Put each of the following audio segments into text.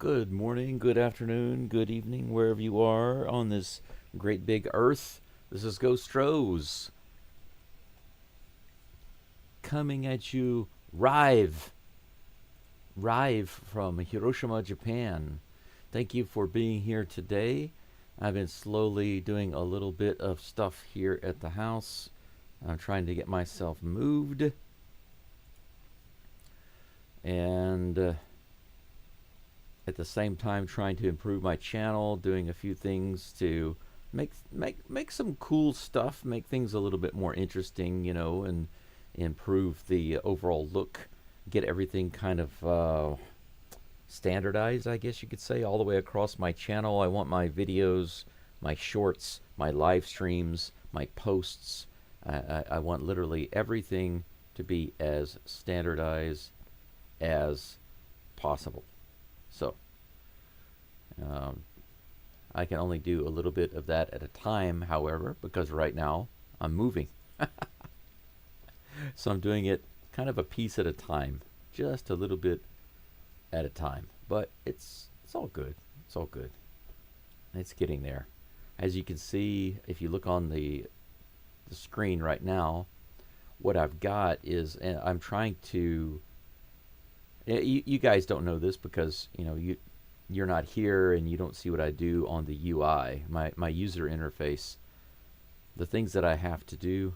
Good morning, good afternoon, good evening, wherever you are on this great big earth. This is Geaux Stros coming at you live from Hiroshima, Japan. Thank you for being here today. I've been slowly doing a little bit of stuff here at the house. I'm trying to get myself moved. And at the same time trying to improve my channel, doing a few things to make some cool stuff, make things a little bit more interesting, and improve the overall look, get everything kind of standardized, I guess you could say, all the way across my channel. I want my videos, my shorts, my live streams, my posts. I want literally everything to be as standardized as possible. So um, I can only do a little bit of that at a time, however, because right now I'm moving. So I'm doing it kind of a piece at a time, just a little bit at a time. But it's all good. It's all good. It's getting there. As you can see, if you look on the screen right now, what I've got is, and I'm trying to. You guys don't know this because you're not here and you don't see what I do on the UI, my user interface. The things that I have to do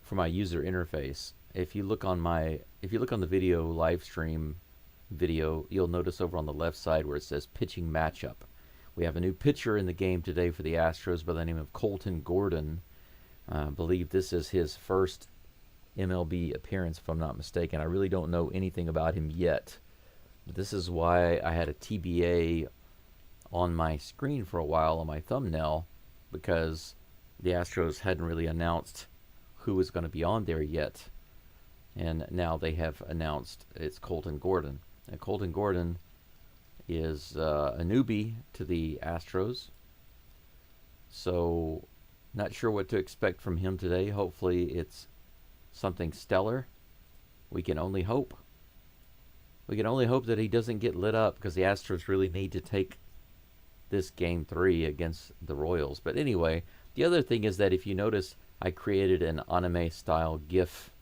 for my user interface. If you look on the video live stream video, you'll notice over on the left side where it says pitching matchup. We have a new pitcher in the game today for the Astros by the name of Colton Gordon. I believe this is his first MLB appearance, if I'm not mistaken. I really don't know anything about him yet. But this is why I had a TBA on my screen for a while on my thumbnail, because the Astros hadn't really announced who was going to be on there yet. And now they have announced it's Colton Gordon. And Colton Gordon is a newbie to the Astros. So, not sure what to expect from him today. Hopefully it's something stellar. We can only hope. We can only hope that he doesn't get lit up, because the Astros really need to take this game 3 against the Royals. But anyway, the other thing is that if you notice, I created an anime style GIF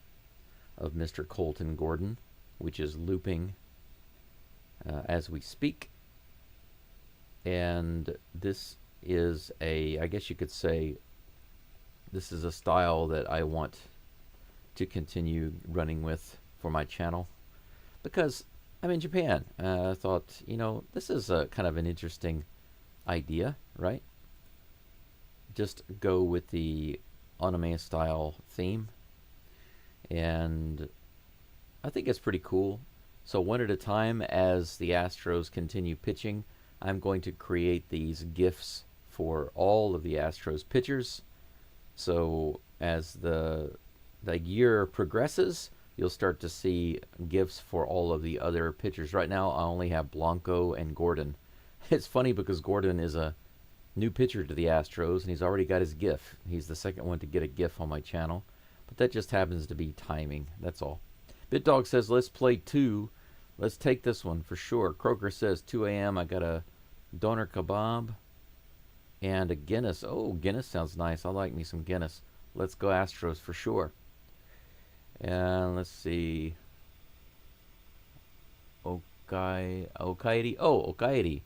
of Mr. Colton Gordon, which is looping as we speak. And this is I guess you could say, this is a style that I want to continue running with for my channel, because I'm in Japan. I thought, this is a kind of an interesting idea, right? Just go with the anime style theme, and I think it's pretty cool. So one at a time, as the Astros continue pitching, I'm going to create these GIFs for all of the Astros pitchers. So as the year progresses, you'll start to see GIFs for all of the other pitchers. Right now, I only have Blanco and Gordon. It's funny because Gordon is a new pitcher to the Astros, and he's already got his GIF. He's the second one to get a GIF on my channel, but that just happens to be timing. That's all. BitDog says, let's play 2. Let's take this one for sure. Croker says, 2 a.m. I got a doner kebab and a Guinness. Oh, Guinness sounds nice. I like me some Guinness. Let's go Astros for sure. And let's see. Okaidi. Oh, Okaidi.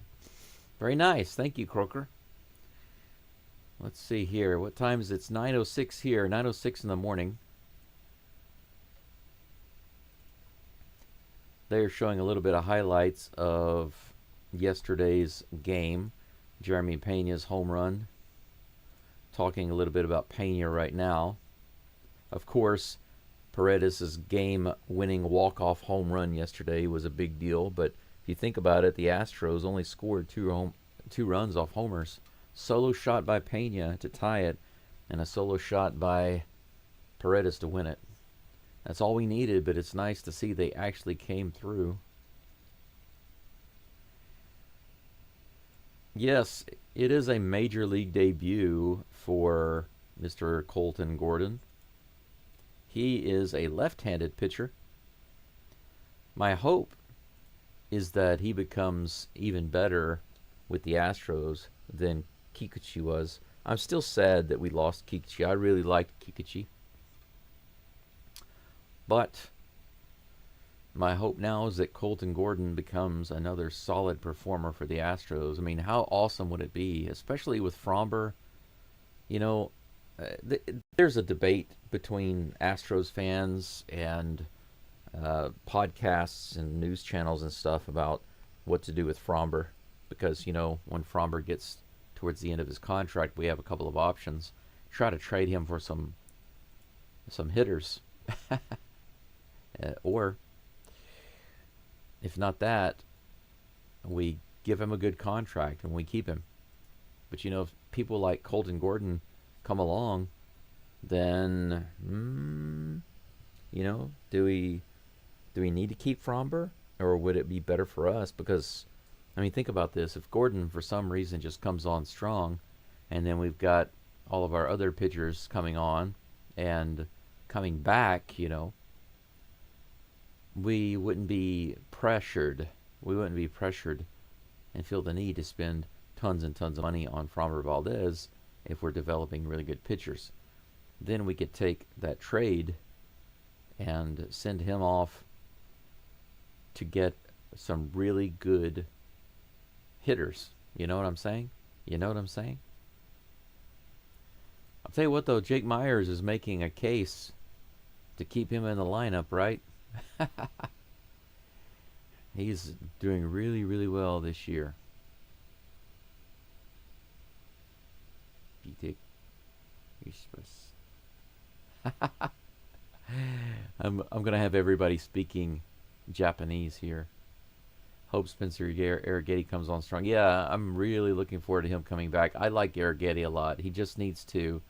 Very nice. Thank you, Croker. Let's see here. What time is it? It's 9:06 here. 9:06 in the morning. They're showing a little bit of highlights of yesterday's game. Jeremy Pena's home run. Talking a little bit about Pena right now. Of course, Paredes' game-winning walk-off home run yesterday was a big deal, but if you think about it, the Astros only scored two runs off homers. Solo shot by Pena to tie it, and a solo shot by Paredes to win it. That's all we needed, but it's nice to see they actually came through. Yes, it is a major league debut for Mr. Colton Gordon. He is a left-handed pitcher. My hope is that he becomes even better with the Astros than Kikuchi was. I'm still sad that we lost Kikuchi. I really liked Kikuchi. But my hope now is that Colton Gordon becomes another solid performer for the Astros. I mean, how awesome would it be, especially with Fromber? You know, there's a debate between Astros fans and podcasts and news channels and stuff about what to do with Fromber, because when Fromber gets towards the end of his contract, we have a couple of options. Try to trade him for some hitters, or if not that, we give him a good contract and we keep him. But if people like Colton Gordon come along, then do we need to keep Fromber, or would it be better for us? Because I mean, think about this: if Gordon for some reason just comes on strong, and then we've got all of our other pitchers coming on and coming back, we wouldn't be pressured. We wouldn't be pressured and feel the need to spend tons and tons of money on Framber Valdez if we're developing really good pitchers. Then we could take that trade and send him off to get some really good hitters. You know what I'm saying? I'll tell you what, though, Jake Myers is making a case to keep him in the lineup, right? He's doing really, really well this year. I'm gonna have everybody speaking Japanese here. Hope Spencer Arrighetti comes on strong. Yeah, I'm really looking forward to him coming back. I like Arrighetti a lot. He just needs to,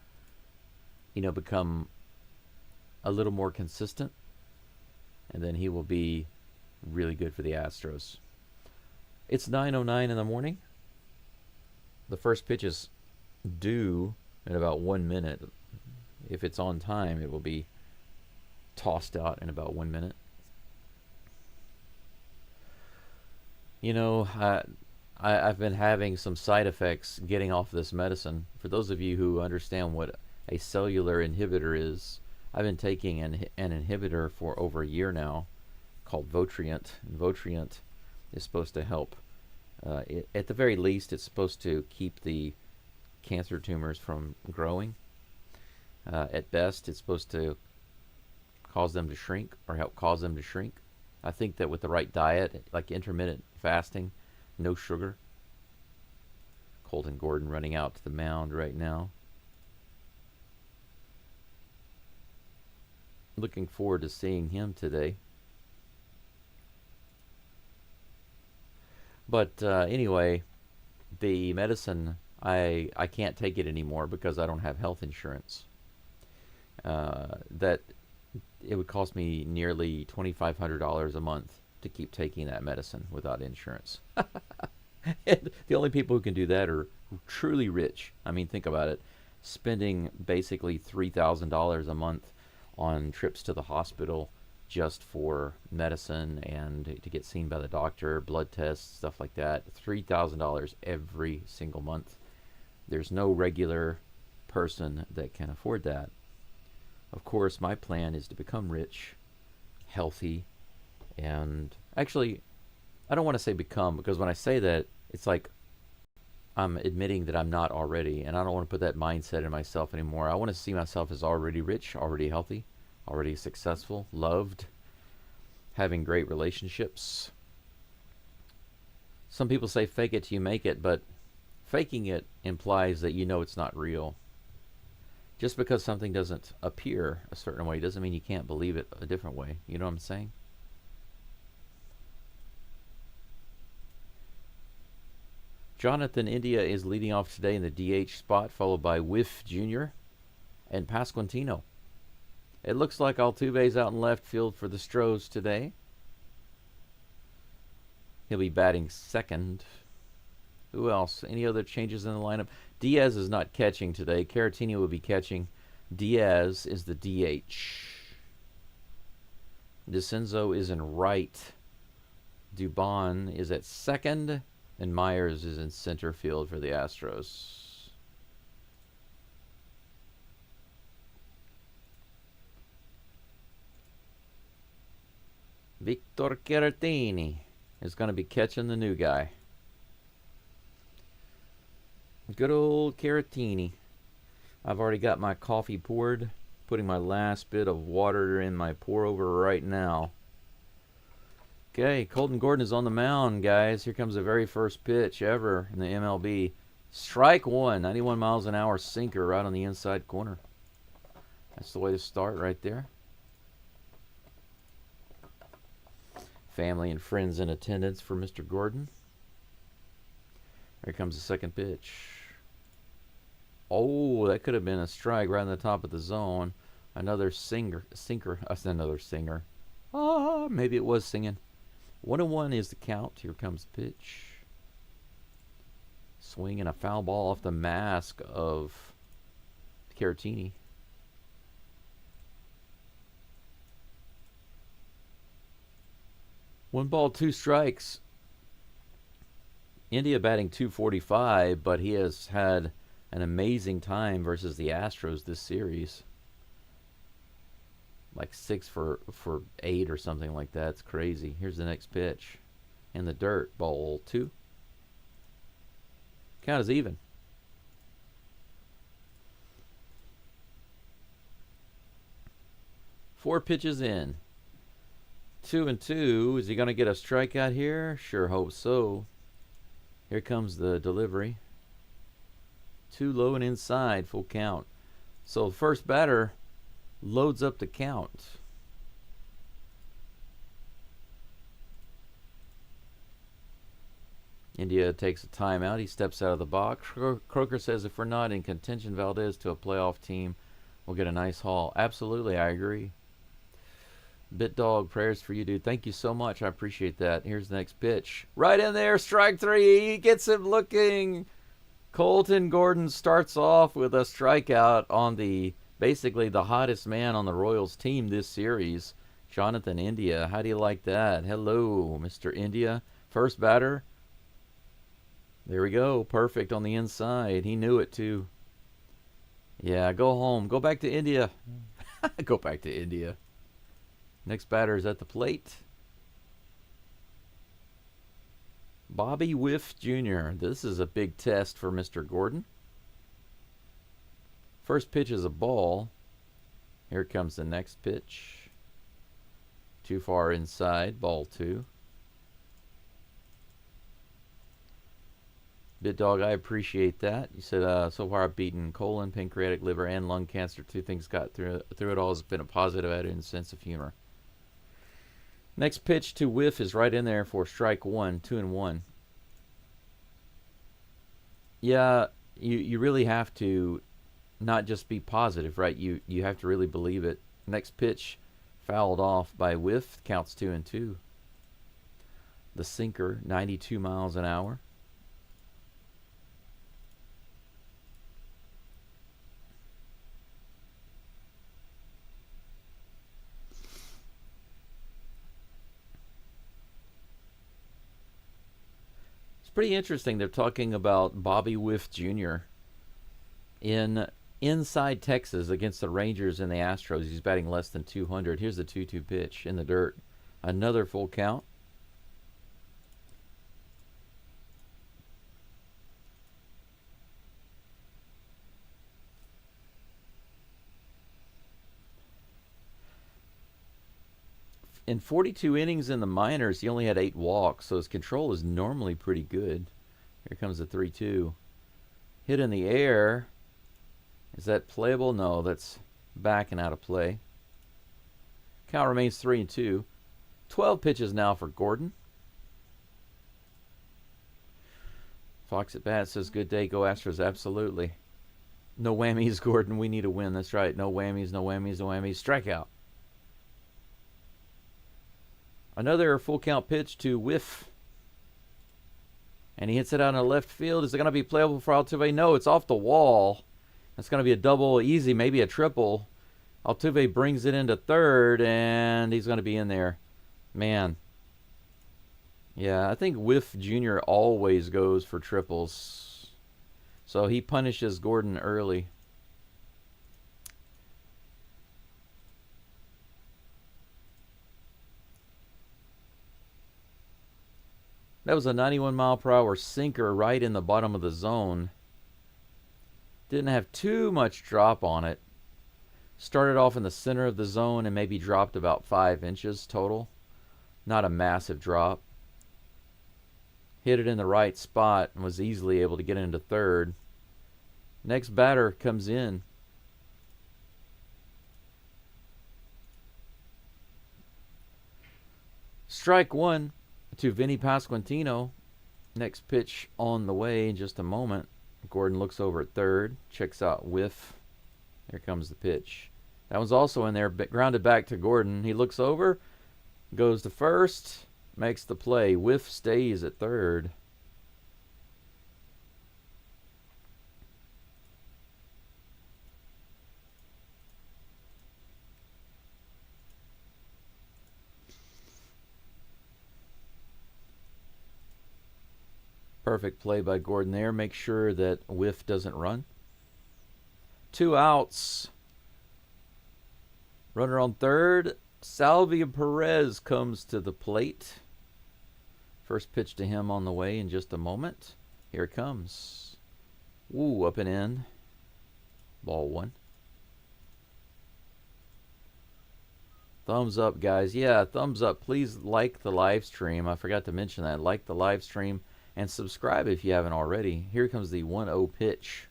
become a little more consistent, and then he will be really good for the Astros. It's 9:09 in the morning. The first pitch is due in about 1 minute. If it's on time, it will be tossed out in about 1 minute. I've been having some side effects getting off this medicine. For those of you who understand what a cellular inhibitor is, I've been taking an inhibitor for over a year now called Votrient. And Votrient is supposed to help. At the very least, it's supposed to keep the cancer tumors from growing. At best, it's supposed to cause them to shrink or help cause them to shrink. I think that with the right diet, like intermittent fasting, no sugar. Colton Gordon running out to the mound right now. Looking forward to seeing him today. But anyway, the medicine, I can't take it anymore because I don't have health insurance. That it would cost me nearly $2,500 a month to keep taking that medicine without insurance. And the only people who can do that are truly rich. I mean, think about it. Spending basically $3,000 a month on trips to the hospital just for medicine and to get seen by the doctor, blood tests, stuff like that. $3,000 every single month. There's no regular person that can afford that. Of course, my plan is to become rich, healthy, and actually, I don't want to say become, because when I say that, it's like I'm admitting that I'm not already, and I don't want to put that mindset in myself anymore. I want to see myself as already rich, already healthy, already successful, loved, having great relationships. Some people say fake it till you make it, but faking it implies that it's not real. Just because something doesn't appear a certain way doesn't mean you can't believe it a different way. You know what I'm saying? Jonathan India is leading off today in the DH spot, followed by Whiff Jr. and Pasquantino. It looks like Altuve's out in left field for the Stros today. He'll be batting second. Who else? Any other changes in the lineup? Diaz is not catching today. Caratini will be catching. Diaz is the DH. DeCenzo is in right. Dubon is at second, and Myers is in center field for the Astros. Victor Caratini is going to be catching the new guy. Good old Caratini. I've already got my coffee poured, putting my last bit of water in my pour over right now. Okay, Colton Gordon is on the mound, guys. Here comes the very first pitch ever in the MLB. Strike one, 91 miles an hour sinker right on the inside corner. That's the way to start right there. Family and friends in attendance for Mr. Gordon. Here comes the second pitch. Oh, that could have been a strike right on the top of the zone. Another sinker. That's another singer. Ah, maybe it was singing. 1-1 is the count. Here comes the pitch. Swing and a foul ball off the mask of Caratini. One ball, two strikes. India batting .245, but he has had an amazing time versus the Astros this series. Like 6 for 8 or something like that. It's crazy. Here's the next pitch. In the dirt. Ball 2. Count is even. Four pitches in. 2-2. Is he going to get a strikeout here? Sure hope so. Here comes the delivery. Too low and inside. Full count. So first batter loads up the count. India takes a timeout. He steps out of the box. Croker says if we're not in contention, Valdez, to a playoff team, we'll get a nice haul. Absolutely, I agree. BitDog, prayers for you, dude. Thank you so much. I appreciate that. Here's the next pitch. Right in there, strike three. He gets him looking. Colton Gordon starts off with a strikeout on basically the hottest man on the Royals team this series, Jonathan India. How do you like that? Hello, Mr. India. First batter. There we go. Perfect on the inside. He knew it, too. Yeah, go home. Go back to India. Go back to India. Next batter is at the plate. Bobby Wiff Jr. This is a big test for Mr. Gordon. First pitch is a ball. Here comes the next pitch. Too far inside. Ball 2. BitDog, I appreciate that. You said, so far I've beaten colon, pancreatic, liver, and lung cancer. 2 things got through it all. Has been a positive attitude and sense of humor. Next pitch to Whiff is right in there for strike 1, 2-1. Yeah, you really have to not just be positive, right? You have to really believe it. Next pitch fouled off by Whiff, counts 2-2. The sinker, 92 miles an hour. Pretty interesting. They're talking about Bobby Wiff Jr. inside Texas against the Rangers and the Astros. He's batting less than 200. Here's the 2-2 pitch in the dirt. Another full count. In 42 innings in the minors, he only had 8 walks, so his control is normally pretty good. Here comes the 3-2. Hit in the air. Is that playable? No, that's back and out of play. Count remains 3-2. 12 pitches now for Gordon. Fox at bat says, good day, go Astros. Absolutely. No whammies, Gordon. We need a win. That's right. No whammies, no whammies, no whammies. Strikeout. Another full count pitch to Whiff. And he hits it out in the left field. Is it going to be playable for Altuve? No, it's off the wall. It's going to be a double, easy, maybe a triple. Altuve brings it into third, and he's going to be in there. Man, Yeah, I think Whiff Jr. always goes for triples. So he punishes Gordon early. That was a 91-mile-per-hour sinker right in the bottom of the zone. Didn't have too much drop on it. Started off in the center of the zone and maybe dropped about 5 inches total. Not a massive drop. Hit it in the right spot and was easily able to get into third. Next batter comes in. Strike one to Vinny Pasquantino. Next pitch on the way in just a moment. Gordon looks over at third, checks out Whiff. Here comes the pitch. That one's also in there, grounded back to Gordon. He looks over, goes to first, makes the play. Whiff stays at third. Perfect play by Gordon there. Make sure that Whiff doesn't run. 2 outs. Runner on third. Salvia Perez comes to the plate. First pitch to him on the way in just a moment. Here it comes. Woo, up and in. Ball one. Thumbs up, guys. Yeah, thumbs up. Please like the live stream. I forgot to mention that. Like the live stream and subscribe if you haven't already. Here comes the 1-0 pitch.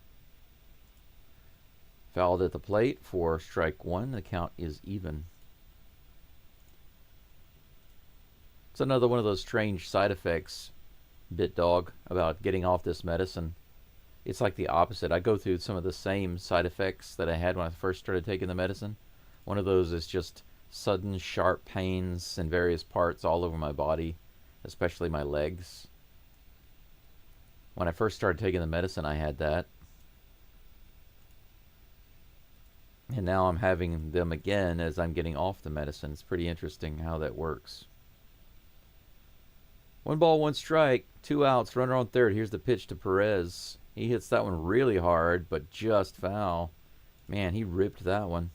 Fouled at the plate for strike one. The count is even. It's another one of those strange side effects, Bit Dog, about getting off this medicine. It's like the opposite. I go through some of the same side effects that I had when I first started taking the medicine. One of those is just sudden sharp pains in various parts all over my body, especially my legs. When I first started taking the medicine, I had that. And now I'm having them again as I'm getting off the medicine. It's pretty interesting how that works. 1 ball, 1 strike, 2 outs, runner on third. Here's the pitch to Perez. He hits that one really hard, but just foul. Man, he ripped that one.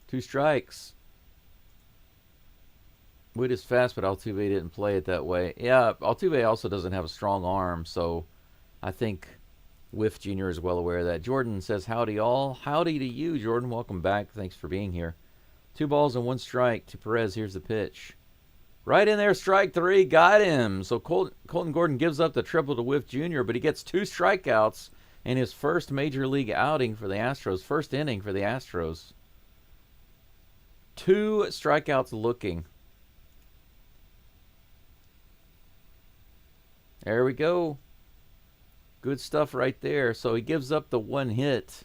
2 strikes. Wood is fast, but Altuve didn't play it that way. Yeah, Altuve also doesn't have a strong arm, so I think Whiff Jr. is well aware of that. Jordan says, howdy all. Howdy to you, Jordan. Welcome back. Thanks for being here. 2 balls and 1 strike to Perez. Here's the pitch. Right in there, strike 3. Got him. So Colton Gordon gives up the triple to Whiff Jr., but he gets 2 strikeouts in his first major league outing for the Astros. First inning for the Astros. 2 strikeouts looking. There we go. Good stuff right there. So he gives up the 1 hit.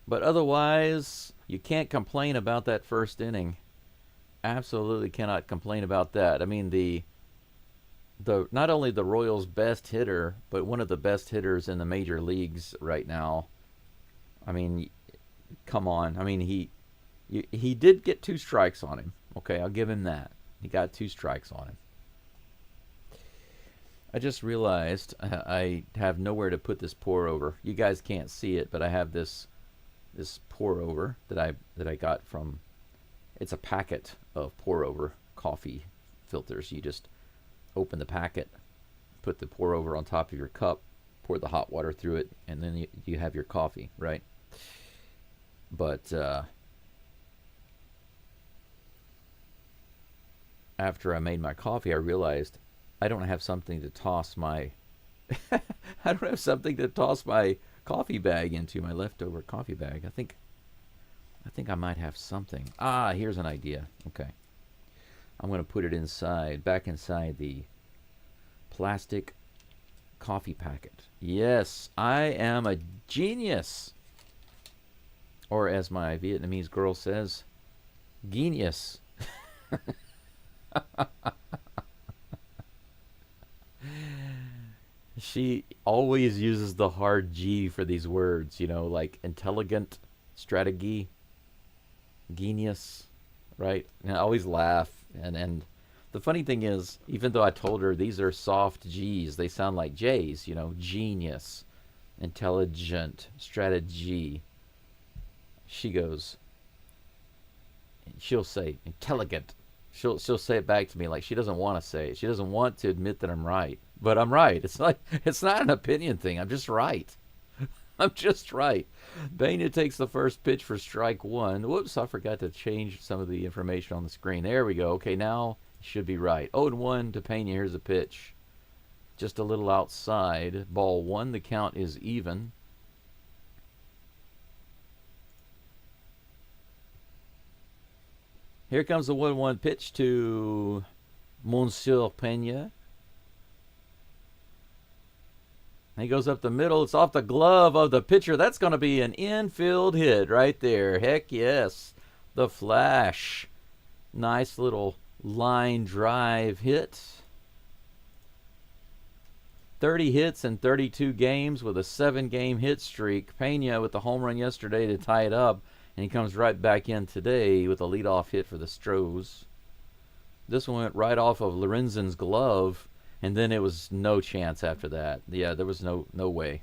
But otherwise, you can't complain about that first inning. Absolutely cannot complain about that. I mean, the not only the Royals' best hitter, but one of the best hitters in the major leagues right now. I mean, come on. I mean, he did get 2 strikes on him. Okay, I'll give him that. He got 2 strikes on him. I just realized I have nowhere to put this pour over. You guys can't see it, but I have this pour over that I got from. It's a packet of pour over coffee filters. You just open the packet, put the pour over on top of your cup, pour the hot water through it, and then you have your coffee, right? But after I made my coffee, I realized I don't have something to toss my I don't have something to toss my coffee bag into, my leftover coffee bag. I think I might have something. Ah, here's an idea. Okay. I'm going to put it back inside the plastic coffee packet. Yes, I am a genius. Or as my Vietnamese girl says, genius. She always uses the hard G for these words, like intelligent, strategy, genius, right? And I always laugh. And The funny thing is, even though I told her these are soft G's, they sound like J's, you know, genius, intelligent, strategy. She goes, she'll say intelligent. She'll say it back to me like she doesn't want to say it. She doesn't want to admit that I'm right. But I'm right. It's not an opinion thing. I'm just right. I'm just right. Pena takes the first pitch for strike one. Whoops, I forgot to change some of the information on the screen. There we go. Okay, now it should be right. 0-1 to Pena. Here's a pitch. Just a little outside. Ball one. The count is even. Here comes the 1-1 pitch to Monsieur Pena. He goes up the middle. It's off the glove of the pitcher. That's going to be an infield hit right there. Heck yes. The flash. Nice little line drive hit. 30 hits in 32 games with a 7-game hit streak. Pena with the home run yesterday to tie it up. And he comes right back in today with a leadoff hit for the Stros. This one went right off of Lorenzen's glove. And then it was no chance after that. Yeah, there was no way.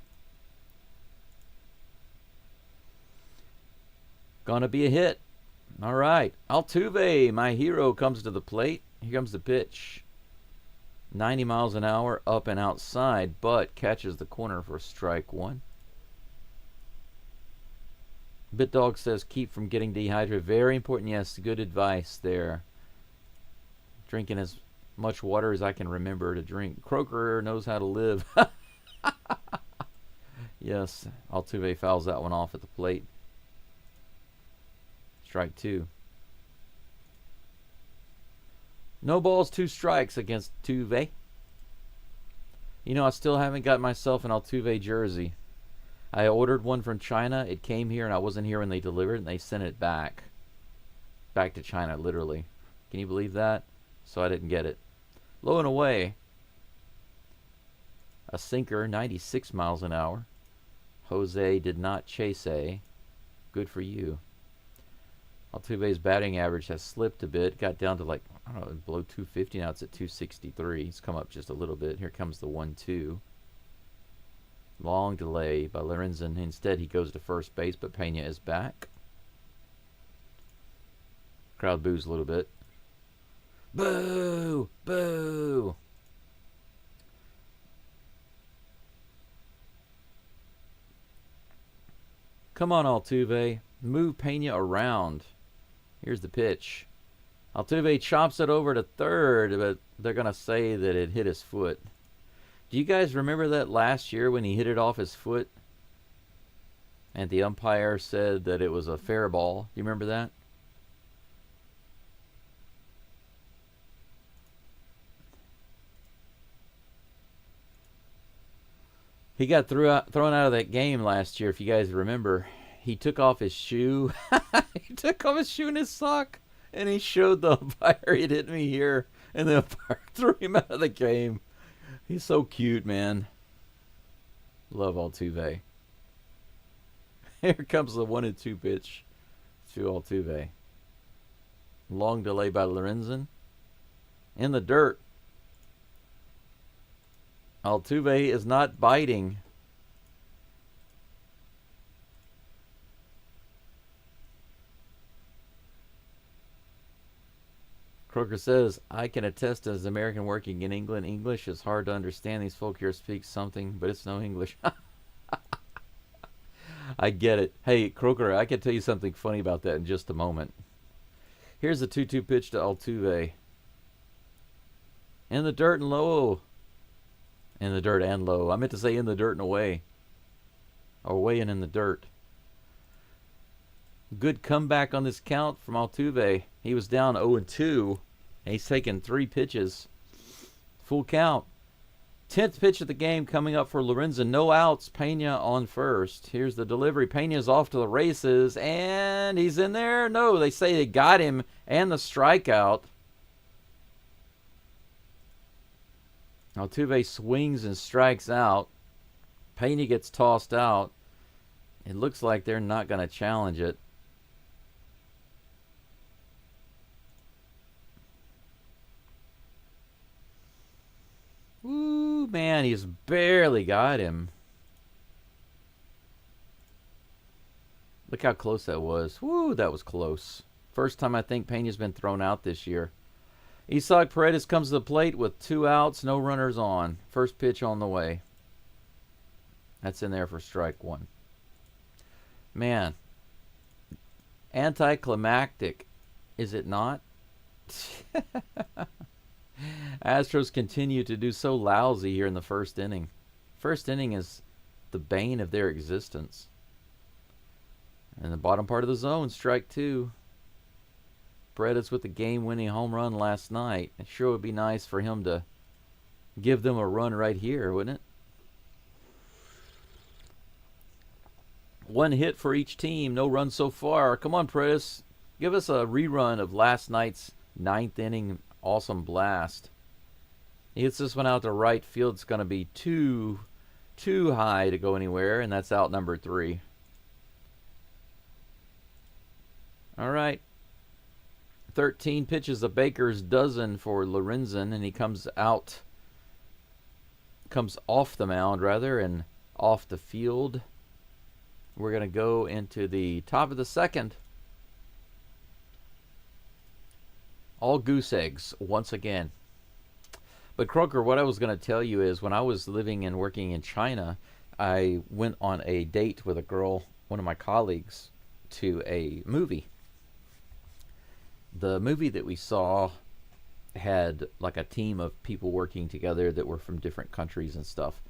Gonna be a hit. All right. Altuve, my hero, comes to the plate. Here comes the pitch. 90 miles an hour, up and outside, but catches the corner for strike one. BitDog says keep from getting dehydrated. Very important. Yes, good advice there. Drinking as much water as I can remember to drink. Croker knows how to live. Yes, Altuve fouls that one off at the plate. Strike two. No balls, 2 strikes against Altuve. You know, I still haven't got myself an Altuve jersey. I ordered one from China. It came here, and I wasn't here when they delivered it, and they sent it back. Back to China, literally. Can you believe that? So I didn't get it. Low and away. A sinker, 96 miles an hour. Jose did not chase a. Good for you. Altuve's batting average has slipped a bit. Got down to like, I don't know, below 250. Now it's at 263. It's come up just a little bit. Here comes the 1-2. Long delay by Lorenzen. Instead, he goes to first base, but Pena is back. Crowd boos a little bit. Boo! Boo! Come on, Altuve. Move Pena around. Here's the pitch. Altuve chops it over to third, but they're going to say that it hit his foot. Do you guys remember that last year when he hit it off his foot? And the umpire said that it was a fair ball. Do you remember that? He got thrown out of that game last year, if you guys remember. He took off his shoe. He took off his shoe and his sock. And he showed the umpire, "It hit me here." And the umpire threw him out of the game. He's so cute, man. Love Altuve. Here comes the 1-2 pitch to Altuve. Long delay by Lorenzen. In the dirt. Altuve is not biting. Croker says, "I can attest as an American working in England, English is hard to understand. These folk here speak something, but it's no English." I get it. Hey, Croker, I can tell you something funny about that in just a moment. Here's a 2-2 pitch to Altuve. In the dirt and low. In the dirt and low. I meant to say in the dirt and away. Or away and in the dirt. Good comeback on this count from Altuve. He was down 0-2. And he's taken 3 pitches. Full count. 10th pitch of the game coming up for Lorenzen. No outs. Pena on first. Here's the delivery. Pena's off to the races. And he's in there. No, they say they got him. And the strikeout. Altuve swings and strikes out. Pena gets tossed out. It looks like they're not going to challenge it. man, he's barely got him. Look how close that was. Woo, that was close. First time I think Pena's been thrown out this year. Isaac Paredes comes to the plate with 2 outs, no runners on. First pitch on the way. That's in there for strike 1. Man, anticlimactic, is it not? Astros continue to do so lousy here in the first inning. First inning is the bane of their existence. In the bottom part of the zone, strike 2. Paredes with the game-winning home run last night. It sure would be nice for him to give them a run right here, wouldn't it? 1 hit for each team, no runs so far. Come on, Paredes. Give us a rerun of last night's 9th inning awesome blast. He hits this one out to right field. It's going to be too high to go anywhere, and that's out number 3. All right. 13 pitches, a baker's dozen for Lorenzen, and he comes off the mound, rather, and off the field. We're going to go into the top of the second. All goose eggs once again. But Croker, what I was going to tell you is when I was living and working in China, I went on a date with a girl, one of my colleagues, to a movie. The movie that we saw had like a team of people working together that were from different countries and stuff.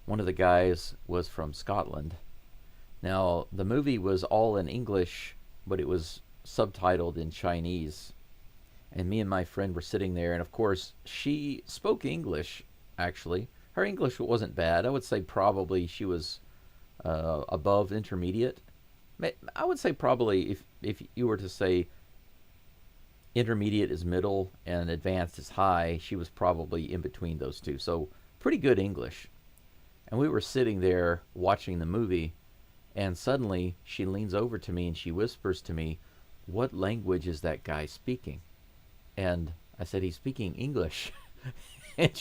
One of the guys was from Scotland. Now, the movie was all in English, but it was subtitled in Chinese. And me and my friend were sitting there, and of course, she spoke English, actually. Her English wasn't bad. I would say probably she was above intermediate. I would say probably if you were to say intermediate is middle and advanced is high, she was probably in between those two. So pretty good English. And we were sitting there watching the movie, and suddenly she leans over to me and she whispers to me, "What language is that guy speaking?" And I said, "He's speaking English." And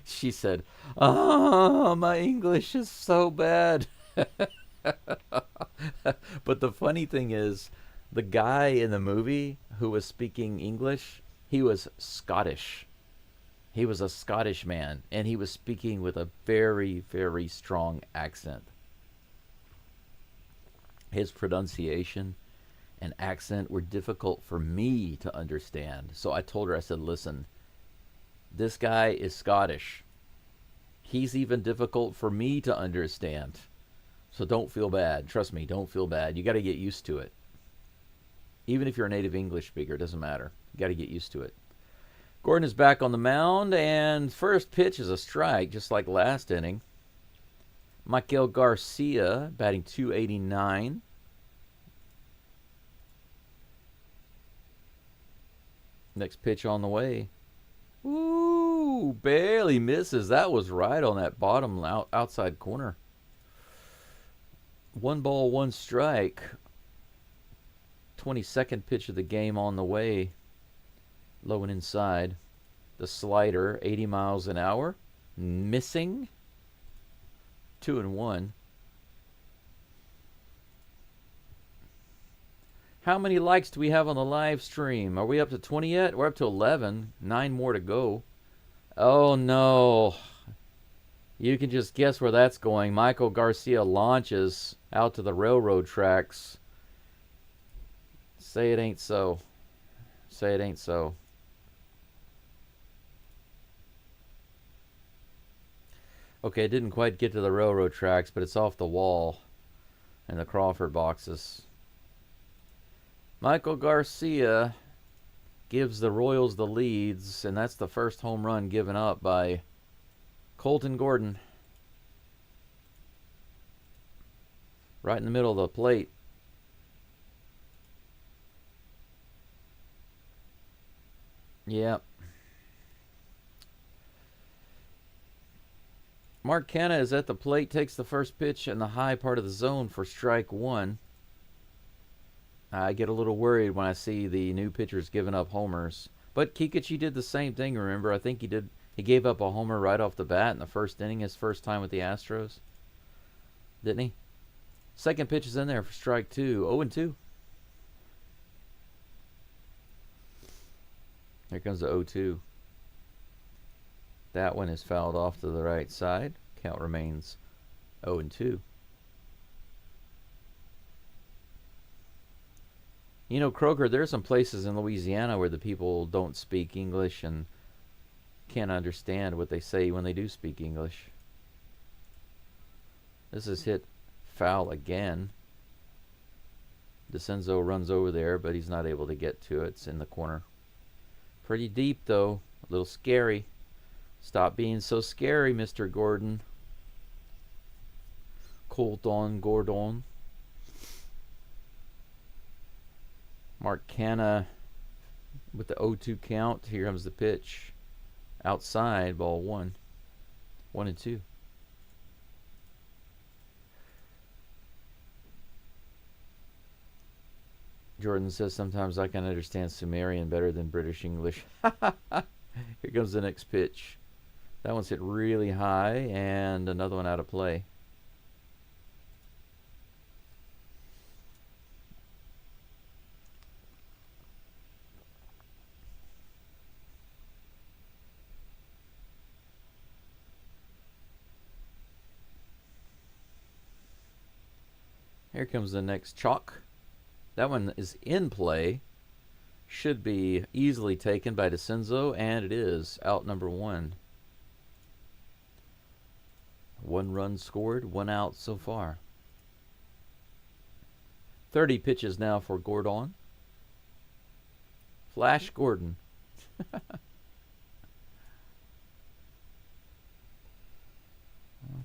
she said, "Oh, my English is so bad." But the funny thing is, the guy in the movie who was speaking English, he was Scottish. He was a Scottish man, and he was speaking with a very, very strong accent. His pronunciation and accent were difficult for me to understand. So I told her, I said, "Listen, this guy is Scottish. He's even difficult for me to understand. So don't feel bad. Trust me, don't feel bad. You got to get used to it. Even if you're a native English speaker, it doesn't matter. You got to get used to it." Gordon is back on the mound, and first pitch is a strike, just like last inning. Michael Garcia batting .289. Next pitch on the way. Ooh, barely misses. That was right on that bottom outside corner. 1 ball, 1 strike. 22nd pitch of the game on the way. Low and inside. The slider, 80 miles an hour. Missing. 2-1. How many likes do we have on the live stream? Are we up to 20 yet? We're up to 11. 9 more to go. Oh, no. You can just guess where that's going. Michael Garcia launches out to the railroad tracks. Say it ain't so. Say it ain't so. Okay, it didn't quite get to the railroad tracks, but it's off the wall in the Crawford boxes. Michael Garcia gives the Royals the leads, and that's the first home run given up by Colton Gordon. Right in the middle of the plate. Yep. Mark Canha is at the plate, takes the first pitch in the high part of the zone for strike 1. I get a little worried when I see the new pitchers giving up homers. But Kikuchi did the same thing, remember? I think he did He gave up a homer right off the bat in the first inning, his first time with the Astros. Didn't he? Second pitch is in there for strike 2. 0-2. Here comes the 0-2. That one is fouled off to the right side. Count remains 0-2. You know, Kroger, there are some places in Louisiana where the people don't speak English and can't understand what they say when they do speak English. This is hit foul again. DeCenzo runs over there, but he's not able to get to it. It's in the corner. Pretty deep, though. A little scary. Stop being so scary, Mr. Gordon. Colton Gordon. Mark Canna with the 0-2 count. Here comes the pitch. Outside, ball 1. 1-2. Jordan says sometimes I can understand Sumerian better than British English. Here comes the next pitch. That one's hit really high, and another one out of play. Here comes the next chalk. That one is in play. Should be easily taken by DeCenzo, and it is. Out number 1. 1 run scored, 1 out so far. 30 pitches now for Gordon. Flash Gordon. Let's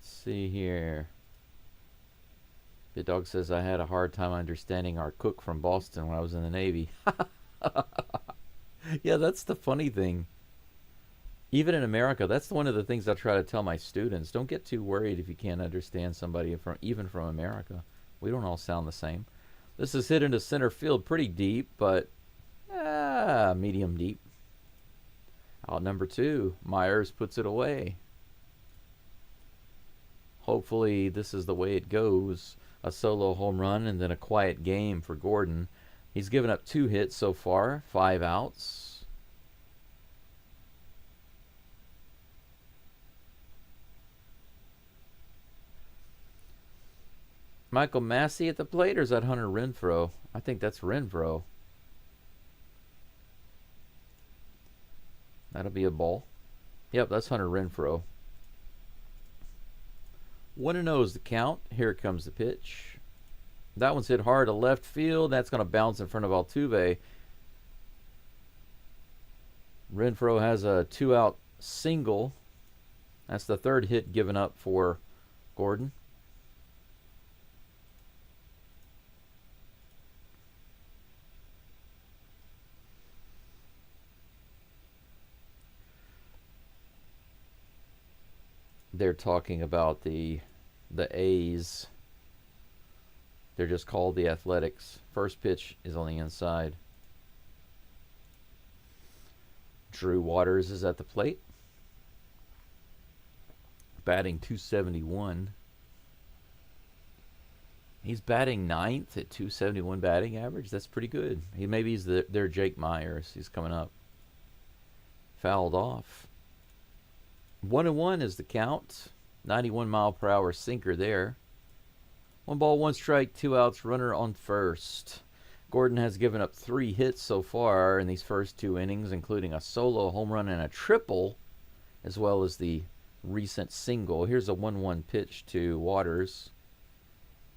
see here. Big Dog says I had a hard time understanding our cook from Boston when I was in the Navy. Yeah, that's the funny thing. Even in America, that's one of the things I try to tell my students. Don't get too worried if you can't understand somebody even from America. We don't all sound the same. This is hit into center field pretty deep, but medium deep. Out number 2. Myers puts it away. Hopefully this is the way it goes. A solo home run and then a quiet game for Gordon. He's given up 2 hits so far, 5 outs. Michael Massey at the plate, or is that Hunter Renfroe? I think that's Renfroe. That'll be a ball. Yep, that's Hunter Renfroe. 1-0 is the count. Here comes the pitch. That one's hit hard to left field. That's going to bounce in front of Altuve. Renfroe has a 2-out single. That's the 3rd hit given up for Gordon. They're talking about the A's. They're just called the Athletics. First pitch is on the inside. Drew Waters is at the plate. Batting .271. He's batting 9th at .271 batting average. That's pretty good. Maybe he's their Jake Myers. He's coming up. Fouled off. 1-1 is the count. 91-mile-per-hour sinker there. 1 ball, 1 strike, 2 outs, runner on first. Gordon has given up 3 hits so far in these first 2 innings, including a solo home run and a triple, as well as the recent single. Here's a 1-1 pitch to Waters.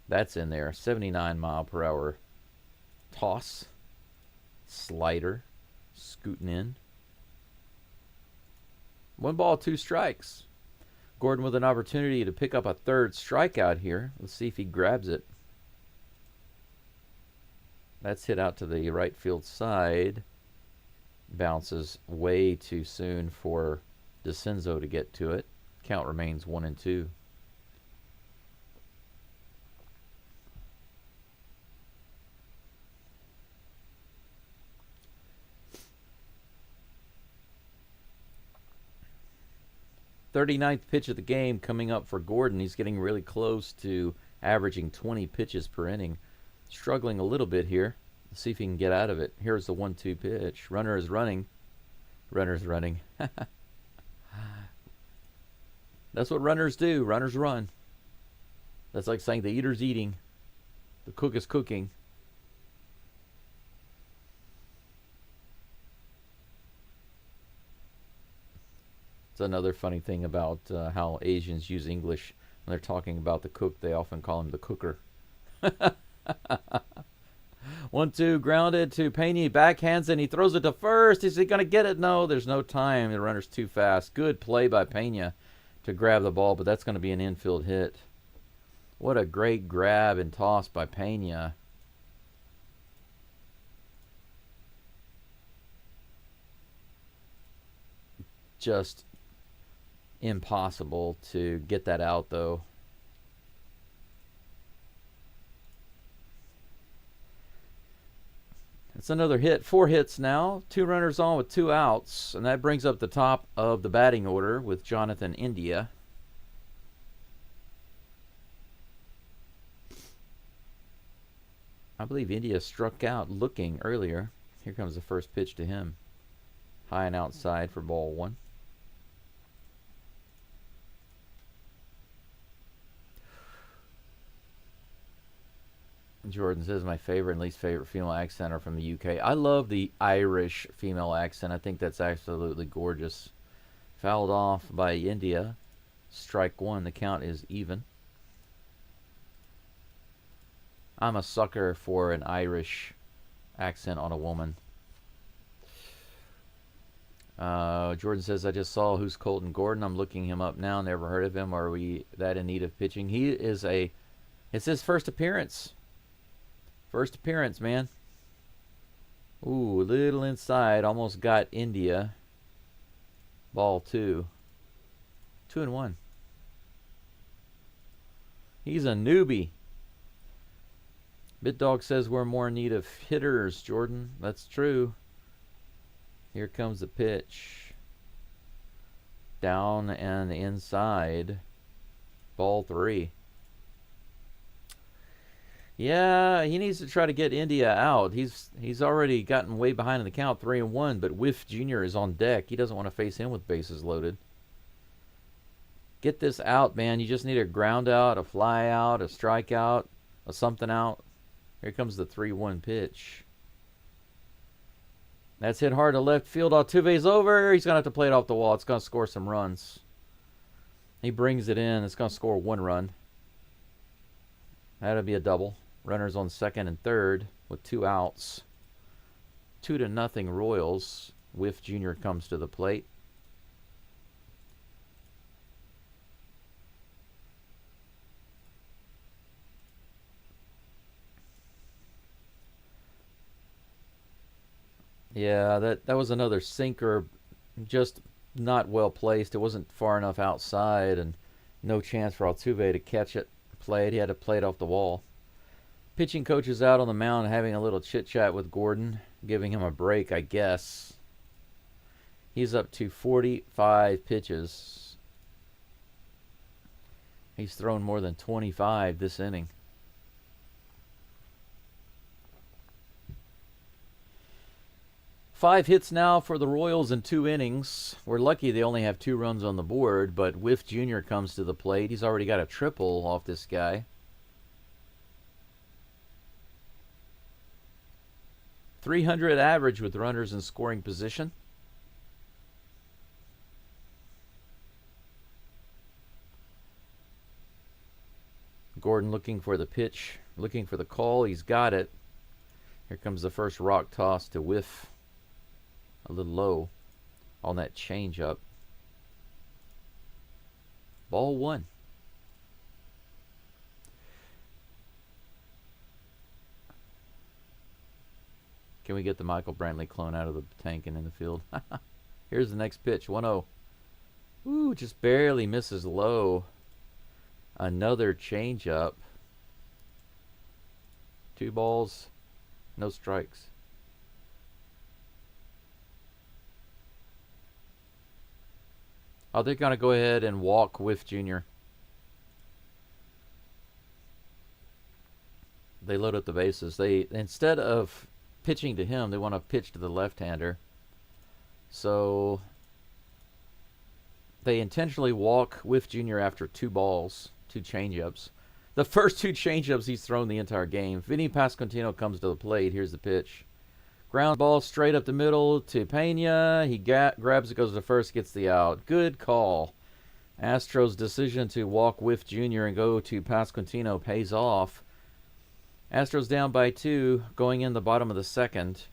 That's in there. 79-mile-per-hour toss. Slider. Scooting in. 1 ball, 2 strikes. Gordon with an opportunity to pick up a 3rd strikeout here. Let's see if he grabs it. That's hit out to the right field side. Bounces way too soon for DeCenzo to get to it. Count remains 1-2. 39th pitch of the game coming up for Gordon. He's getting really close to averaging 20 pitches per inning. Struggling a little bit here. Let's see if he can get out of it. Here's the 1-2 pitch. Runner is running. Runner's running. That's what runners do. Runners run. That's like saying the eater's eating. The cook is cooking. It's another funny thing about how Asians use English. When they're talking about the cook, they often call him the cooker. 1-2, grounded to Pena. Backhands and he throws it to first. Is he going to get it? No, there's no time. The runner's too fast. Good play by Pena to grab the ball, but that's going to be an infield hit. What a great grab and toss by Pena. Just impossible to get that out, though. It's another hit. 4 hits now. 2 runners on with 2 outs. And that brings up the top of the batting order with Jonathan India. I believe India struck out looking earlier. Here comes the first pitch to him. High and outside for ball 1. Jordan says my favorite and least favorite female accent are from the UK. I love the Irish female accent. I think that's absolutely gorgeous. Fouled off by India. Strike 1. The count is even. I'm a sucker for an Irish accent on a woman. Jordan says, I just saw Who's Colton Gordon. I'm looking him up now. Never heard of him. Are we that in need of pitching? He is it's his first appearance. First appearance, man. Ooh, a little inside. Almost got India. Ball 2. 2-1. He's a newbie. BitDog says we're more in need of hitters, Jordan. That's true. Here comes the pitch. Down and inside. Ball 3. Yeah, he needs to try to get India out. He's already gotten way behind in the count, 3-1, but Whiff Jr. is on deck. He doesn't want to face him with bases loaded. Get this out, man. You just need a ground out, a fly out, a strikeout, a something out. Here comes the 3-1 pitch. That's hit hard to left field. Altuve's over. He's going to have to play it off the wall. It's going to score some runs. He brings it in. It's going to score 1 run. That'll be a double. Runners on second and third with 2 outs. 2-0 Royals. Whiff Jr. comes to the plate. Yeah, that was another sinker, just not well placed. It wasn't far enough outside, and no chance for Altuve to catch it. Play it. He had to play it off the wall. Pitching coach is out on the mound having a little chit-chat with Gordon, giving him a break, I guess. He's up to 45 pitches. He's thrown more than 25 this inning. Five hits now for the Royals in 2 innings. We're lucky they only have 2 runs on the board, but Whiff Jr. comes to the plate. He's already got a triple off this guy. .300 average with runners in scoring position. Gordon looking for the pitch, looking for the call. He's got it. Here comes the first rock toss to Whiff. A little low on that changeup. Ball 1. Can we get the Michael Brantley clone out of the tank and in the field? Here's the next pitch. 1-0. Ooh, just barely misses low. Another changeup. 2 balls, no strikes. Oh, they're going to go ahead and walk with Junior. They load up the bases. They, instead of pitching to him, they want to pitch to the left-hander. So they intentionally walk with Junior after 2 balls, 2 changeups. The first 2 changeups he's thrown the entire game. Vinny Pasquantino comes to the plate. Here's the pitch. Ground ball straight up the middle to Pena. He grabs it, goes to first, gets the out. Good call. Astros' decision to walk with Junior and go to Pasquantino pays off. Astros down by 2, going in the bottom of the second.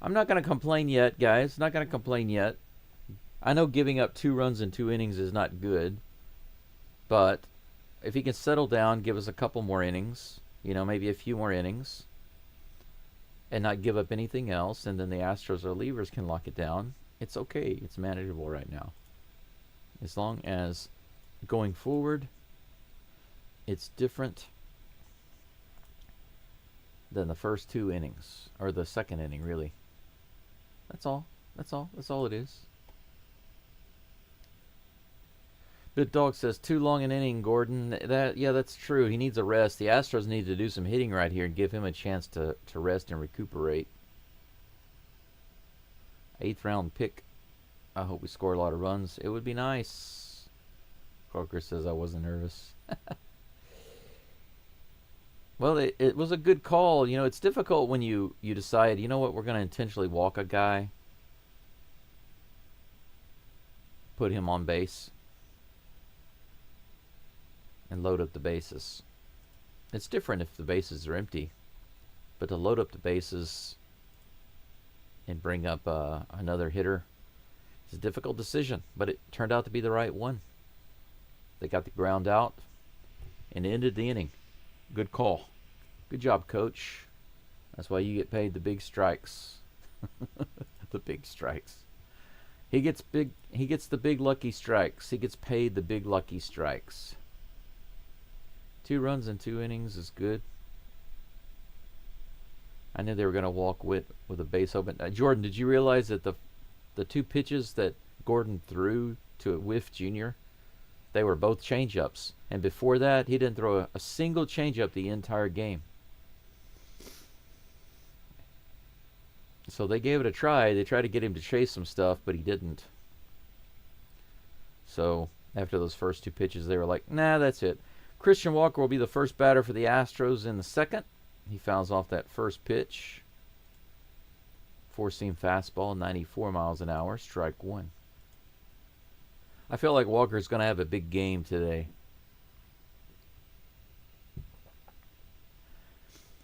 I'm not going to complain yet, guys. Not going to complain yet. I know giving up 2 runs in 2 innings is not good. But if he can settle down, give us a couple more innings, you know, maybe a few more innings, and not give up anything else, and then the Astros relievers can lock it down, it's okay. It's manageable right now. As long as going forward, it's different than the first 2 innings, or the second inning, really. That's all. That's all. That's all it is. Bit Dog says, too long an inning, Gordon. Yeah, that's true. He needs a rest. The Astros need to do some hitting right here and give him a chance to rest and recuperate. 8th round pick. I hope we score a lot of runs. It would be nice. Croker says I wasn't nervous. Well, it was a good call. You know, it's difficult when you decide, you know what, we're going to intentionally walk a guy. Put him on base. And load up the bases. It's different if the bases are empty. But to load up the bases and bring up another hitter, it's a difficult decision. But it turned out to be the right one. They got the ground out and ended the inning. Good call. Good job, coach. That's why you get paid the big strikes. The big strikes. He gets the big lucky strikes. He gets paid the big lucky strikes. 2 runs in 2 innings is good. I knew they were going to walk with a base open. Jordan, did you realize that the 2 pitches that Gordon threw to whiff Junior, they were both changeups. And before that, he didn't throw a single changeup the entire game. So they gave it a try. They tried to get him to chase some stuff, but he didn't. So after those first 2 pitches, they were like, nah, that's it. Christian Walker will be the first batter for the Astros in the second. He fouls off that first pitch. 4-seam fastball, 94 miles an hour, strike 1. I feel like Walker's going to have a big game today.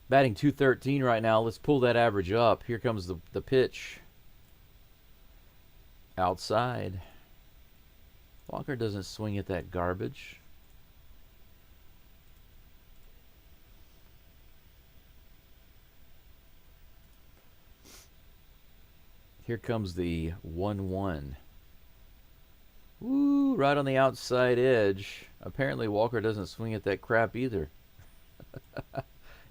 Batting .213 right now. Let's pull that average up. Here comes the pitch. Outside. Walker doesn't swing at that garbage. Here comes the 1-1. Woo, right on the outside edge. Apparently Walker doesn't swing at that crap either.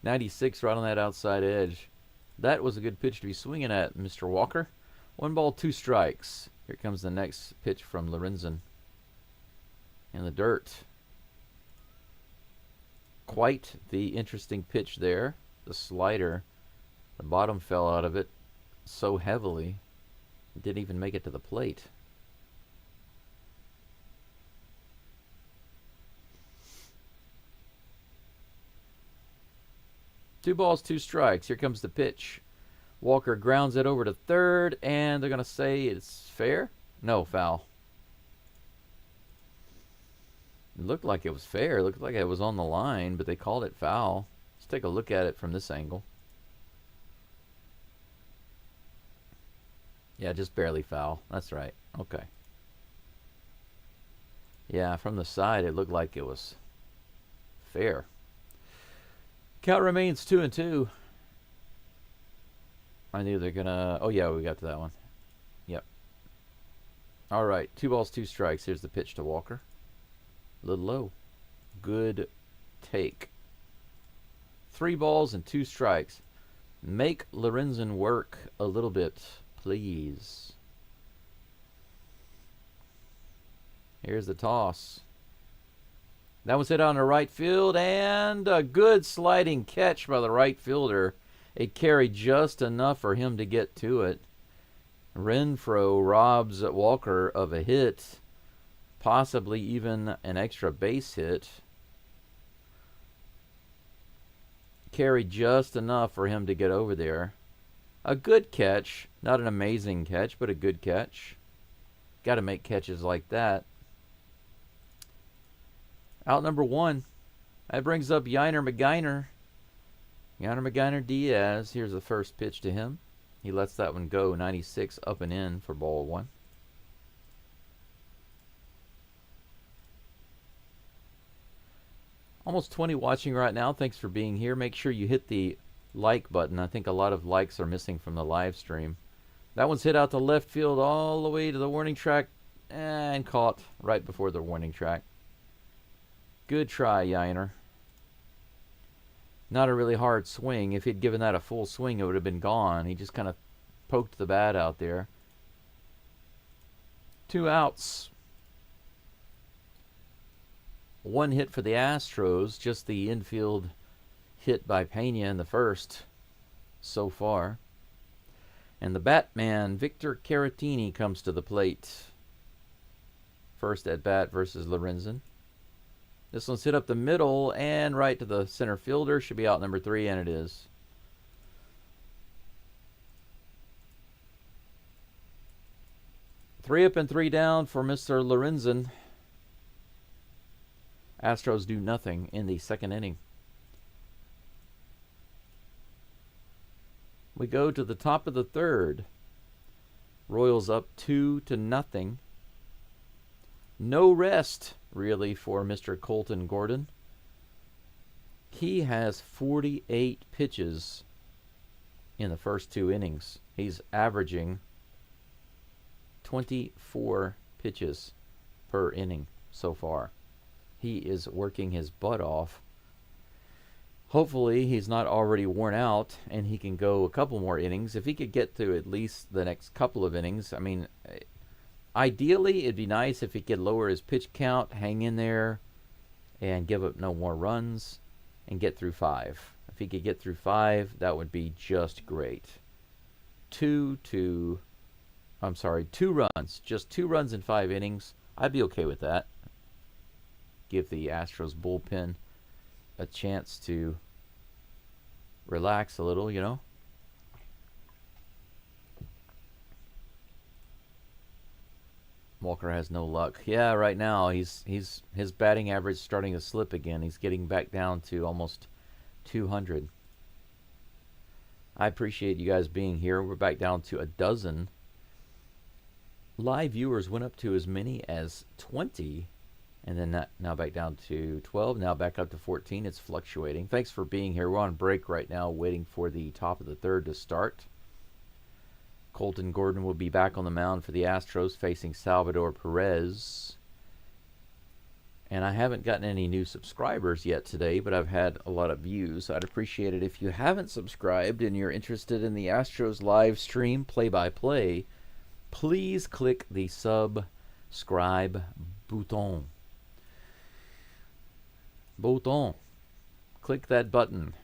96 right on that outside edge. That was a good pitch to be swinging at, Mr. Walker. 1 ball, 2 strikes. Here comes the next pitch from Lorenzen. In the dirt. Quite the interesting pitch there. The slider. The bottom fell out of it so heavily. It didn't even make it to the plate. Two balls, 2 strikes. Here comes the pitch. Walker grounds it over to third, and they're going to say it's fair? No, foul. It looked like it was fair. It looked like it was on the line, but they called it foul. Let's take a look at it from this angle. Yeah, just barely foul. That's right. Okay. Yeah, from the side, it looked like it was fair. Count remains 2-2. I knew they're gonna... Oh, yeah, we got to that one. Yep. All right, 2 balls, 2 strikes. Here's the pitch to Walker. A little low. Good take. 3 balls and 2 strikes. Make Lorenzen work a little bit, please. Here's the toss. That was hit on the right field, and a good sliding catch by the right fielder. It carried just enough for him to get to it. Renfroe robs Walker of a hit, possibly even an extra base hit. Carried just enough for him to get over there. A good catch. Not an amazing catch, but a good catch. Got to make catches like that. Out number 1. That brings up Yiner McGuiner. Yiner McGuiner Diaz. Here's the first pitch to him. He lets that one go. 96 up and in for ball 1. Almost 20 watching right now. Thanks for being here. Make sure you hit the like button. I think a lot of likes are missing from the live stream. That one's hit out to left field all the way to the warning track and caught right before the warning track. Good try, Yiner. Not a really hard swing. If he'd given that a full swing, it would have been gone. He just kind of poked the bat out there. 2 outs. 1 hit for the Astros. Just the infield hit by Pena in the first so far. And the Batman, Victor Caratini, comes to the plate. First at bat versus Lorenzen. This one's hit up the middle and right to the center fielder. Should be out number 3, and it is. Three up and 3 down for Mr. Lorenzen. Astros do nothing in the second inning. We go to the top of the third. Royals up 2-0. No rest, really, for Mr. Colton Gordon. He has 48 pitches in the first 2 innings. He's averaging 24 pitches per inning so far. He is working his butt off. Hopefully he's not already worn out and he can go a couple more innings. If he could get to at least the next couple of innings, I mean, ideally it'd be nice if he could lower his pitch count, hang in there, and give up no more runs and get through 5. If he could get through 5, that would be just great. 2 runs. Just 2 runs in 5 innings. I'd be okay with that. Give the Astros bullpen a chance to relax a little, you know. Walker has no luck. Yeah, right now his batting average starting to slip again. He's getting back down to almost 200. I appreciate you guys being here. We're back down to 12. Live viewers went up to as many as 20. And then now back down to 12. Now back up to 14. It's fluctuating. Thanks for being here. We're on break right now, waiting for the top of the third to start. Colton Gordon will be back on the mound for the Astros, facing Salvador Perez. And I haven't gotten any new subscribers yet today, but I've had a lot of views. I'd appreciate it if you haven't subscribed and you're interested in the Astros live stream play-by-play. Please click the subscribe button. Click that button.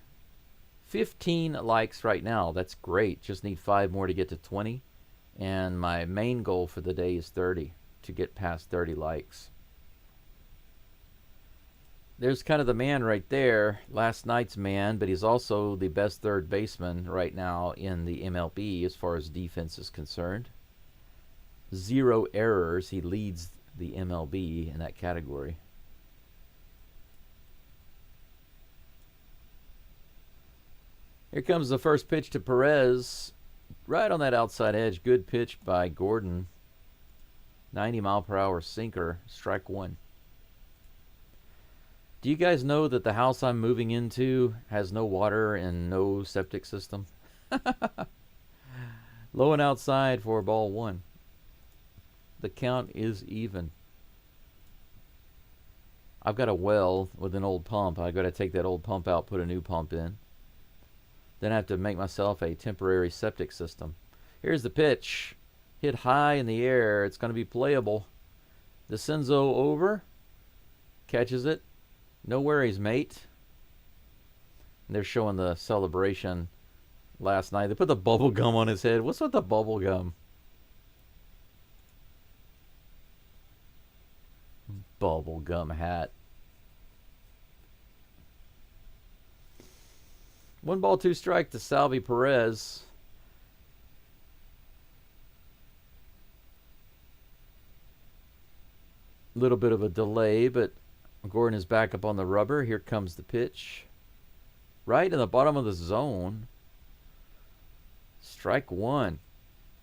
15 likes right now. That's great. Just need 5 more to get to 20. And my main goal for the day is 30, to get past 30 likes. There's kind of the man right there, last night's man, but he's also the best third baseman right now in the MLB as far as defense is concerned. 0 errors. He leads the MLB in that category. Here comes the first pitch to Perez. Right on that outside edge. Good pitch by Gordon. 90-mile-per-hour sinker. Strike 1. Do you guys know that the house I'm moving into has no water and no septic system? Low and outside for ball 1. The count is even. I've got a well with an old pump. I've got to take that old pump out, put a new pump in. Then I have to make myself a temporary septic system. Here's the pitch. Hit high in the air. It's going to be playable. DeCenzo over. Catches it. No worries, mate. And they're showing the celebration last night. They put the bubble gum on his head. What's with the bubble gum? Bubble gum hat. 1-2 strike to Salvi Perez. Little bit of a delay, but Gordon is back up on the rubber. Here comes the pitch. Right in the bottom of the zone. Strike one.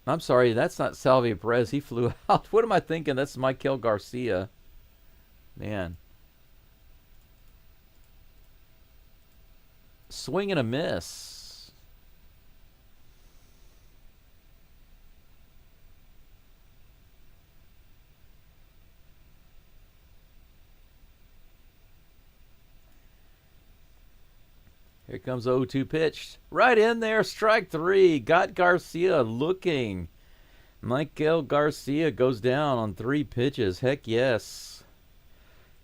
I'm sorry, that's not Salvi Perez. He flew out. What am I thinking? That's Michael Garcia. Man. Swing and a miss. Here comes the 0-2 pitch. Right in there, strike three. Got Garcia looking. Michael Garcia goes down on 3 pitches. Heck yes.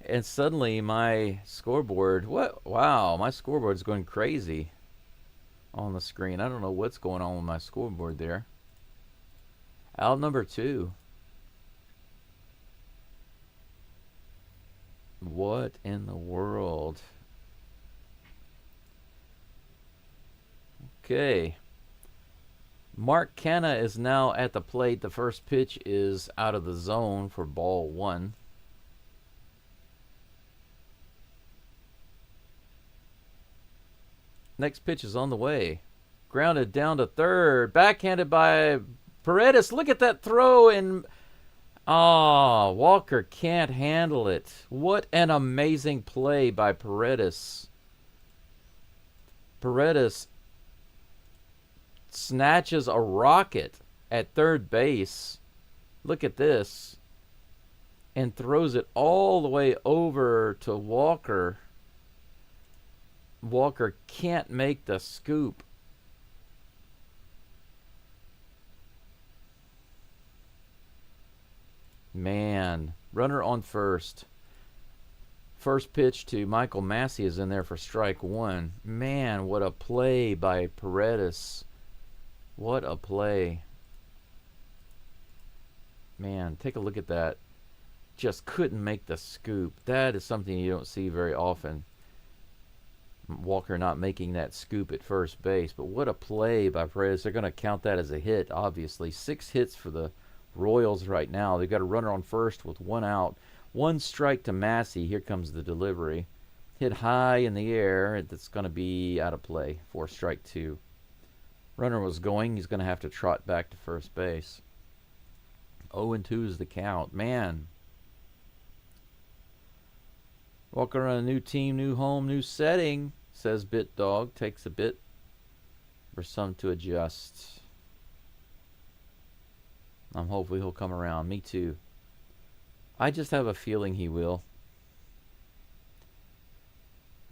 And suddenly my scoreboard, wow, my scoreboard's going crazy on the screen. I don't know what's going on with my scoreboard there. Out number 2. What in the world? Okay. Mark Canha is now at the plate. The first pitch is out of the zone for ball 1. Next pitch is on the way. Grounded down to third. Backhanded by Paredes. Look at that throw. And Walker can't handle it. What an amazing play by Paredes. Paredes snatches a rocket at third base. Look at this. And throws it all the way over to Walker. Walker can't make the scoop. Man, runner on first. First pitch to Michael Massey is in there for strike 1. Man, what a play by Paredes. What a play. Man, take a look at that. Just couldn't make the scoop. That is something you don't see very often. Walker not making that scoop at first base. But what a play by Paredes. They're going to count that as a hit, obviously. 6 hits for the Royals right now. They've got a runner on first with 1 out. 1 strike to Massey. Here comes the delivery. Hit high in the air. It's going to be out of play for strike 2. Runner was going. He's going to have to trot back to first base. 0-2 is the count. Man. Walker on a new team, new home, new setting, says Bit Dog. Takes a bit for some to adjust. I'm hopefully he'll come around. Me too. I just have a feeling he will.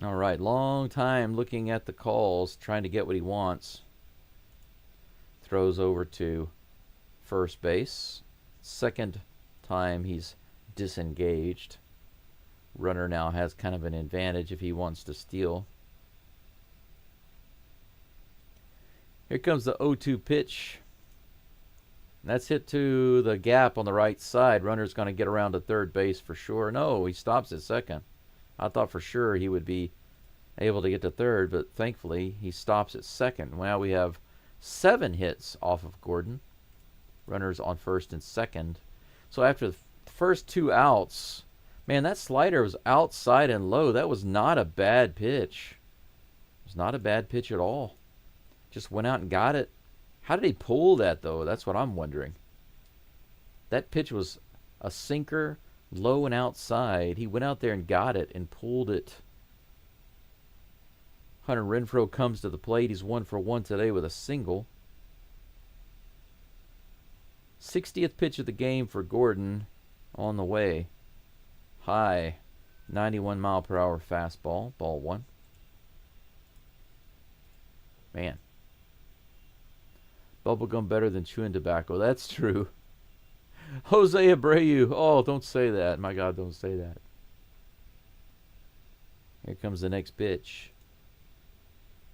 All right, long time looking at the calls, trying to get what he wants. Throws over to first base. Second time he's disengaged. Runner now has kind of an advantage if he wants to steal. Here comes the 0-2 pitch. That's hit to the gap on the right side. Runner's going to get around to third base for sure. No, he stops at second. I thought for sure he would be able to get to third, but thankfully he stops at second. Now we have 7 hits off of Gordon. Runners on first and second. So after the first 2 outs, man, that slider was outside and low. That was not a bad pitch. It was not a bad pitch at all. Just went out and got it. How did he pull that, though? That's what I'm wondering. That pitch was a sinker, low and outside. He went out there and got it and pulled it. Hunter Renfroe comes to the plate. He's 1 for 1 today with a single. 60th pitch of the game for Gordon on the way. High, 91-mile-per-hour fastball, ball 1. Man. Bubblegum better than chewing tobacco. That's true. Jose Abreu. Oh, don't say that. My God, don't say that. Here comes the next pitch.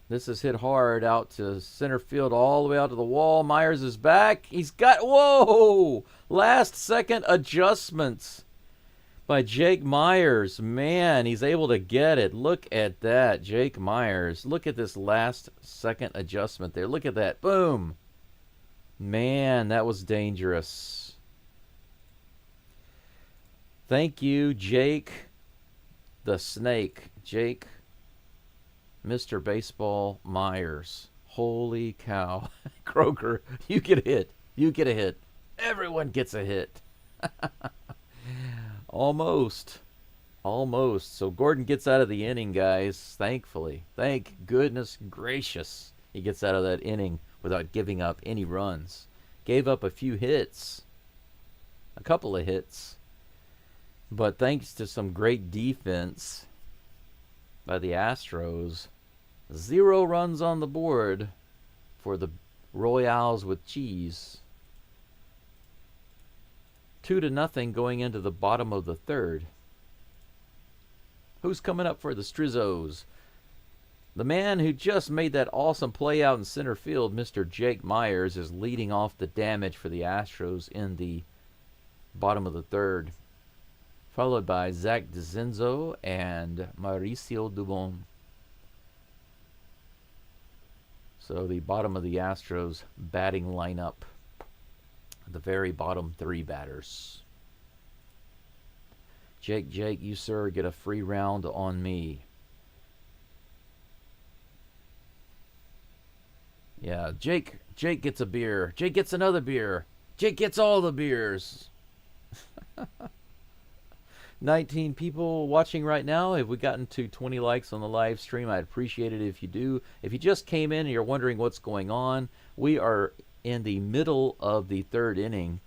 This is hit hard out to center field, all the way out to the wall. Myers is back. He's got, whoa! Last second adjustments by Jake Myers. Man, he's able to get it. Look at that, Jake Myers. Look at this last second adjustment there. Look at that. Boom. Man, that was dangerous. Thank you, Jake the Snake. Jake, Mr. Baseball Myers. Holy cow. Kroger, you get a hit. You get a hit. Everyone gets a hit. Almost. Almost. So Gordon gets out of the inning, guys, thankfully. Thank goodness gracious he gets out of that inning without giving up any runs. Gave up a few hits. A couple of hits. But thanks to some great defense by the Astros, 0 runs on the board for the Royals with cheese. 2-0 going into the bottom of the third. Who's coming up for the Strizzos? The man who just made that awesome play out in center field, Mr. Jake Myers, is leading off the damage for the Astros in the bottom of the third, followed by Zach DeZenzo and Mauricio Dubon. So the bottom of the Astros batting lineup, the very bottom 3 batters. Jake, you sir get a free round on me. Yeah, Jake gets a beer. Jake gets another beer. Jake gets all the beers. 19 people watching right now. Have we gotten to 20 likes on the live stream? I'd appreciate it if you do. If you just came in and you're wondering what's going on, we are in the middle of the third inning.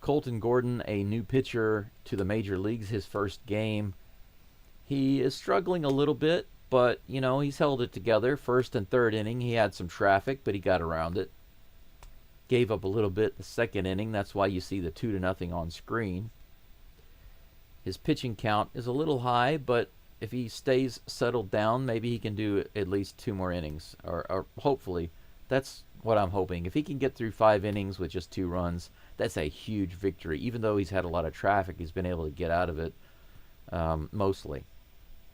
Colton Gordon, a new pitcher to the major leagues, his first game. He is struggling a little bit, but, you know, he's held it together. First and third inning, he had some traffic, but he got around it. Gave up a little bit the second inning. That's why you see the 2-0 on screen. His pitching count is a little high, but if he stays settled down, maybe he can do at least 2 more innings, or hopefully. That's what I'm hoping. If he can get through 5 innings with just 2 runs, that's a huge victory. Even though he's had a lot of traffic, he's been able to get out of it mostly.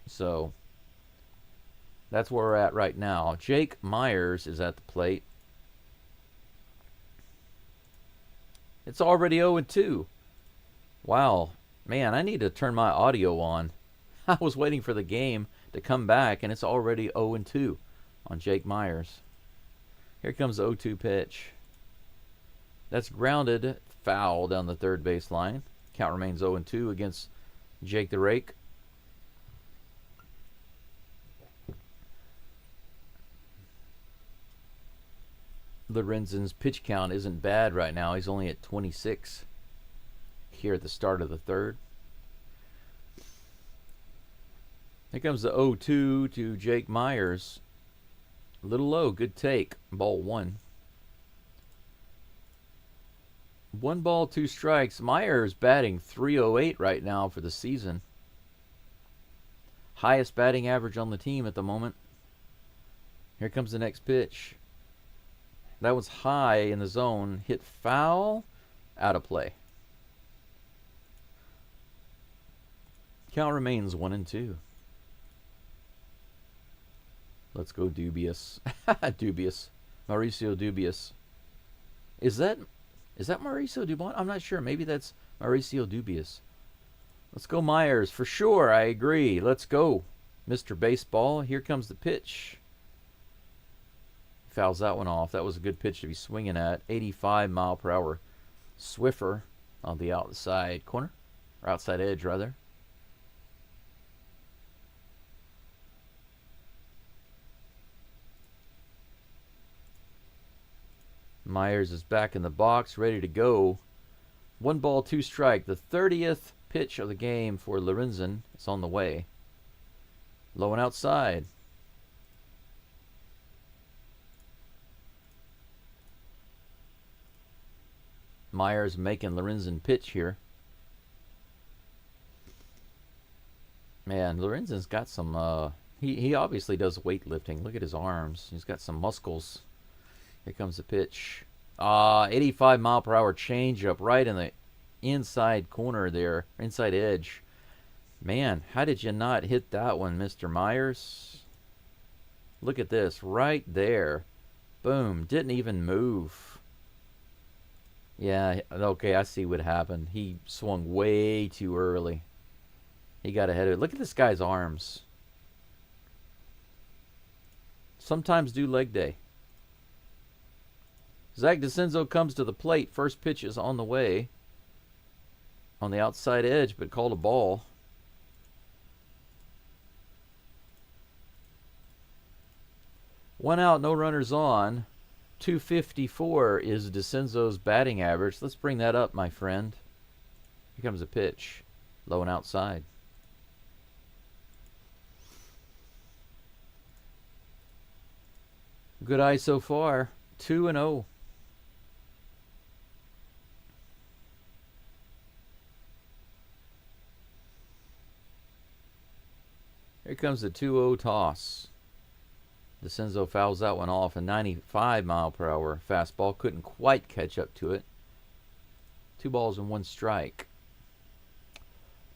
So that's where we're at right now. Jake Myers is at the plate. It's already 0-2. Wow. Man, I need to turn my audio on. I was waiting for the game to come back, and it's already 0-2 on Jake Myers. Here comes the 0-2 pitch. That's grounded, foul down the third base line. Count remains 0-2 against Jake the Rake. Lorenzen's pitch count isn't bad right now. He's only at 26 here at the start of the third. Here comes the 0-2 to Jake Myers. A little low, good take. Ball 1. 1 ball, 2 strikes. Myers batting .308 right now for the season. Highest batting average on the team at the moment. Here comes the next pitch. That was high in the zone. Hit foul. Out of play. Count remains 1-2. Let's go dubious. Dubious. Mauricio Dubious. Is that Mauricio Dubon? I'm not sure. Maybe that's Mauricio Dubious. Let's go Myers. For sure, I agree. Let's go, Mr. Baseball. Here comes the pitch. Fouls that one off. That was a good pitch to be swinging at. 85 mile per hour Swiffer on the outside corner. Or outside edge, rather. Myers is back in the box, ready to go. 1 ball, 2 strike. The 30th pitch of the game for Lorenzen. It's on the way. Low and outside. Myers making Lorenzen pitch here. Man, Lorenzen's got some, he obviously does weightlifting. Look at his arms. He's got some muscles. Here comes the pitch. 85 mile per hour changeup right in the inside corner there, inside edge. Man, how did you not hit that one, Mr. Myers? Look at this, right there. Boom, didn't even move. Yeah, okay, I see what happened. He swung way too early. He got ahead of it. Look at this guy's arms. Sometimes do leg day. Zach DeCenzo comes to the plate. First pitch is on the way. On the outside edge, but called a ball. One out, no runners on. 254 is DeCenzo's batting average. Let's bring that up, my friend. Here comes a pitch. Low and outside. Good eye so far. 2-0. Here comes the 2-0 toss. DeCenzo fouls that one off. A 95 mile per hour fastball. Couldn't quite catch up to it. 2 balls and 1 strike.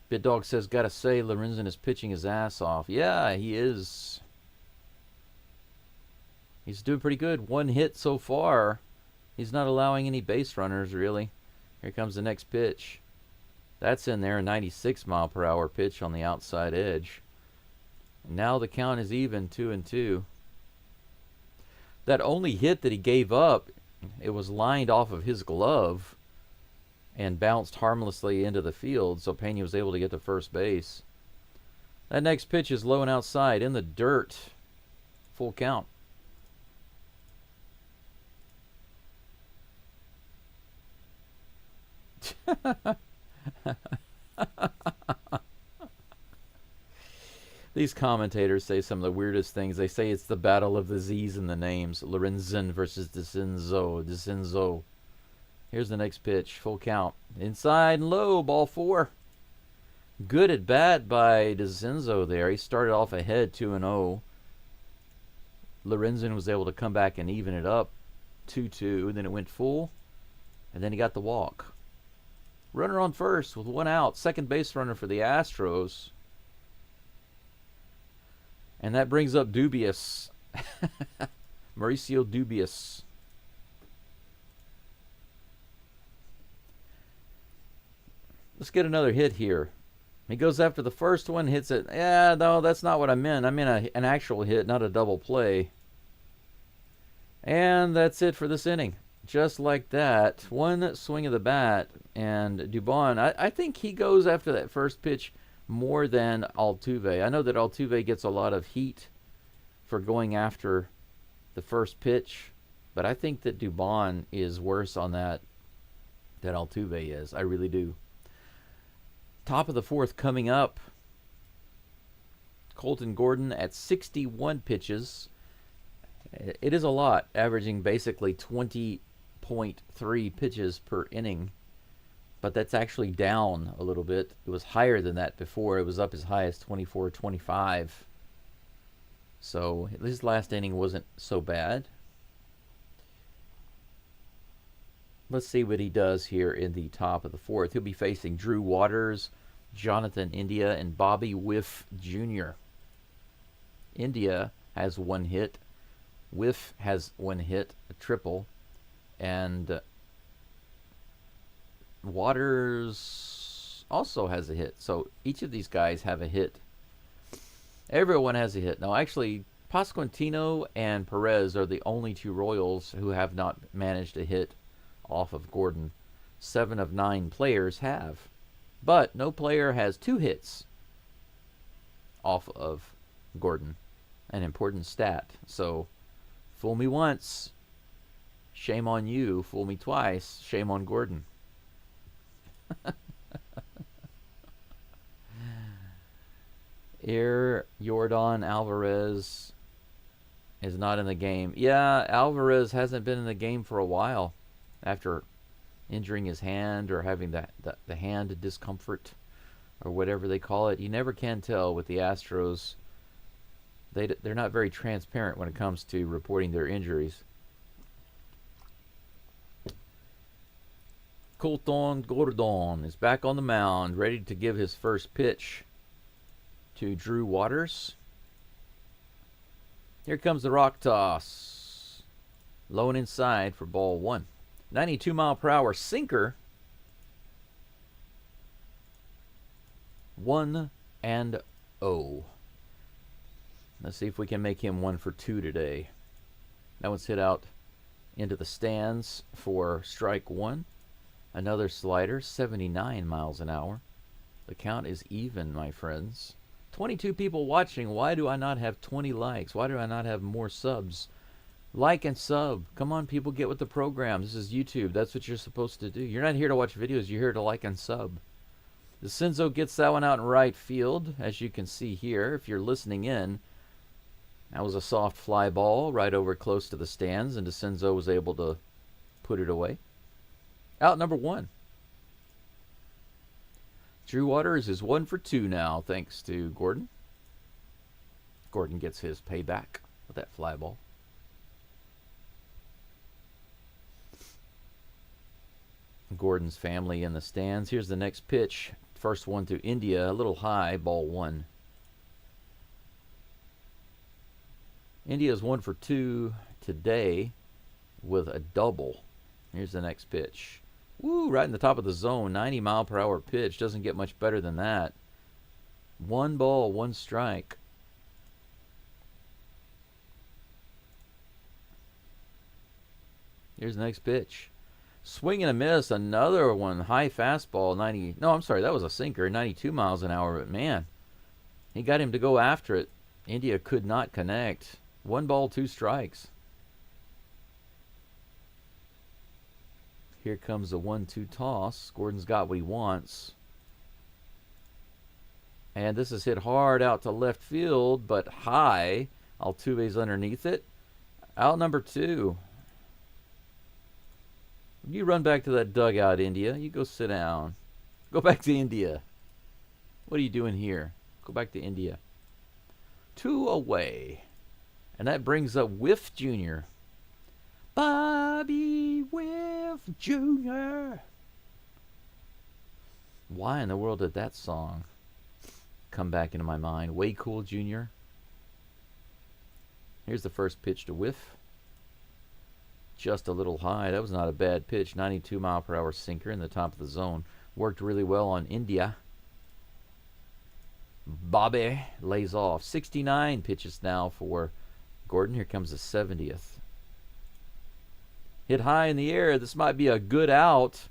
Bit Dog says, gotta say, Lorenzen is pitching his ass off. Yeah, he is. He's doing pretty good. 1 hit so far. He's not allowing any base runners, really. Here comes the next pitch. That's in there. A 96 mile per hour pitch on the outside edge. And now the count is even, 2-2. That only hit that he gave up, it was lined off of his glove and bounced harmlessly into the field, so Pena was able to get to first base. That next pitch is low and outside in the dirt. Full count. These commentators say some of the weirdest things. They say it's the battle of the Z's and the names. Lorenzen versus DeCenzo. DeCenzo. Here's the next pitch. Full count. Inside and low. Ball 4. Good at bat by DeCenzo there. He started off ahead 2-0. Lorenzen was able to come back and even it up 2-2. Then it went full. And then he got the walk. Runner on first with 1 out. Second base runner for the Astros. And that brings up Dubious. Mauricio Dubious. Let's get another hit here. He goes after the first one, hits it. Yeah, no, that's not what I meant. I meant an actual hit, not a double play. And that's it for this inning. Just like that. 1 swing of the bat. And Dubon, I think he goes after that first pitch more than Altuve. I know that Altuve gets a lot of heat for going after the first pitch, but I think that Dubon is worse on that than Altuve is. I really do. Top of the 4th coming up. Colton Gordon at 61 pitches. It is a lot, averaging basically 20.3 pitches per inning. But that's actually down a little bit. It was higher than that before. It was up as high as 24, 25. So his last inning wasn't so bad. Let's see what he does here in the top of the 4th. He'll be facing Drew Waters, Jonathan India, and Bobby Whiff Jr. India has 1 hit. Whiff has 1 hit, a triple. And Waters also has a hit. So each of these guys have a hit. Everyone has a hit. No, actually, Pasquantino and Perez are the only 2 Royals who have not managed a hit off of Gordon. 7 of 9 players have. But no player has 2 hits off of Gordon. An important stat. So, fool me once, shame on you. Fool me twice, shame on Gordon. Jordan Alvarez is not in the game. Yeah, Alvarez hasn't been in the game for a while after injuring his hand or having the hand discomfort or whatever they call it. You never can tell with the Astros. They're not very transparent when it comes to reporting their injuries. Colton Gordon is back on the mound, ready to give his first pitch to Drew Waters. Here comes the rock toss. Low and inside for ball one. 92-mile-per-hour sinker. 1-0. Let's see if we can make him 1 for 2 today. That one's hit out into the stands for strike one. Another slider, 79 miles an hour. The count is even, my friends. 22 people watching. Why do I not have 20 likes? Why do I not have more subs? Like and sub. Come on, people, get with the program. This is YouTube. That's what you're supposed to do. You're not here to watch videos. You're here to like and sub. DeCenzo gets that one out in right field, as you can see here. If you're listening in, that was a soft fly ball right over close to the stands, and DeCenzo was able to put it away. Out number one. Drew Waters is 1 for 2 now, thanks to Gordon. Gordon gets his payback with that fly ball. Gordon's family in the stands. Here's the next pitch. First one to India, a little high, ball one. India's 1 for 2 today with a double. Here's the next pitch. Woo, right in the top of the zone. 90-mile-per-hour pitch. Doesn't get much better than that. 1 ball, 1 strike. Here's the next pitch. Swing and a miss. Another one. High fastball. 90. No, I'm sorry. That was a sinker. 92 miles an hour. But man, he got him to go after it. India could not connect. 1 ball, 2 strikes. Here comes the 1-2 toss. Gordon's got what he wants. And this is hit hard out to left field, but high. Altuve's underneath it. Out number 2. You run back to that dugout, India. You go sit down. Go back to India. What are you doing here? Go back to India. 2 away. And that brings up Whiff Jr. Bobby Whiff Jr. Why in the world did that song come back into my mind? Way Cool Jr. Here's the first pitch to Whiff. Just a little high. That was not a bad pitch. 92-mile-per-hour sinker in the top of the zone. Worked really well on India. Bobby lays off. 69 pitches now for Gordon. Here comes the 70th. Hit high in the air. This might be a good out.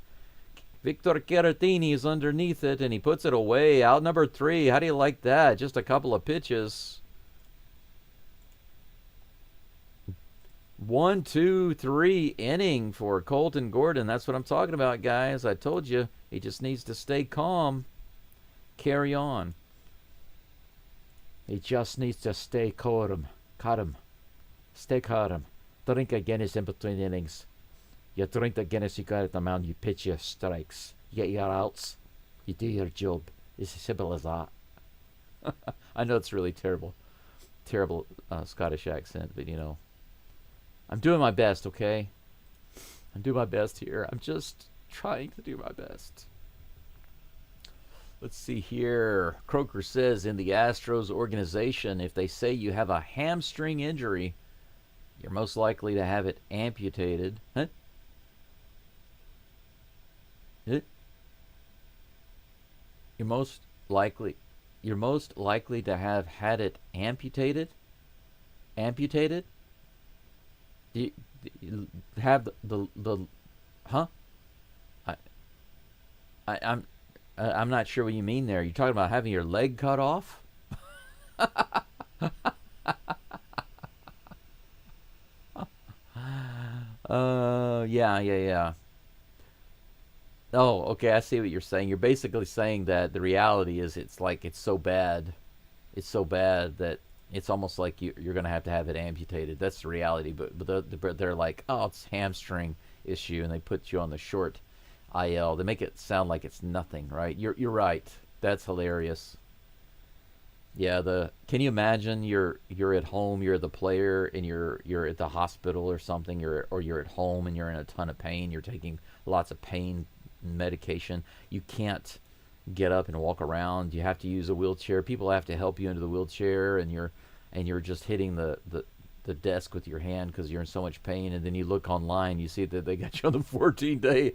Victor Caratini is underneath it, and he puts it away. Out number 3. How do you like that? Just a couple of pitches. 1, 2, 3 inning for Colton Gordon. That's what I'm talking about, guys. I told you, he just needs to stay calm. Carry on. He just needs to stay calm. Stay calm. Drink a Guinness in between innings. You drink the Guinness, you got at the mound, you pitch your strikes. You get your outs. You do your job. It's as simple as that. I know it's really terrible Scottish accent, but you know, I'm doing my best, okay? I'm doing my best here. I'm just trying to do my best. Let's see here. Croker says in the Astros organization, if they say you have a hamstring injury, you're most likely to have it amputated. Huh? You're most likely to have had it amputated. Amputated? Do you have the huh? I'm not sure what you mean there. You're talking about having your leg cut off? Yeah. Oh, okay, I see what you're saying. You're basically saying that the reality is it's so bad that it's almost like you're going to have it amputated. That's the reality. But they're like, oh, it's hamstring issue, and they put you on the short IL. They make it sound like it's nothing, right? You're right. That's hilarious. Yeah, can you imagine you're at home, you're the player, and you're at the hospital or something, or you're at home and you're in a ton of pain, you're taking lots of pain medication. You can't get up and walk around. You have to use a wheelchair. People have to help you into the wheelchair, and you're just hitting the desk with your hand because you're in so much pain. And then you look online, you see that they got you on the 14-day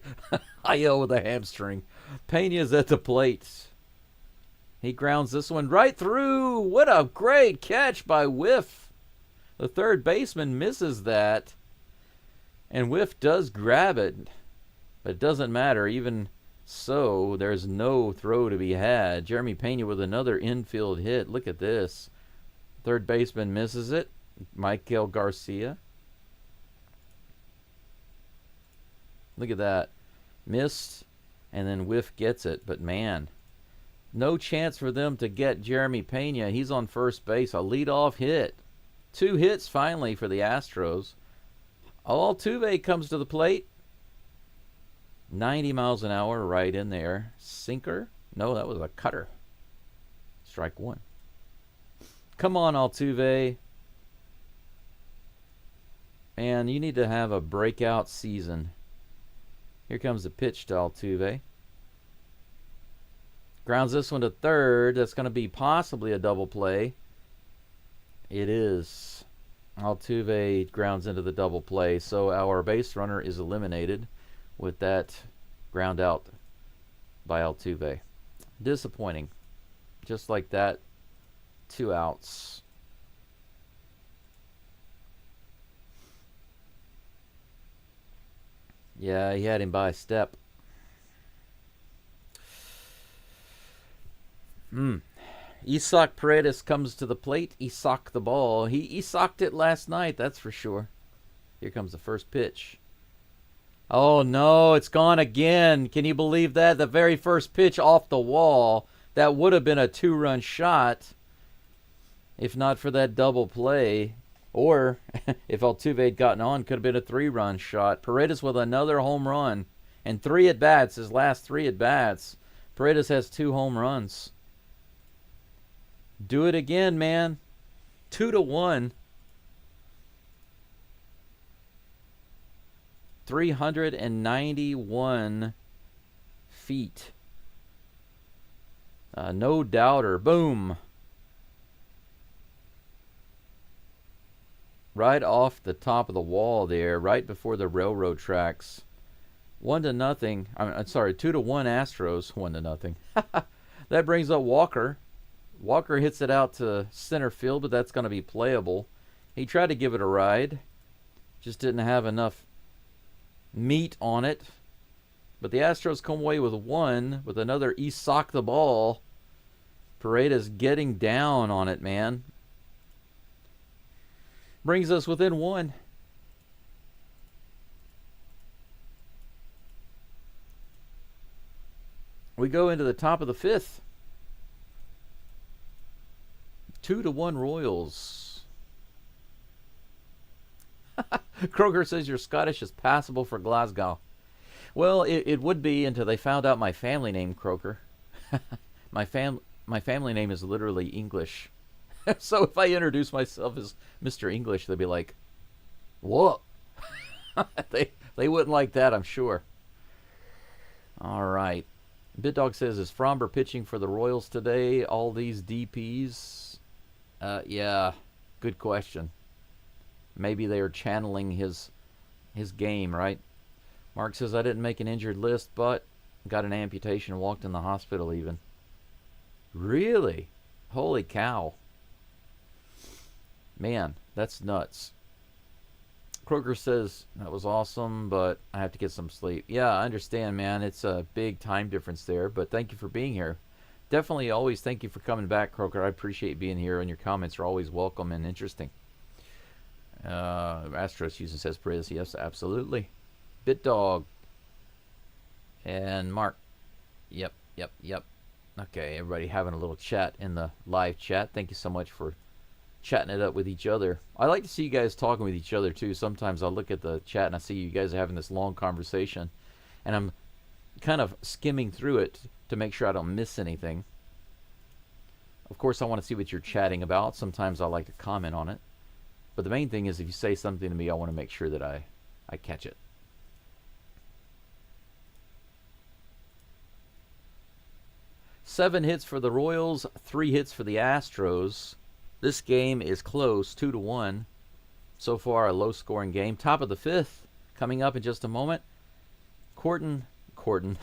IL with a hamstring. Pena's at the plate. He grounds this one right through. What a great catch by Whiff. The third baseman misses that. And Whiff does grab it. But it doesn't matter. Even so, there's no throw to be had. Jeremy Pena with another infield hit. Look at this. Third baseman misses it. Michael Garcia. Look at that. Missed. And then Whiff gets it. But man, no chance for them to get Jeremy Pena. He's on first base. A leadoff hit. 2 hits finally for the Astros. Altuve comes to the plate. 90 miles an hour right in there. Sinker? No, that was a cutter. Strike 1. Come on, Altuve. Man, you need to have a breakout season. Here comes the pitch to Altuve. Grounds this one to third. That's going to be possibly a double play. It is. Altuve grounds into the double play. So our base runner is eliminated with that ground out by Altuve. Disappointing. Just like that. 2 outs. Yeah, he had him by a step. Isaac Paredes comes to the plate. Isaac the ball. He Isaac'd it last night, that's for sure. Here comes the first pitch. Oh no, it's gone again. Can you believe that? The very first pitch off the wall. That would have been a 2-run shot if not for that double play. Or if Altuve had gotten on, could have been a 3-run shot. Paredes with another home run. And 3 at-bats, his last 3 at-bats. Paredes has 2 home runs. Do it again, man. 2-1. 391 feet. No doubter. Boom. Right off the top of the wall there, right before the railroad tracks. 1-0. I'm sorry, 2-1 Astros. 1-0. That brings up Walker. Walker hits it out to center field, but that's going to be playable. He tried to give it a ride. Just didn't have enough meat on it. But the Astros come away with 1 with another Isaac the ball. Paredes getting down on it, man. Brings us within 1. We go into the top of the 5th. 2-1 Royals. Kroger says your Scottish is passable for Glasgow. Well, it would be until they found out my family name, Kroger. My family name is literally English. So if I introduce myself as Mr. English, they'd be like, "What?" They wouldn't like that, I'm sure. All right. BitDog says, is Fromber pitching for the Royals today? All these DPs? Yeah, good question. Maybe they are channeling his game, right? Mark says, I didn't make an injured list, but got an amputation and walked in the hospital even. Really? Holy cow. Man, that's nuts. Kroger says, that was awesome, but I have to get some sleep. Yeah, I understand, man. It's a big time difference there, but thank you for being here. Definitely always thank you for coming back, Kroger. I appreciate being here, and your comments are always welcome and interesting. Astros Houston says, Priz, yes, absolutely. BitDog. And Mark. Yep. Okay, everybody having a little chat in the live chat. Thank you so much for chatting it up with each other. I like to see you guys talking with each other too. Sometimes I'll look at the chat and I see you guys are having this long conversation, and I'm kind of skimming through it to make sure I don't miss anything. Of course, I want to see what you're chatting about. Sometimes I like to comment on it. But the main thing is if you say something to me, I want to make sure that I catch it. Seven hits for the Royals, 3 hits for the Astros. This game is close, 2-1. So far, a low-scoring game. Top of the 5th, coming up in just a moment. Colton Gordon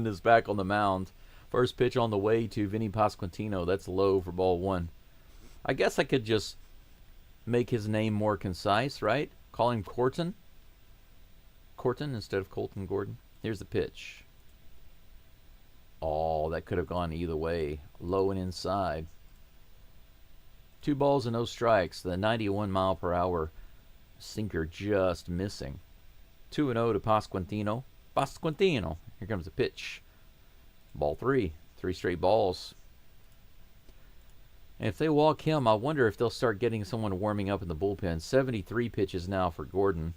is back on the mound. First pitch on the way to Vinny Pasquantino. That's low for ball 1. I guess I could just make his name more concise, right? Call him Corton. Corton instead of Colton Gordon. Here's the pitch. Oh, that could have gone either way. Low and inside. 2 balls and no strikes. The 91-mile-per-hour sinker just missing. 2-0 to Pasquantino. Pasquantino. Here comes the pitch. Ball 3. 3 straight balls. And if they walk him, I wonder if they'll start getting someone warming up in the bullpen. 73 pitches now for Gordon.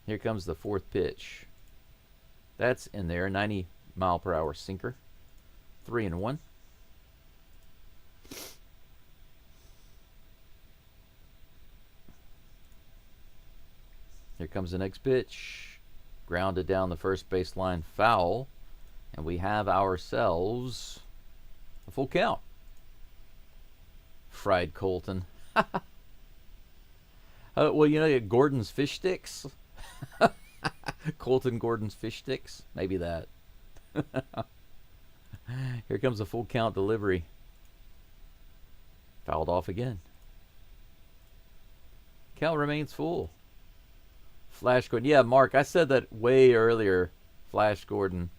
Here comes the 4th pitch. That's in there. 90-mile-per-hour sinker. 3-1. Here comes the next pitch. Grounded down the first baseline, foul. And we have ourselves a full count. Fried Colton. Well, you know, Gordon's fish sticks. Colton Gordon's fish sticks. Maybe that. Here comes a full count delivery. Fouled off again. Count remains full. Flash Gordon. Yeah, Mark, I said that way earlier. Flash Gordon.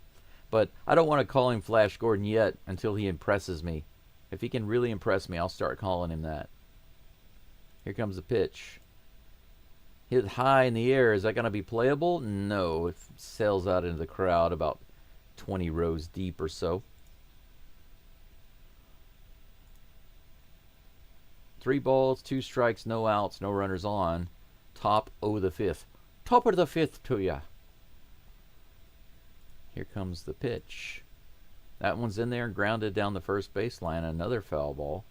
But I don't want to call him Flash Gordon yet until he impresses me. If he can really impress me, I'll start calling him that. Here comes the pitch. Hit high in the air. Is that going to be playable? No. It sails out into the crowd about 20 rows deep or so. 3 balls, 2 strikes, no outs, no runners on. Top of the 5th. Top of the 5th to ya. Here comes the pitch. That one's in there, grounded down the first baseline. Another foul ball.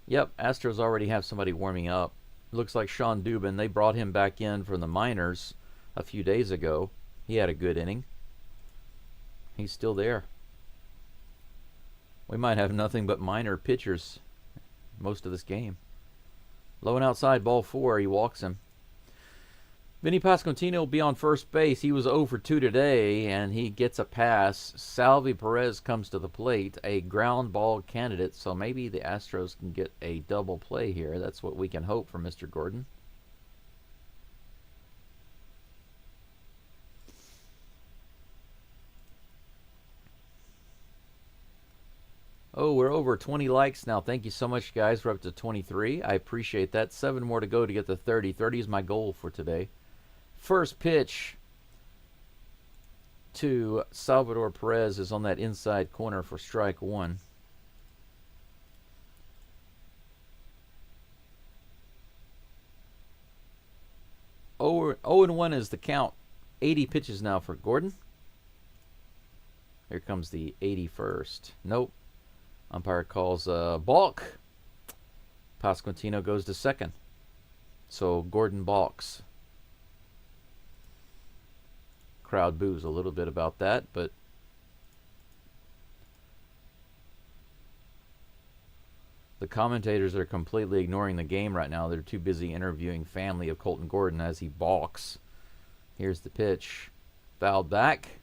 Yep, Astros already have somebody warming up. Looks like Sean Dubin. They brought him back in from the minors a few days ago. He had a good inning. He's still there. We might have nothing but minor pitchers most of this game. Low and outside, ball 4. He walks him. Vinny Pasquantino will be on first base. He was 0 for 2 today, and he gets a pass. Salvi Perez comes to the plate, a ground ball candidate, so maybe the Astros can get a double play here. That's what we can hope for Mr. Gordon. Oh, we're over 20 likes now. Thank you so much, guys. We're up to 23. I appreciate that. 7 more to go to get to 30. 30 is my goal for today. First pitch to Salvador Perez is on that inside corner for strike 1. Oh, 0-1 is the count. 80 pitches now for Gordon. Here comes the 81st. Nope. Umpire calls balk. Pasquantino goes to second. So Gordon balks. Crowd boos a little bit about that, but the commentators are completely ignoring the game right now. They're too busy interviewing family of Colton Gordon as he balks. Here's the pitch. Fouled back.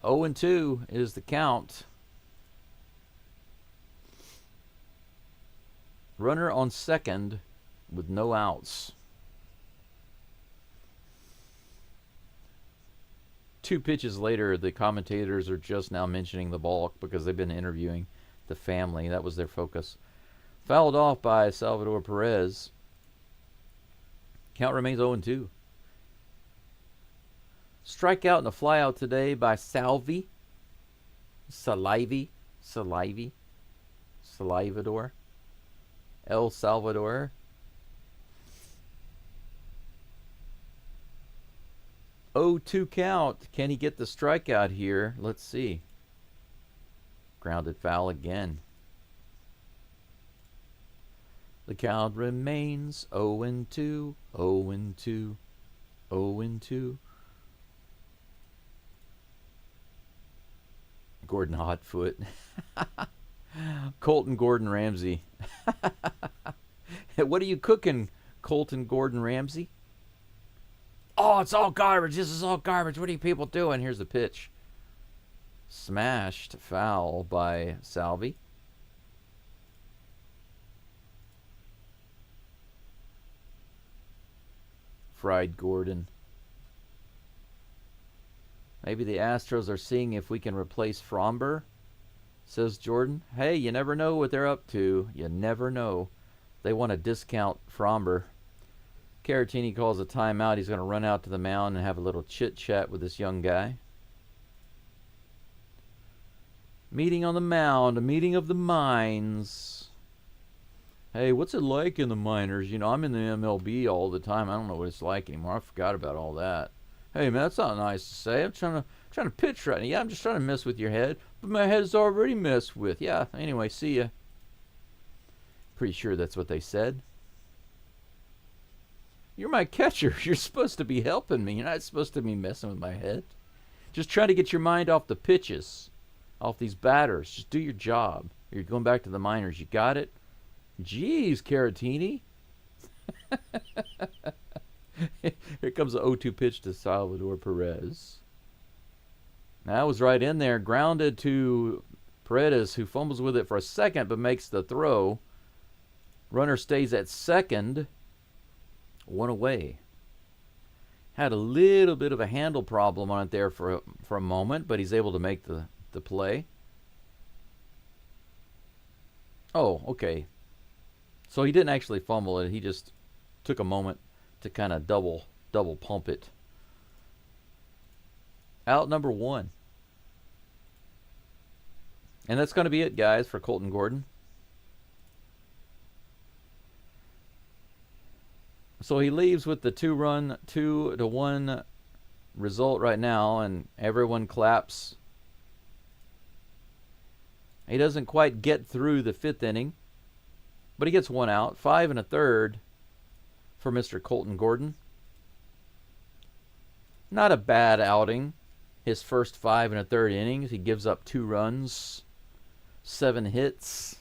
0-2 is the count. Runner on second with no outs. 2 pitches later, the commentators are just now mentioning the balk because they've been interviewing the family. That was their focus. Fouled off by Salvador Perez. Count remains 0-2. Strikeout and a flyout today by Salvador. El Salvador. 0-2 count. Can he get the strikeout here? Let's see. Grounded foul again. The count remains 0-2, 0-2, 0-2. Gordon Hotfoot. Colton Gordon Ramsay. What are you cooking, Colton Gordon Ramsay? Oh, it's all garbage. This is all garbage. What are you people doing? Here's the pitch. Smashed foul by Salvi. Fried Gordon. Maybe the Astros are seeing if we can replace Fromber, says Jordan. Hey, you never know what they're up to. You never know. They want to discount Fromber. Caratini calls a timeout. He's going to run out to the mound and have a little chit-chat with this young guy. Meeting on the mound, a meeting of the minds. Hey, what's it like in the minors? You know, I'm in the MLB all the time. I don't know what it's like anymore. I forgot about all that. Hey, man, that's not nice to say. I'm trying to pitch right now. Yeah, I'm just trying to mess with your head. But my head is already messed with. Yeah, anyway, see ya. Pretty sure that's what they said. You're my catcher. You're supposed to be helping me. You're not supposed to be messing with my head. Just try to get your mind off the pitches, off these batters. Just do your job. You're going back to the minors. You got it? Jeez, Caratini. Here comes the 0-2 pitch to Salvador Perez. That was right in there. Grounded to Paredes, who fumbles with it for a second but makes the throw. Runner stays at second. One away. Had a little bit of a handle problem on it there for a moment, but he's able to make the play. Oh, okay. So he didn't actually fumble it. He just took a moment to kind of double pump it. Out number one. And that's going to be it, guys, for Colton Gordon. So he leaves with the 2-1 result right now, and everyone claps. He doesn't quite get through the 5th inning, but he gets one out. 5 1/3 for Mr. Colton Gordon. Not a bad outing. His first 5 1/3 innings, he gives up 2 runs, 7 hits.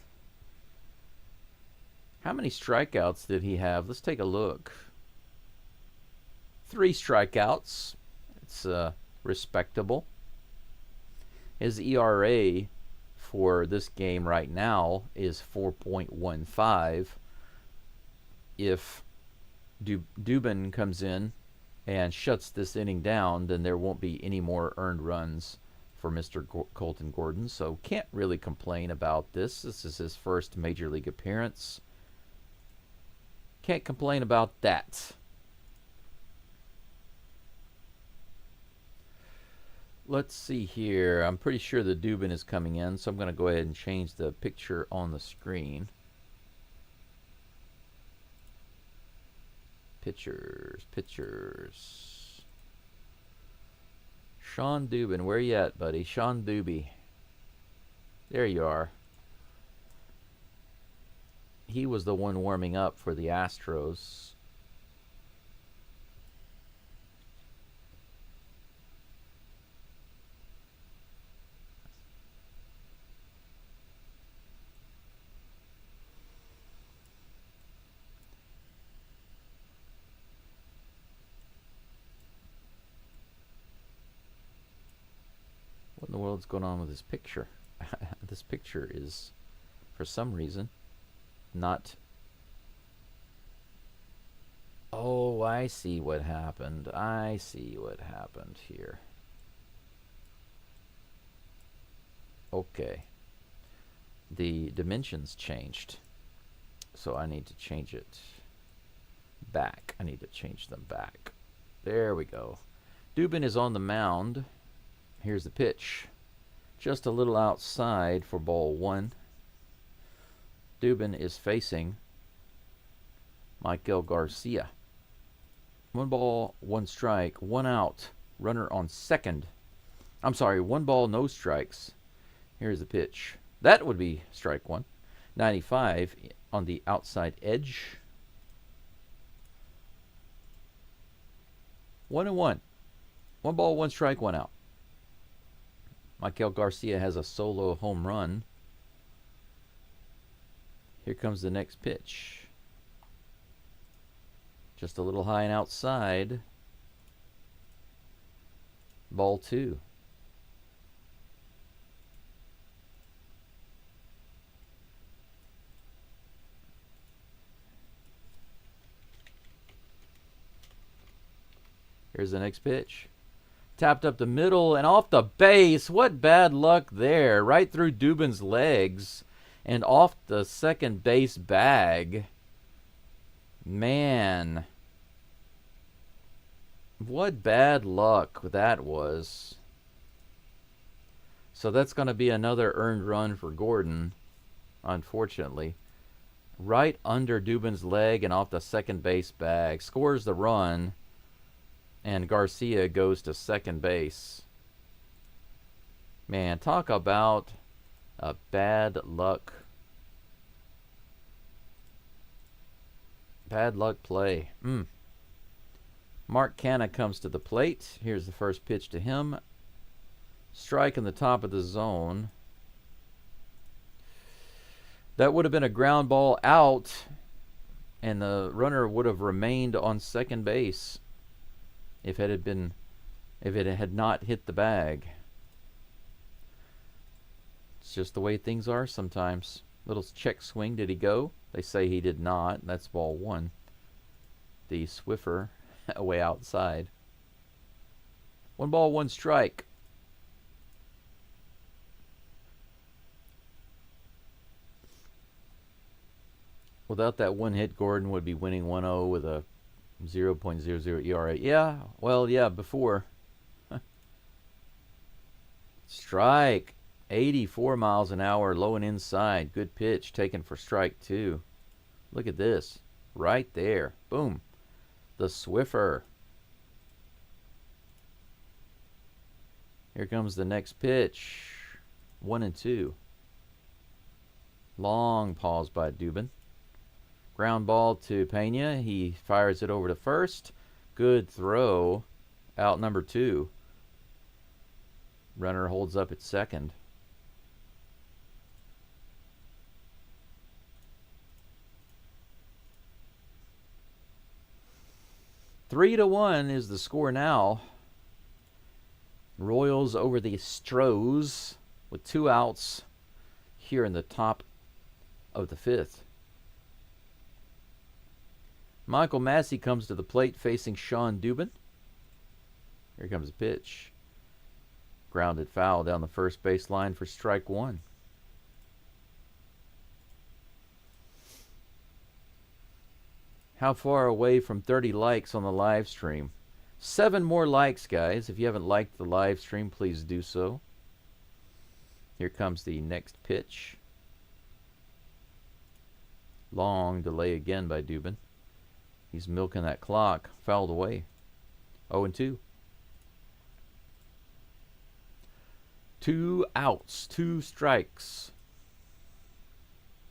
How many strikeouts did he have? Let's take a look. 3 strikeouts. It's respectable. His ERA for this game right now is 4.15. If Dubin comes in and shuts this inning down, then there won't be any more earned runs for Mr. Colton Gordon. So can't really complain about this. This is his first major league appearance. Can't complain about that. Let's see here. I'm pretty sure the Dubin is coming in, so I'm going to go ahead and change the picture on the screen. Pictures. Sean Dubin, where you at, buddy? Sean Doobie. There you are. He was the one warming up for the Astros. What in the world's going on with this picture? This picture is, for some reason, not. Oh, I see what happened. I see what happened here. Okay. The dimensions changed. So I need to change it back. I need to change them back. There we go. Dubin is on the mound. Here's the pitch. Just a little outside for ball 1. Dubin is facing Michael Garcia. 1 ball, 1 strike, 1 out. Runner on second. I'm sorry, 1 ball, no strikes. Here's the pitch. That would be strike 1. 95 on the outside edge. 1-1. 1 ball, 1 strike, 1 out. Michael Garcia has a solo home run. Here comes the next pitch. Just a little high and outside. Ball 2. Here's the next pitch. Tapped up the middle and off the base. What bad luck there. Right through Dubin's legs and off the second base bag. Man. What bad luck that was. So that's going to be another earned run for Gordon, unfortunately. Right under Dubin's leg and off the second base bag. Scores the run. And Garcia goes to second base. Man, talk about a bad luck. Bad luck play. Mark Canha comes to the plate. Here's the first pitch to him. Strike in the top of the zone. That would have been a ground ball out, and the runner would have remained on second base. If it had not hit the bag. It's just the way things are sometimes. Little check swing. Did he go? They say he did not. That's ball 1. The Swiffer away outside. 1 ball, 1 strike. Without that 1 hit, Gordon would be winning 1-0 with a 0.00 ERA. Yeah, well, yeah, before. Strike. 84 miles an hour, low and inside. Good pitch taken for strike 2. Look at this. Right there. Boom. The Swiffer. Here comes the next pitch. 1-2. Long pause by Dubin. Ground ball to Pena. He fires it over to first. Good throw. Out number 2. Runner holds up at second. Three to 1 is the score now. Royals over the Astros with 2 outs here in the top of the 5th. Michael Massey comes to the plate facing Sean Dubin. Here comes the pitch. Grounded foul down the first base line for strike 1. How far away from 30 likes on the live stream? 7 more likes, guys. If you haven't liked the live stream, please do so. Here comes the next pitch. Long delay again by Dubin. He's milking that clock. Fouled away. 0-2. 2 outs. 2 strikes.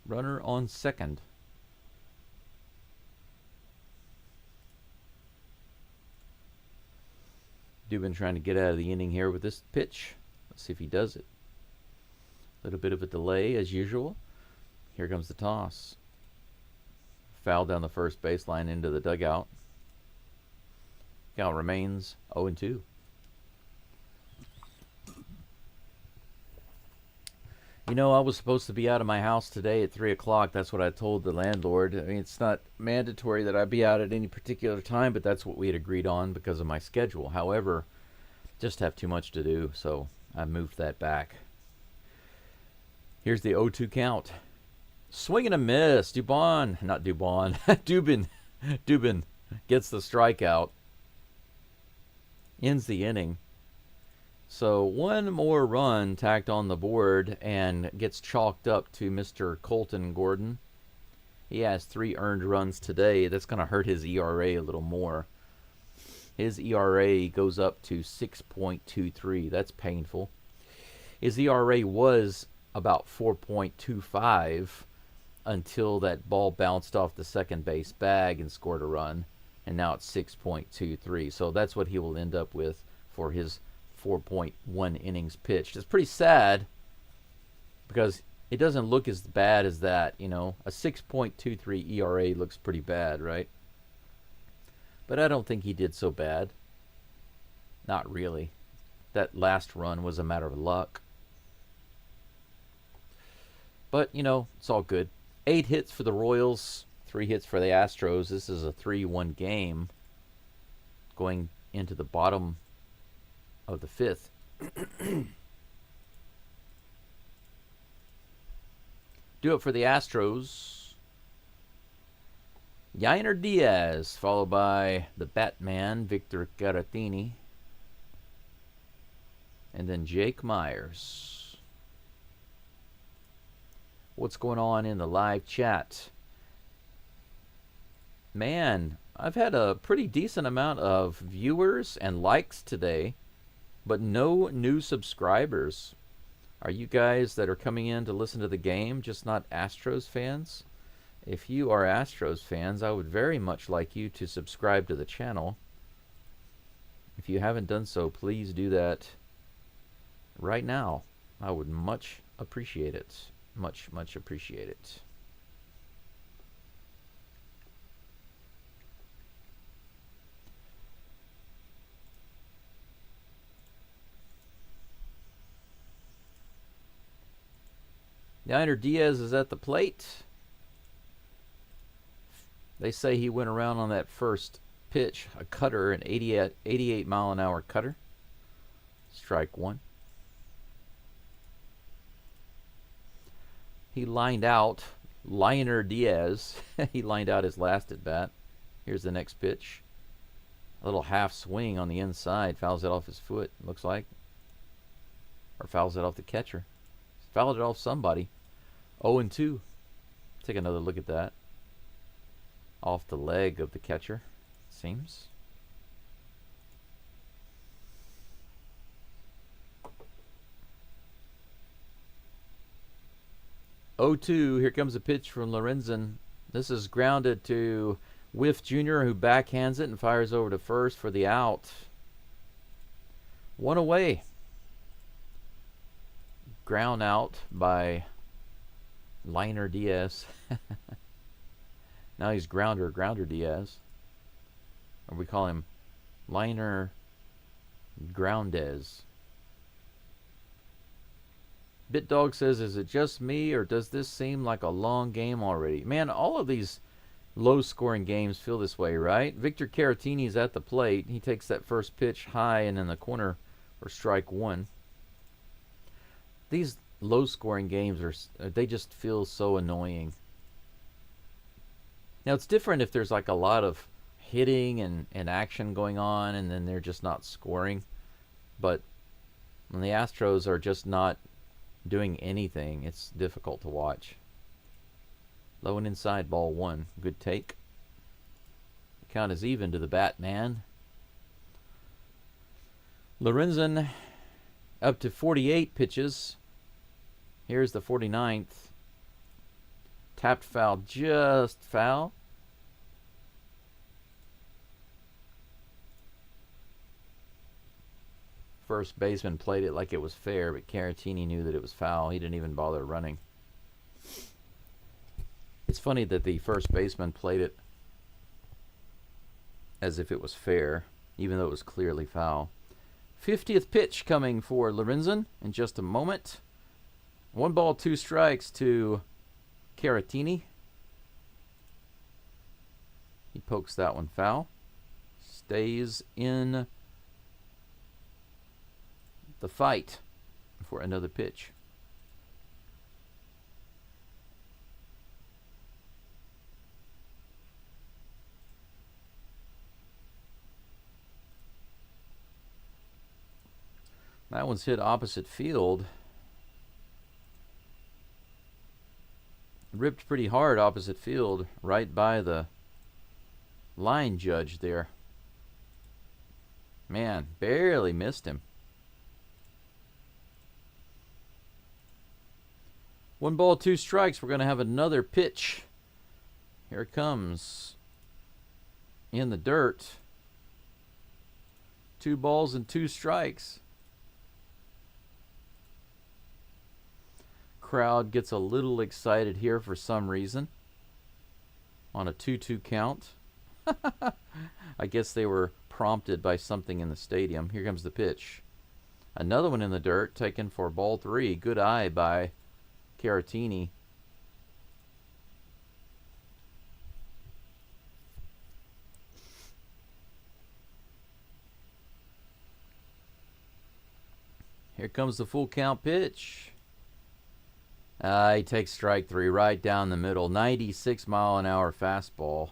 Runner on second. Dubin trying to get out of the inning here with this pitch. Let's see if he does it. A little bit of a delay as usual. Here comes the toss. Foul down the first baseline into the dugout. Count remains 0-2. You know, I was supposed to be out of my house today at 3 o'clock. That's what I told the landlord. I mean, it's not mandatory that I be out at any particular time, but that's what we had agreed on because of my schedule. However, just have too much to do, so I moved that back. Here's the 0-2 count. Swing and a miss. Dubin gets the strikeout. Ends the inning. So 1 more run tacked on the board and gets chalked up to Mr. Colton Gordon. He has 3 earned runs today. That's going to hurt his ERA a little more. His ERA goes up to 6.23. That's painful. His ERA was about 4.25 until that ball bounced off the second base bag and scored a run, and now it's 6.23. So that's what he will end up with for his 4.1 innings pitched. It's pretty sad because it doesn't look as bad as that. You know, a 6.23 ERA looks pretty bad, right? But I don't think he did so bad. Not really. That last run was a matter of luck. But, you know, it's all good. 8 hits for the Royals, 3 hits for the Astros. This is a 3-1 game going into the bottom of the 5th. Do it for the Astros. Yainer Diaz, followed by the Batman, Victor Caratini. And then Jake Myers. What's going on in the live chat? Man, I've had a pretty decent amount of viewers and likes today, but no new subscribers. Are you guys that are coming in to listen to the game just not Astros fans? If you are Astros fans, I would very much like you to subscribe to the channel. If you haven't done so, please do that right now. I would much appreciate it. Much, much appreciate it. Yainer Diaz is at the plate. They say he went around on that first pitch, a cutter, an 88 mile an hour cutter. Strike 1. He lined out, Yainer Diaz, he lined out his last at bat. Here's the next pitch. A little half swing on the inside, fouls it off his foot, looks like. Or fouls it off the catcher. Fouled it off somebody. 0-2. Take another look at that. Off the leg of the catcher, seems. Here comes a pitch from Lorenzen. This is grounded to Whiff Jr., who backhands it and fires over to first for the out. 1 away. Ground out by Yainer Diaz. Now he's Grounder Diaz. Or we call him Yainer Groundez. BitDog says, is it just me or does this seem like a long game already? Man, all of these low-scoring games feel this way, right? Victor Caratini is at the plate. He takes that first pitch high and in the corner for strike 1. These low-scoring games, they just feel so annoying. Now, it's different if there's like a lot of hitting and action going on and then they're just not scoring. But when the Astros are just not doing anything, it's difficult to watch. Low and inside, ball 1. Good take. The count is even to the Batman. Lorenzen up to 48 pitches. Here's the 49th. Tapped foul, just foul. First baseman played it like it was fair, but Caratini knew that it was foul. He didn't even bother running. It's funny that the first baseman played it as if it was fair, even though it was clearly foul. 50th pitch coming for Lorenzen in just a moment. 1 ball, 2 strikes to Caratini. He pokes that one foul. Stays in the fight for another pitch. That one's hit opposite field. ripped pretty hard opposite field, right by the line judge there. Man, barely missed him. 1 ball, 2 strikes. We're going to have another pitch. Here it comes. In the dirt. 2 balls and 2 strikes. Crowd gets a little excited here for some reason. On a 2-2 count. I guess they were prompted by something in the stadium. Here comes the pitch. Another one in the dirt, taken for ball 3. Good eye by Caratini. Here comes the full count pitch. He takes strike 3 right down the middle. 96-mile-an-hour fastball.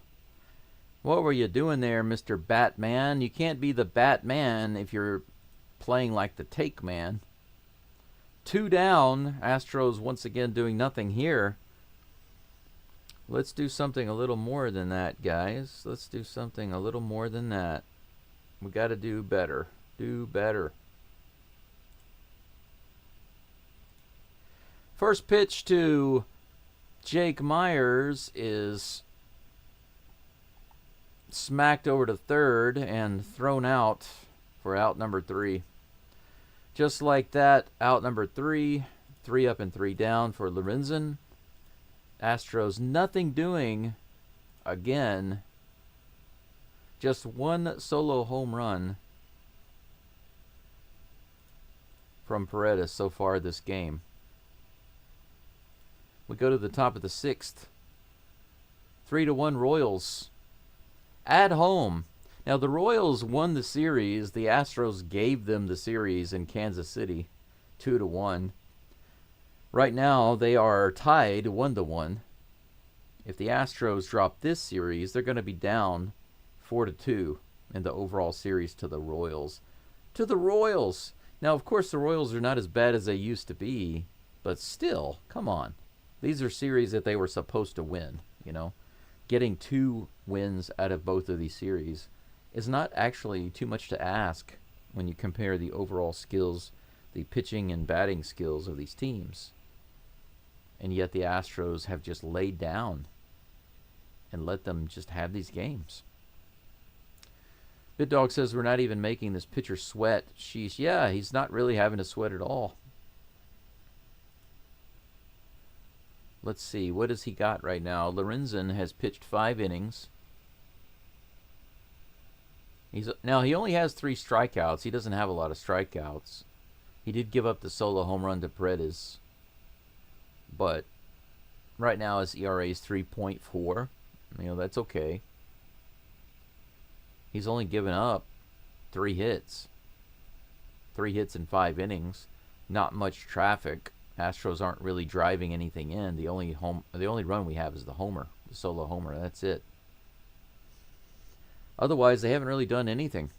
What were you doing there, Mr. Batman? You can't be the Batman if you're playing like the Take Man. 2 down. Astros once again doing nothing here. Let's do something a little more than that, guys. Let's do something a little more than that. We got to do better. Do better. First pitch to Jake Myers is smacked over to third and thrown out for out number 3. Just like that, out number 3. 3 up and 3 down for Lorenzen. Astros nothing doing again. Just 1 solo home run from Paredes so far this game. We go to the top of the 6th. 3-1 Royals. At home. Now, the Royals won the series. The Astros gave them the series in Kansas City. 2-1. Right now, they are tied 1-1. If the Astros drop this series, they're going to be down 4-2 in the overall series to the Royals. To the Royals! Now, of course, the Royals are not as bad as they used to be. But still, come on. These are series that they were supposed to win, you know. Getting 2 wins out of both of these series is not actually too much to ask when you compare the overall skills, the pitching and batting skills of these teams. And yet the Astros have just laid down and let them just have these games. BitDog says we're not even making this pitcher sweat. Sheesh, yeah, he's not really having to sweat at all. Let's see, what has he got right now? Lorenzen has pitched 5 innings. Now, he only has 3 strikeouts. He doesn't have a lot of strikeouts. He did give up the solo home run to Paredes. But right now his ERA is 3.4. You know, that's okay. He's only given up 3 hits. 3 hits in 5 innings. Not much traffic. Astros aren't really driving anything in. The only run we have is the homer, the solo homer. That's it. Otherwise, they haven't really done anything.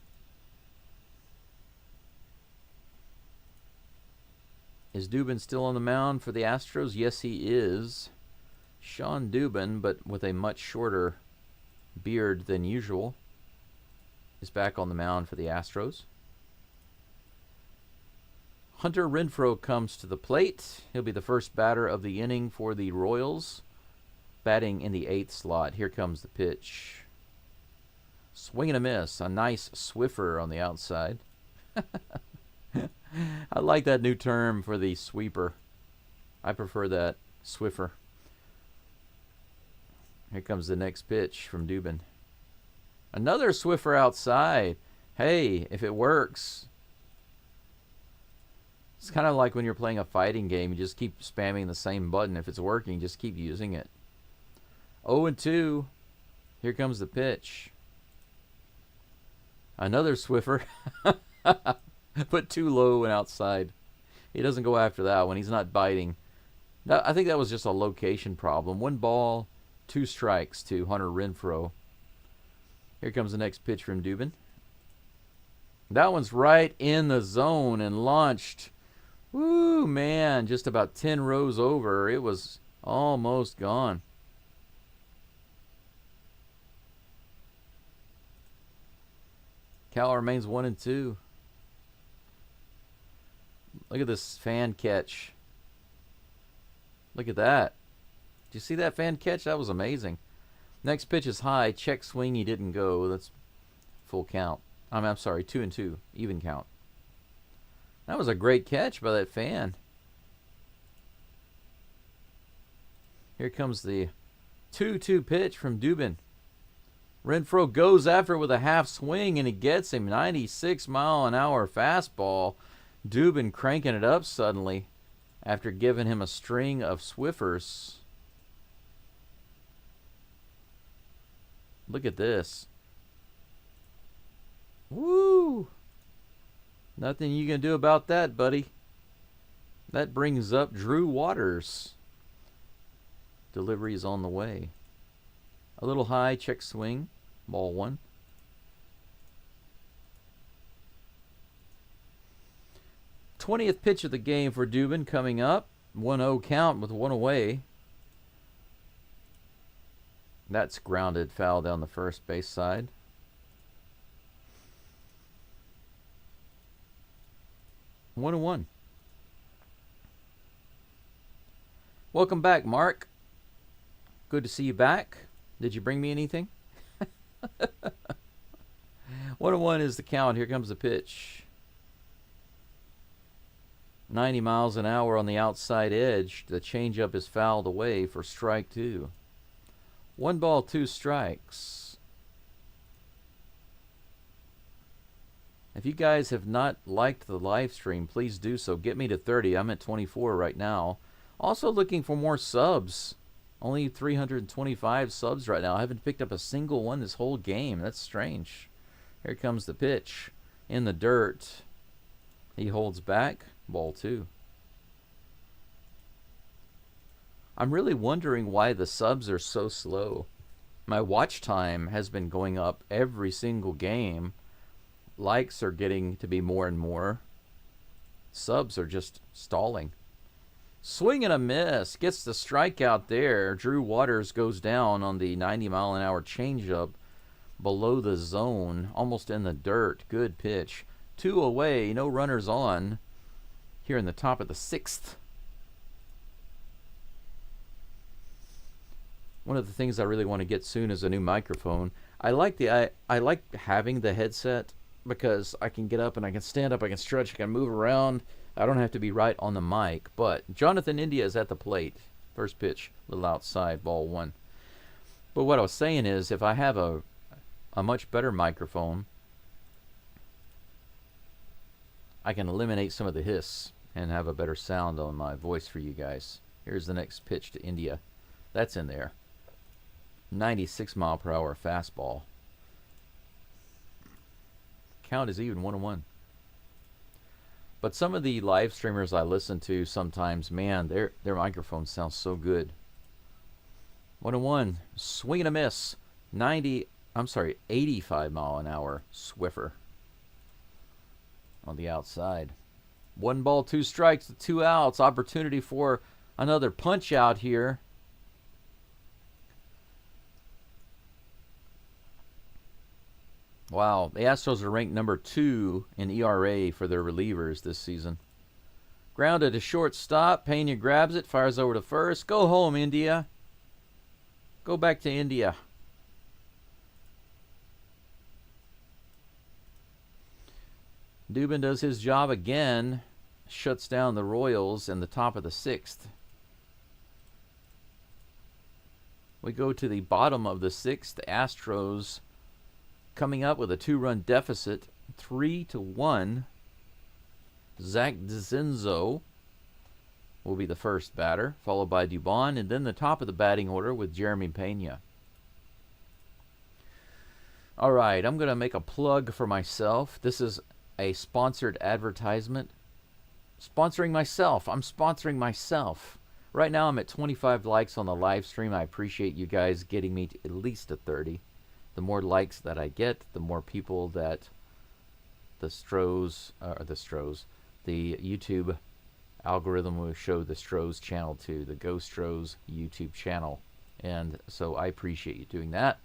Is Dubin still on the mound for the Astros? Yes, he is. Sean Dubin, but with a much shorter beard than usual, is back on the mound for the Astros. Hunter Renfroe comes to the plate. He'll be the first batter of the inning for the Royals, batting in the 8th slot. Here comes the pitch. Swing and a miss. A nice Swiffer on the outside. I like that new term for the sweeper. I prefer that, Swiffer. Here comes the next pitch from Dubin. Another Swiffer outside. Hey, if it works. It's kind of like when you're playing a fighting game. You just keep spamming the same button. If it's working, just keep using it. 0-2. Here comes the pitch. Another Swiffer. Put too low and outside. He doesn't go after that one. He's not biting. No, I think that was just a location problem. 1 ball, 2 strikes to Hunter Renfroe. Here comes the next pitch from Dubin. That one's right in the zone and launched. Woo, man, just about 10 rows over. It was Almost gone. Cal remains 1-2. Look at this fan catch. Look at that. Did you see that fan catch? That was amazing. Next pitch is high. Check swing. He didn't go. That's full count. I'm sorry. 2-2. Even count. That was a great catch by that fan. Here comes the 2-2 pitch from Dubin. Renfroe goes after it with a half swing, and he gets him. 96-mile-an-hour fastball. Dubin cranking it up suddenly after giving him a string of Swiffers. Look at this. Woo! Nothing you can do about that, buddy. That brings up Drew Waters. Delivery is on the way. A little high, check swing. Ball 1. '20th pitch of the game for Dubin coming up. 1-0 count with 1 away. That's grounded foul down the first base side. One and 1. Welcome back, Mark. Good to see you back. Did you bring me anything? 1-1 is the count. Here comes the pitch. 90 miles an hour on the outside edge. The changeup is fouled away for strike 2. 1 ball, 2 strikes. If you guys have not liked the live stream, please do so. Get me to 30. I'm at 24 right now. Also looking for more subs. Only 325 subs right now. I haven't picked up a single one this whole game. That's strange. Here comes the pitch. In the dirt. He holds back. Ball 2. I'm really wondering why the subs are so slow. My watch time has been going up every single game. Likes are getting to be more and more. Subs are just stalling. Swing and a miss. Gets the strikeout there. Drew Waters goes down on the 90-mile-an-hour changeup below the zone, almost in the dirt. Good pitch. 2 away, no runners on here in the top of the 6th. One of the things I really want to get soon is a new microphone. I like having the headset because I can get up and I can stand up, I can stretch, I can move around. I don't have to be right on the mic. But Jonathan India is at the plate. First pitch, a little outside, ball 1. But what I was saying is, if I have a much better microphone, I can eliminate some of the hiss and have a better sound on my voice for you guys. Here's the next pitch to India. That's in there. 96-mile-per-hour fastball. Count is even, 1-1. But some of the live streamers I listen to sometimes, man, their microphone sounds so good. 1-1. Swing and a miss. 85-mile-an-hour Swiffer on the outside. 1 ball, 2 strikes, 2 outs. Opportunity for another punch out here. Wow, the Astros are ranked number 2 in ERA for their relievers this season. Grounded to shortstop. Pena grabs it, fires over to first. Go home, India. Go back to India. Dubin does his job again. Shuts down the Royals in the top of the 6th. We go to the bottom of the 6th. The Astros coming up with a 2-run deficit, 3-1. Zach DeCenzo will be the first batter, followed by Dubon, and then the top of the batting order with Jeremy Pena. All right, I'm going to make a plug for myself. This is a sponsored advertisement. Sponsoring myself. I'm sponsoring myself. Right now I'm at 25 likes on the live stream. I appreciate you guys getting me to at least a 30. The more likes that I get, the more people that the YouTube algorithm will show the Stros channel to the Geaux Stros YouTube channel. And so I appreciate you doing that.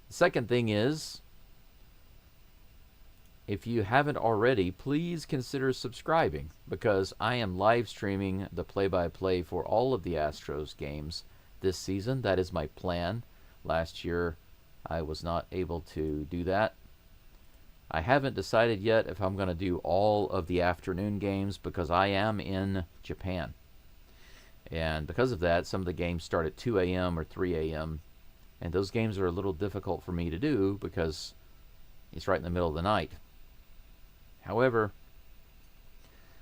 The second thing is, if you haven't already, please consider subscribing, because I am live streaming the play-by-play for all of the Astros games this season. That is my plan. Last year, I was not able to do that. I haven't decided yet if I'm going to do all of the afternoon games, because I am in Japan. And because of that, some of the games start at 2 a.m. or 3 a.m. And those games are a little difficult for me to do because it's right in the middle of the night. However,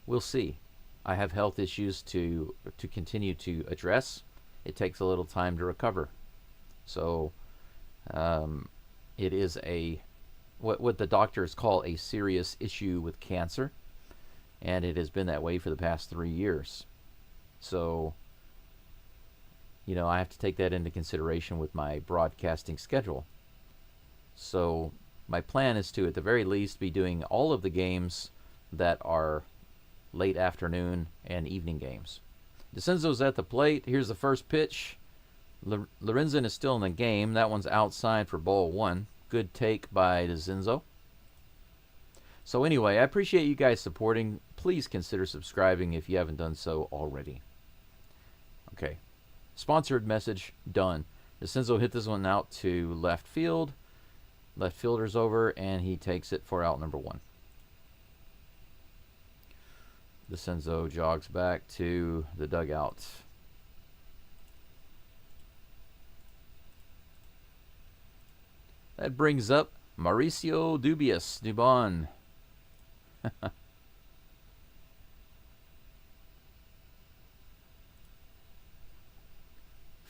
we'll see. I have health issues to continue to address. It takes a little time to recover. So it is what the doctors call a serious issue with cancer. And it has been that way for the past 3 years. So, you know, I have to take that into consideration with my broadcasting schedule. So my plan is to, at the very least, be doing all of the games that are late afternoon and evening games. DeCenzo's at the plate. Here's the first pitch. Lorenzen is still in the game. That one's outside for ball one. Good take by DeCenzo. So anyway, I appreciate you guys supporting. Please consider subscribing if you haven't done so already. Okay. Sponsored message done. DeCenzo hit this one out to left field. Left fielder's over, and he takes it for out number one. DeCenzo jogs back to the dugout. That brings up Mauricio Dubon.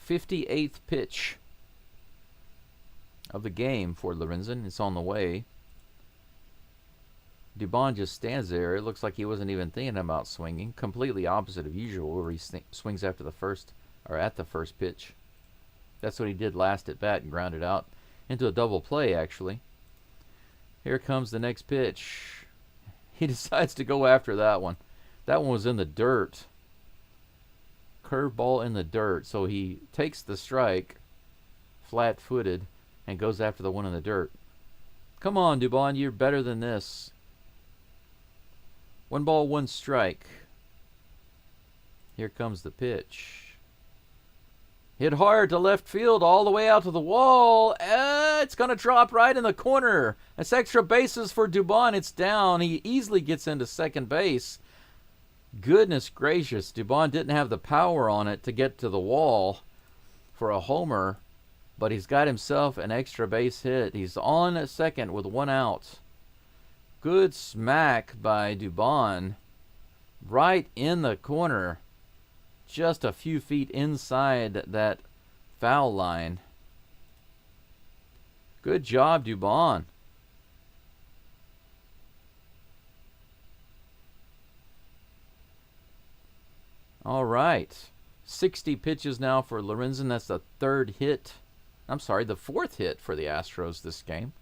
58th pitch of the game for Lorenzen. It's on the way. Dubon just stands there. It looks like he wasn't even thinking about swinging. Completely opposite of usual, where he swings after the first, or at the first pitch. That's what he did last at bat and grounded out into a double play, actually. Here comes the next pitch. He decides to go after that one. That one was in the dirt. Curveball in the dirt. So he takes the strike, flat-footed, and goes after the one in the dirt. Come on, Dubon, you're better than this. 1 ball, 1 strike. Here comes the pitch. Hit hard to left field, all the way out to the wall. It's going to drop right in the corner. That's extra bases for Dubon. It's down. He easily gets into second base. Goodness gracious, Dubon didn't have the power on it to get to the wall for a homer, but he's got himself an extra base hit. He's on second with 1 out. Good smack by Dubon. Right in the corner. Just a few feet inside that foul line. Good job, Dubon. All right. 60 pitches now for Lorenzen. That's the third hit. I'm sorry, the fourth hit for the Astros this game.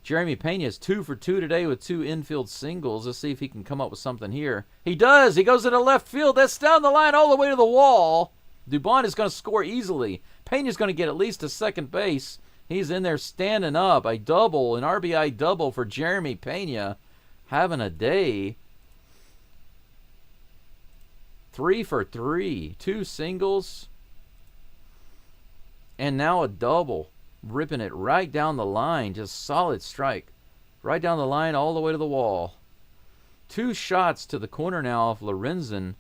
Jeremy Pena is 2 for 2 today with 2 infield singles. Let's see if he can come up with something here. He does. He goes into left field. That's down the line all the way to the wall. Dubon is going to score easily. Pena's going to get at least to second base. He's in there standing up. A double, an RBI double for Jeremy Pena. Having a day. 3 for 3. 2 singles. And now a double. Ripping it right down the line. Just solid strike. Right down the line all the way to the wall. 2 shots to the corner now of Lorenzen.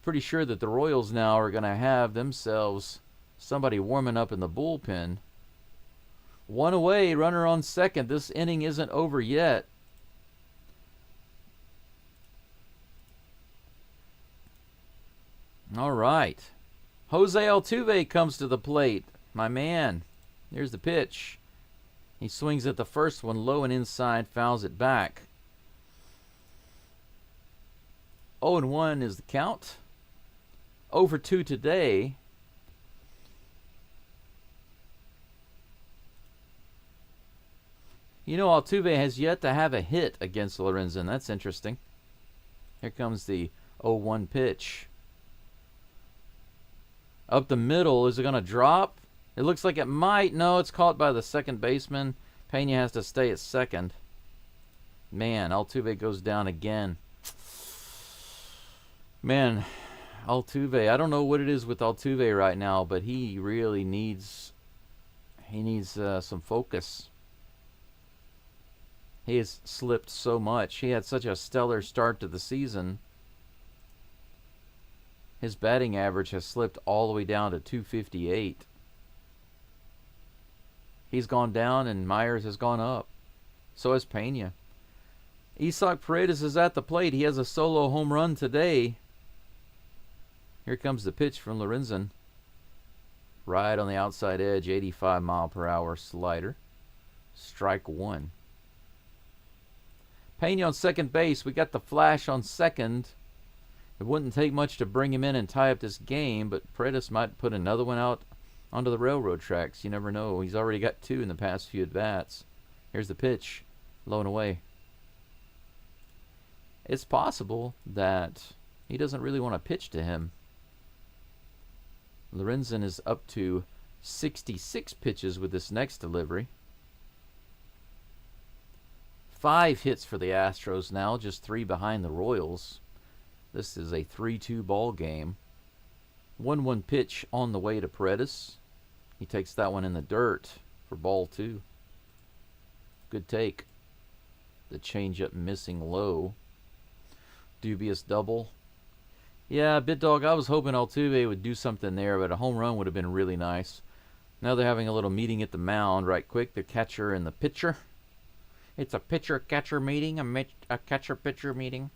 Pretty sure that the Royals now are going to have themselves somebody warming up in the bullpen. 1 away, runner on second. This inning isn't over yet. All right. Jose Altuve comes to the plate. My man. Here's the pitch. He swings at the first one, low and inside, fouls it back. 0-1 is the count. 0 for 2 today. You know, Altuve has yet to have a hit against Lorenzen. That's interesting. Here comes the 0-1 pitch. Up the middle. Is it going to drop? It looks like it might. No, it's caught by the second baseman. Pena has to stay at second. Man, Altuve goes down again. Man, Altuve. I don't know what it is with Altuve right now, but he really needs... He needs some focus. He has slipped so much. He had such a stellar start to the season. His batting average has slipped all the way down to 258. He's gone down and Myers has gone up. So has Pena. Isaac Paredes is at the plate. He has a solo home run today. Here comes the pitch from Lorenzen. Right on the outside edge, 85-mile-per-hour slider. Strike one. Pena on second base. We got the flash on second. It wouldn't take much to bring him in and tie up this game, but Paredes might put another one out onto the railroad tracks. You never know. He's already got two in the past few at-bats. Here's the pitch. Low and away. It's possible that he doesn't really want to pitch to him. Lorenzen is up to 66 pitches with this next delivery. 5 hits for the Astros now, just 3 behind the Royals. This is a 3-2 ball game. 1-1 pitch on the way to Paredes. He takes that one in the dirt for ball 2. Good take. The changeup missing low. Dubious double. Yeah, Bit Dog, I was hoping Altuve would do something there, but a home run would have been really nice. Now they're having a little meeting at the mound right quick, the catcher and the pitcher. It's a pitcher-catcher meeting, a catcher-pitcher meeting.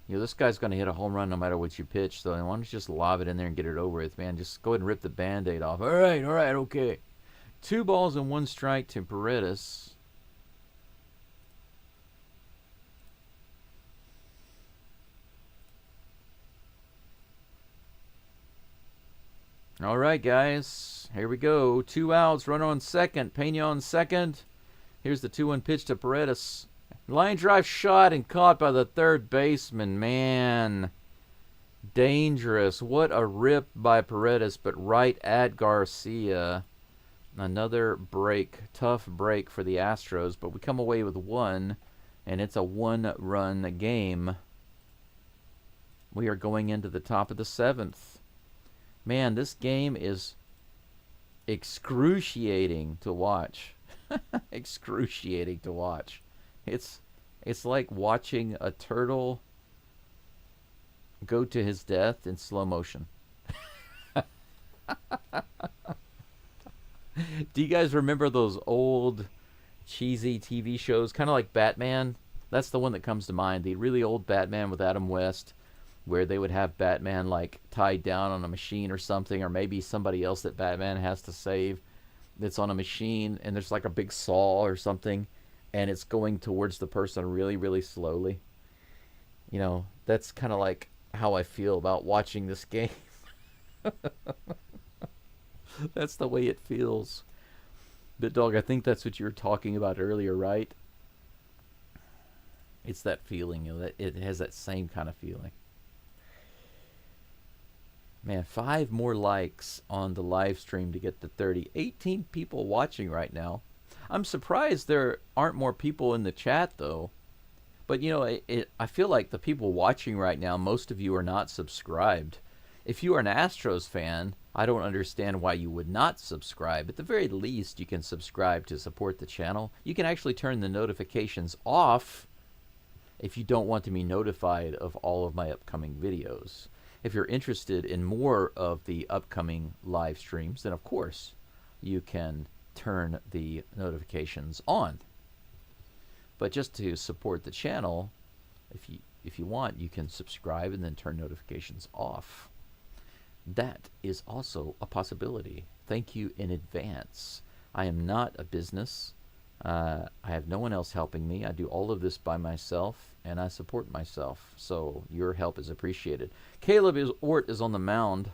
You know, this guy's going to hit a home run no matter what you pitch, so why don't you just lob it in there and get it over with, man. Just go ahead and rip the Band-Aid off. All right, okay. 2 balls and 1 strike to Paredes. All right, guys. Here we go. 2 outs. Runner on second. Pena on second. Here's the 2-1 pitch to Paredes. Line drive shot and caught by the third baseman. Man. Dangerous. What a rip by Paredes, but right at Garcia. Another break. Tough break for the Astros, but we come away with 1, and it's a 1-run game. We are going into the top of the 7th. Man, this game is excruciating to watch. Excruciating to watch. It's like watching a turtle go to his death in slow motion. Do you guys remember those old cheesy TV shows, kind of like Batman? That's the one that comes to mind. The really old Batman with Adam West, where they would have Batman like tied down on a machine or something, or maybe somebody else that Batman has to save that's on a machine, and there's like a big saw or something, and it's going towards the person really, really slowly. You know, that's kind of like how I feel about watching this game. That's the way it feels. Bit Dog, I think that's what you were talking about earlier, right? It's that feeling, you know, that it has that same kind of feeling. Man, 5 more likes on the live stream to get to 30. 18 people watching right now. I'm surprised there aren't more people in the chat, though. But, you know, I feel like the people watching right now, most of you are not subscribed. If you are an Astros fan, I don't understand why you would not subscribe. At the very least, you can subscribe to support the channel. You can actually turn the notifications off if you don't want to be notified of all of my upcoming videos. If you're interested in more of the upcoming live streams, then of course you can turn the notifications on. But just to support the channel, if you want, you can subscribe and then turn notifications off. That is also a possibility. Thank you in advance. I am not a business. I have no one else helping me. I do all of this by myself, and I support myself. So your help is appreciated. Caleb Ort is on the mound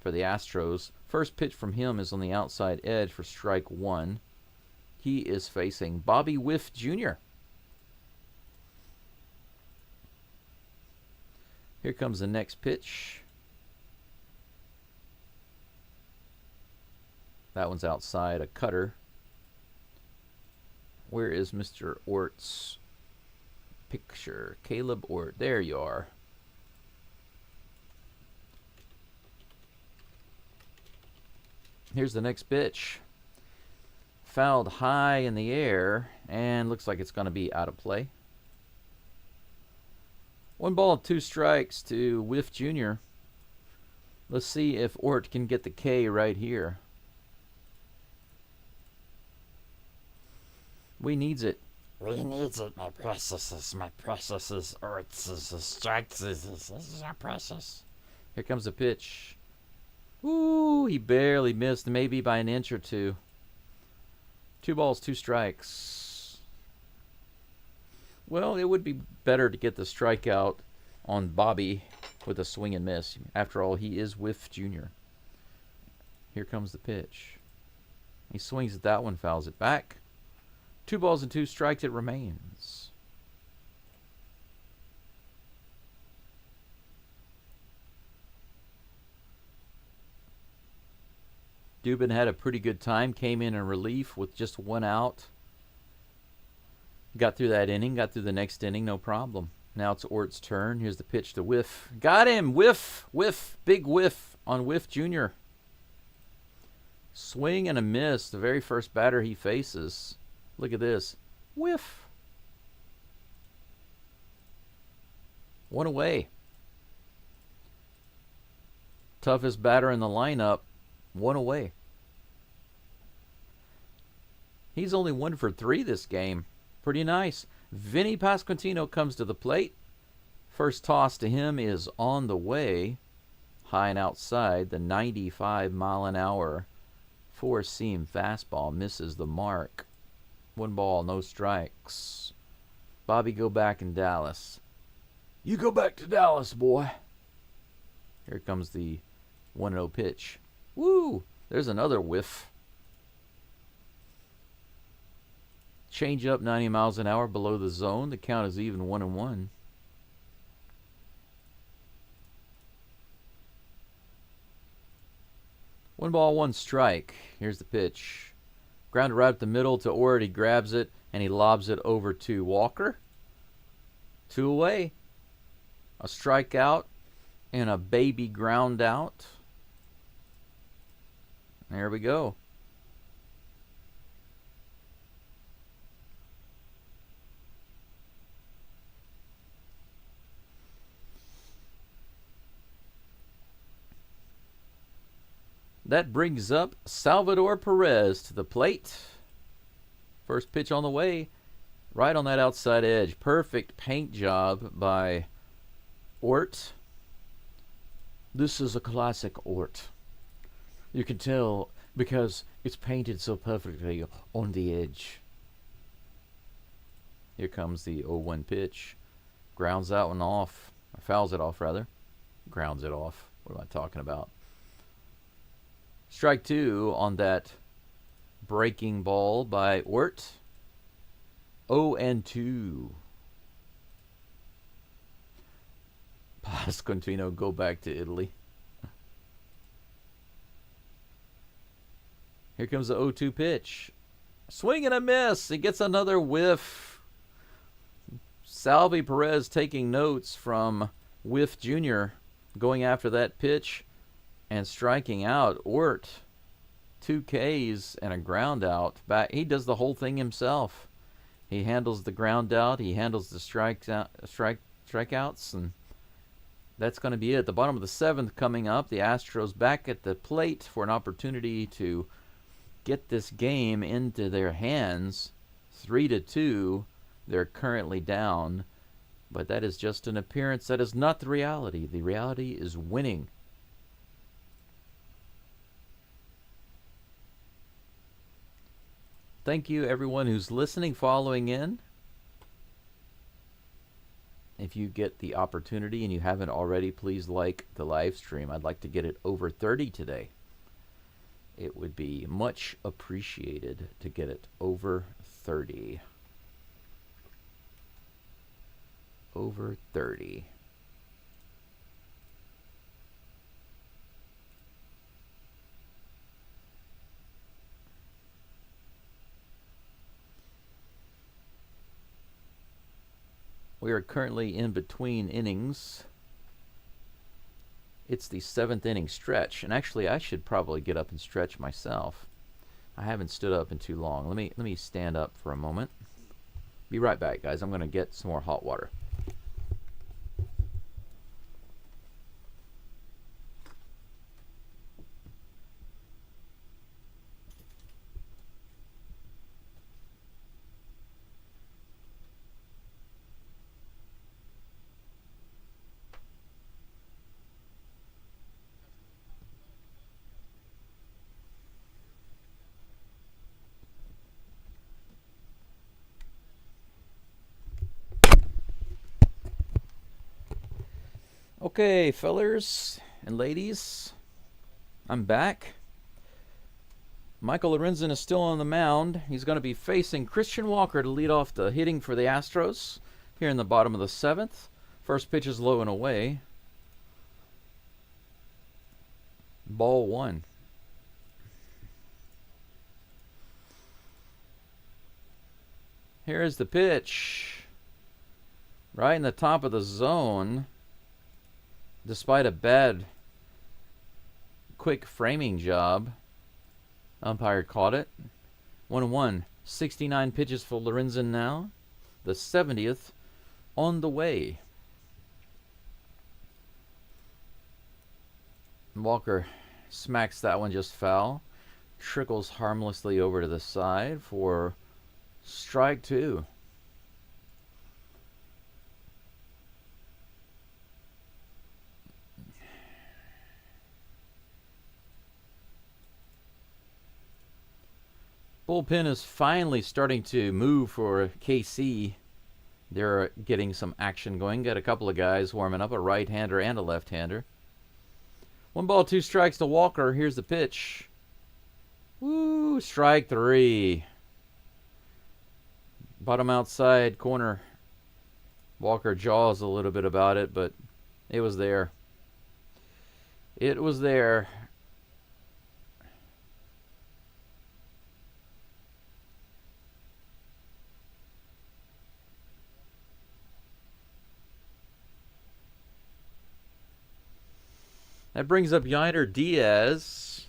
for the Astros. First pitch from him is on the outside edge for strike 1. He is facing Bobby Wiff Jr. Here comes the next pitch. That one's outside, a cutter. Where is Mr. Ort's picture? Caleb Ort. There you are. Here's the next pitch. Fouled high in the air, and looks like it's going to be out of play. 1 ball, 2 strikes to Whiff Jr. Let's see if Ort can get the K right here. We needs it. We needs it, my precious, Orts, strikes, this is our precious. Here comes the pitch. Ooh, he barely missed, maybe by an inch or two. 2 balls, 2 strikes. Well, it would be better to get the strikeout on Bobby with a swing and miss. After all, he is Whiff Jr. Here comes the pitch. He swings at that one, fouls it back. 2 balls and 2 strikes, it remains. Dubin had a pretty good time, came in relief with just 1 out. Got through that inning, got through the next inning, no problem. Now it's Ort's turn. Here's the pitch to Whiff. Got him! Whiff! Whiff! Big whiff on Whiff Jr. Swing and a miss. The very first batter he faces. Look at this. Whiff. 1 away. Toughest batter in the lineup. 1 away. He's only 1 for 3 this game. Pretty nice. Vinny Pasquantino comes to the plate. First toss to him is on the way. High and outside. The 95-mile-an-hour four-seam fastball misses the mark. 1 ball, no strikes. Bobby, go back in Dallas. You go back to Dallas, boy. Here comes the 1-0 pitch. Woo! There's another whiff. Change up 90 miles an hour below the zone. The count is even 1-1. One ball, 1 strike. Here's the pitch. Grounded right up the middle to Ort. He grabs it and he lobs it over to Walker. 2 away. A strikeout and a baby ground out. There we go. That brings up Salvador Perez to the plate. First pitch on the way. Right on that outside edge. Perfect paint job by Ort. This is a classic Ort. You can tell because it's painted so perfectly on the edge. Here comes the 0-1 pitch. Grounds that one off. Or fouls it off, rather. Grounds it off. What am I talking about? Strike 2 on that breaking ball by Ort. 0-2. Pasquantino, go back to Italy. Here comes the 0-2 pitch. Swing and a miss. He gets another whiff. Salvi Perez taking notes from Whiff Jr. going after that pitch and striking out. Ort, 2 Ks and a ground out. Back, he does the whole thing himself. He handles the ground out. He handles the strikeouts, and that's going to be it. The bottom of the 7th coming up. The Astros back at the plate for an opportunity to get this game into their hands. 3-2. They're currently down, but that is just an appearance. That is not the reality. The reality is winning. Thank you, everyone who's listening, following in. If you get the opportunity and you haven't already, please like the live stream. I'd like to get it over 30 today. It would be much appreciated to get it over 30. Over 30. We are currently in between innings. It's the 7th inning stretch, and actually I should probably get up and stretch myself. I haven't stood up in too long. Let me stand up for a moment. Be right back, guys. I'm going to get some more hot water. Okay, fellers and ladies, I'm back. Michael Lorenzen is still on the mound. He's going to be facing Christian Walker to lead off the hitting for the Astros here in the bottom of the 7th. First pitch is low and away. Ball 1. Here's the pitch. Right in the top of the zone. Despite a bad, quick framing job, umpire caught it. 1-1. 69 pitches for Lorenzen now. The 70th on the way. Walker smacks that one just foul. Trickles harmlessly over to the side for strike 2. Bullpen is finally starting to move for KC. They're getting some action going. Got a couple of guys warming up, a right-hander and a left-hander. 1 ball, 2 strikes to Walker. Here's the pitch. Woo, strike 3. Bottom outside corner. Walker jaws a little bit about it, but it was there. It was there. That brings up Yainer Diaz.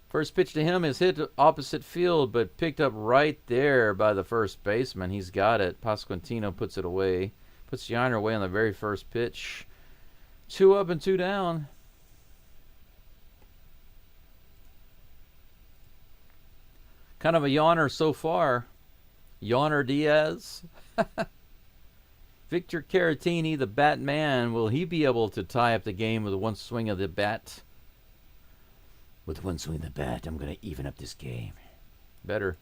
First pitch to him is hit opposite field, but picked up right there by the first baseman. He's got it. Pasquantino puts it away. Puts Yainer away on the very first pitch. 2 up and 2 down. Kind of a yawner so far. Yainer Diaz. Victor Caratini, the Batman, will he be able to tie up the game with one swing of the bat? With one swing of the bat, I'm going to even up this game. Better.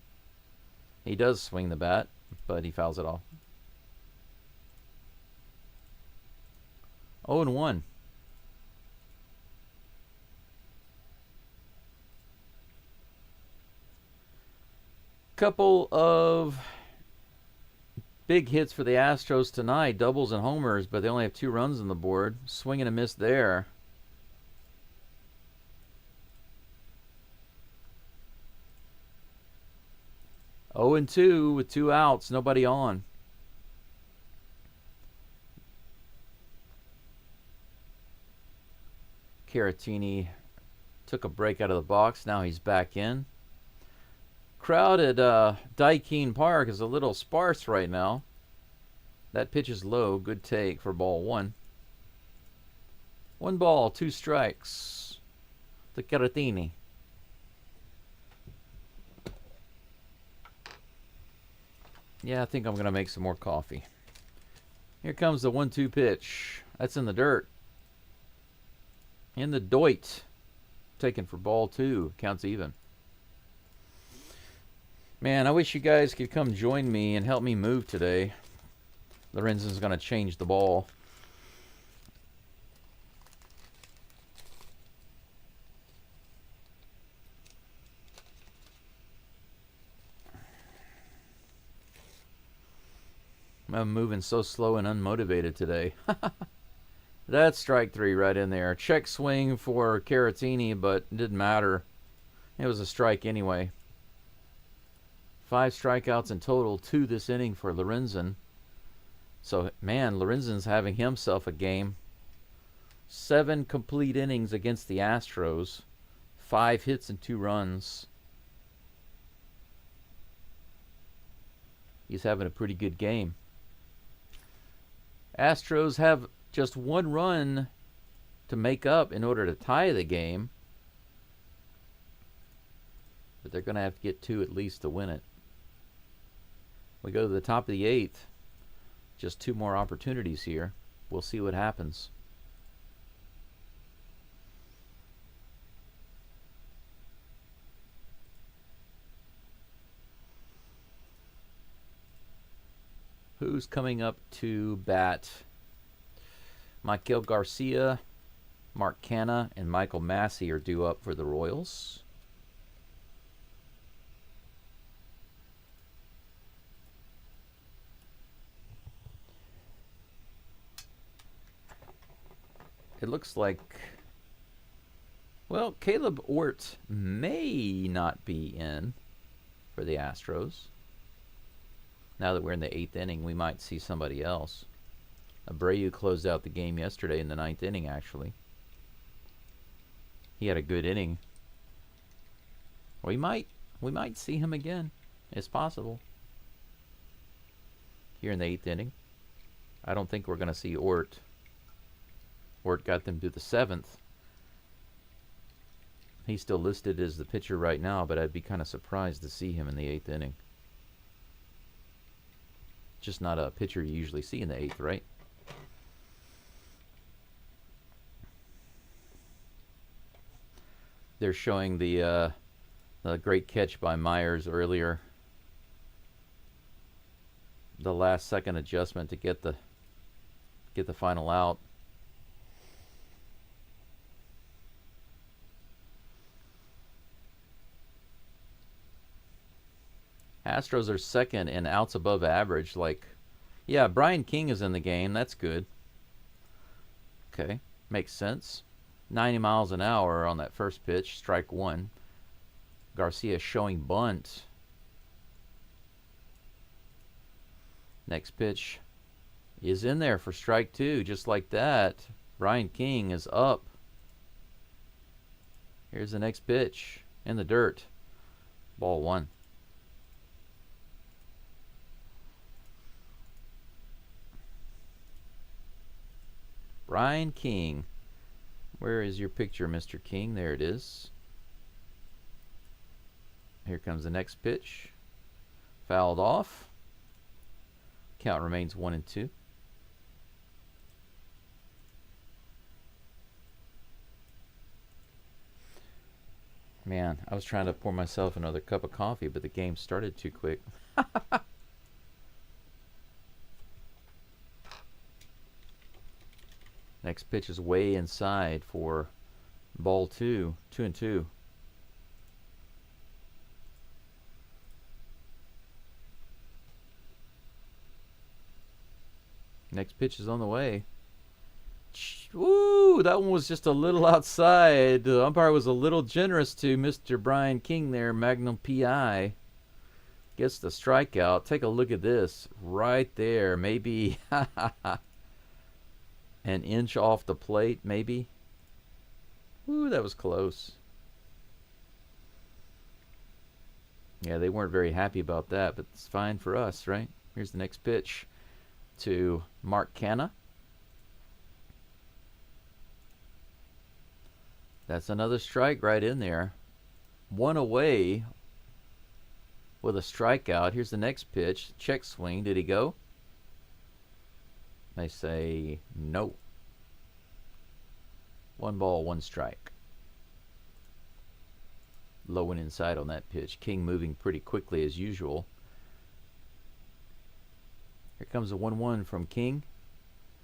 He does swing the bat, but he fouls it off. 0-1. Couple of big hits for the Astros tonight, doubles and homers, but they only have 2 runs on the board. Swing and a miss there. Oh and 2 with 2 outs, nobody on. Caratini took a break out of the box. Now he's back in. Crowd at Daikin Park is a little sparse right now. That pitch is low. Good take for ball 1. 1 ball, 2 strikes to Caratini. Yeah, I think I'm going to make some more coffee. Here comes the 1-2 pitch. That's in the dirt. In the doit. Taken for ball 2. Counts even. Man, I wish you guys could come join me and help me move today. Lorenzen's going to change the ball. I'm moving so slow and unmotivated today. That's strike 3 right in there. Check swing for Caratini, but it didn't matter. It was a strike anyway. 5 strikeouts in total, 2 this inning for Lorenzen. So, man, Lorenzen's having himself a game. 7 complete innings against the Astros. 5 hits and 2 runs. He's having a pretty good game. Astros have just 1 run to make up in order to tie the game. But they're going to have to get 2 at least to win it. We go to the top of the 8th. Just 2 more opportunities here. We'll see what happens. Who's coming up to bat? Michael Garcia, Mark Canha, and Michael Massey are due up for the Royals. It looks like, well, Caleb Ort may not be in for the Astros. Now that we're in the 8th inning, we might see somebody else. Abreu closed out the game yesterday in the 9th inning, actually. He had a good inning. We might see him again. It's possible. Here in the 8th inning. I don't think we're going to see Ort. Ort got them to the 7th. He's still listed as the pitcher right now, but I'd be kind of surprised to see him in the 8th inning. Just not a pitcher you usually see in the 8th, right? They're showing the great catch by Myers earlier. The last second adjustment to get the final out. Astros are second in outs above average. Like, yeah, Brian King is in the game. That's good. Okay, makes sense. 90 miles an hour on that first pitch, strike 1. Garcia showing bunt. Next pitch is in there for strike 2, just like that. Brian King is up. Here's the next pitch in the dirt. Ball 1. Brian King. Where is your picture, Mr. King? There it is. Here comes the next pitch. Fouled off. Count remains 1-2. Man, I was trying to pour myself another cup of coffee, but the game started too quick. Next pitch is way inside for ball 2. 2-2. Next pitch is on the way. Woo! That one was just a little outside. The umpire was a little generous to Mr. Brian King there. Magnum PI. Gets the strikeout. Take a look at this. Right there. Maybe an inch off the plate, maybe. Ooh, that was close. Yeah, they weren't very happy about that, but it's fine for us, right? Here's the next pitch to Mark Canha. That's another strike right in there. 1 away with a strikeout. Here's the next pitch. Check swing. Did he go? They say no. 1 ball, 1 strike. Low and inside on that pitch. King moving pretty quickly as usual. Here comes a 1-1 from King.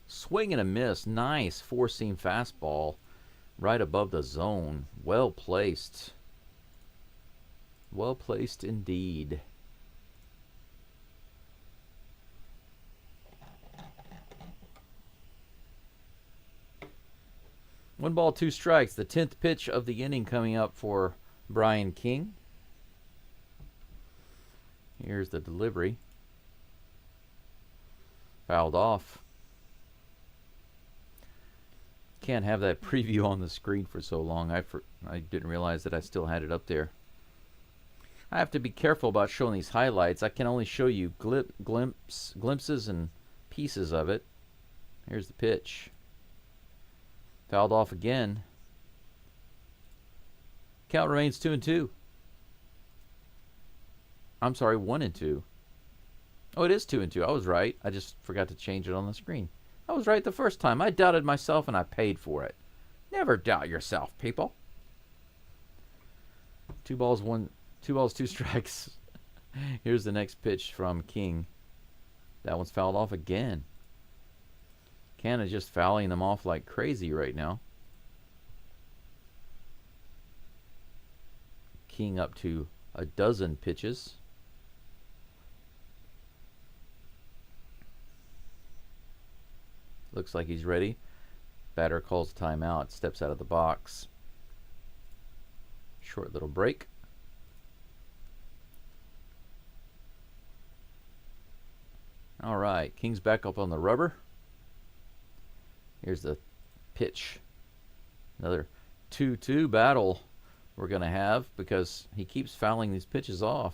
Swing and a miss. Nice 4-seam fastball right above the zone. Well placed. Well placed indeed. One ball, 2 strikes. The 10th pitch of the inning coming up for Brian King. Here's the delivery. Fouled off. Can't have that preview on the screen for so long. I didn't realize that I still had it up there. I have to be careful about showing these highlights. I can only show you glimpses and pieces of it. Here's the pitch. Fouled off again. Count remains 2-2. I'm sorry, 1-2. Oh, it is 2-2. I was right. I just forgot to change it on the screen. I was right the first time. I doubted myself and I paid for it. Never doubt yourself, people. 2 balls, 2 strikes. Here's the next pitch from King. That one's fouled off again. Canada's just fouling them off like crazy right now. King up to a dozen pitches. Looks like he's ready. Batter calls timeout, steps out of the box. Short little break. All right, King's back up on the rubber. Here's the pitch. Another 2-2 battle we're going to have because he keeps fouling these pitches off.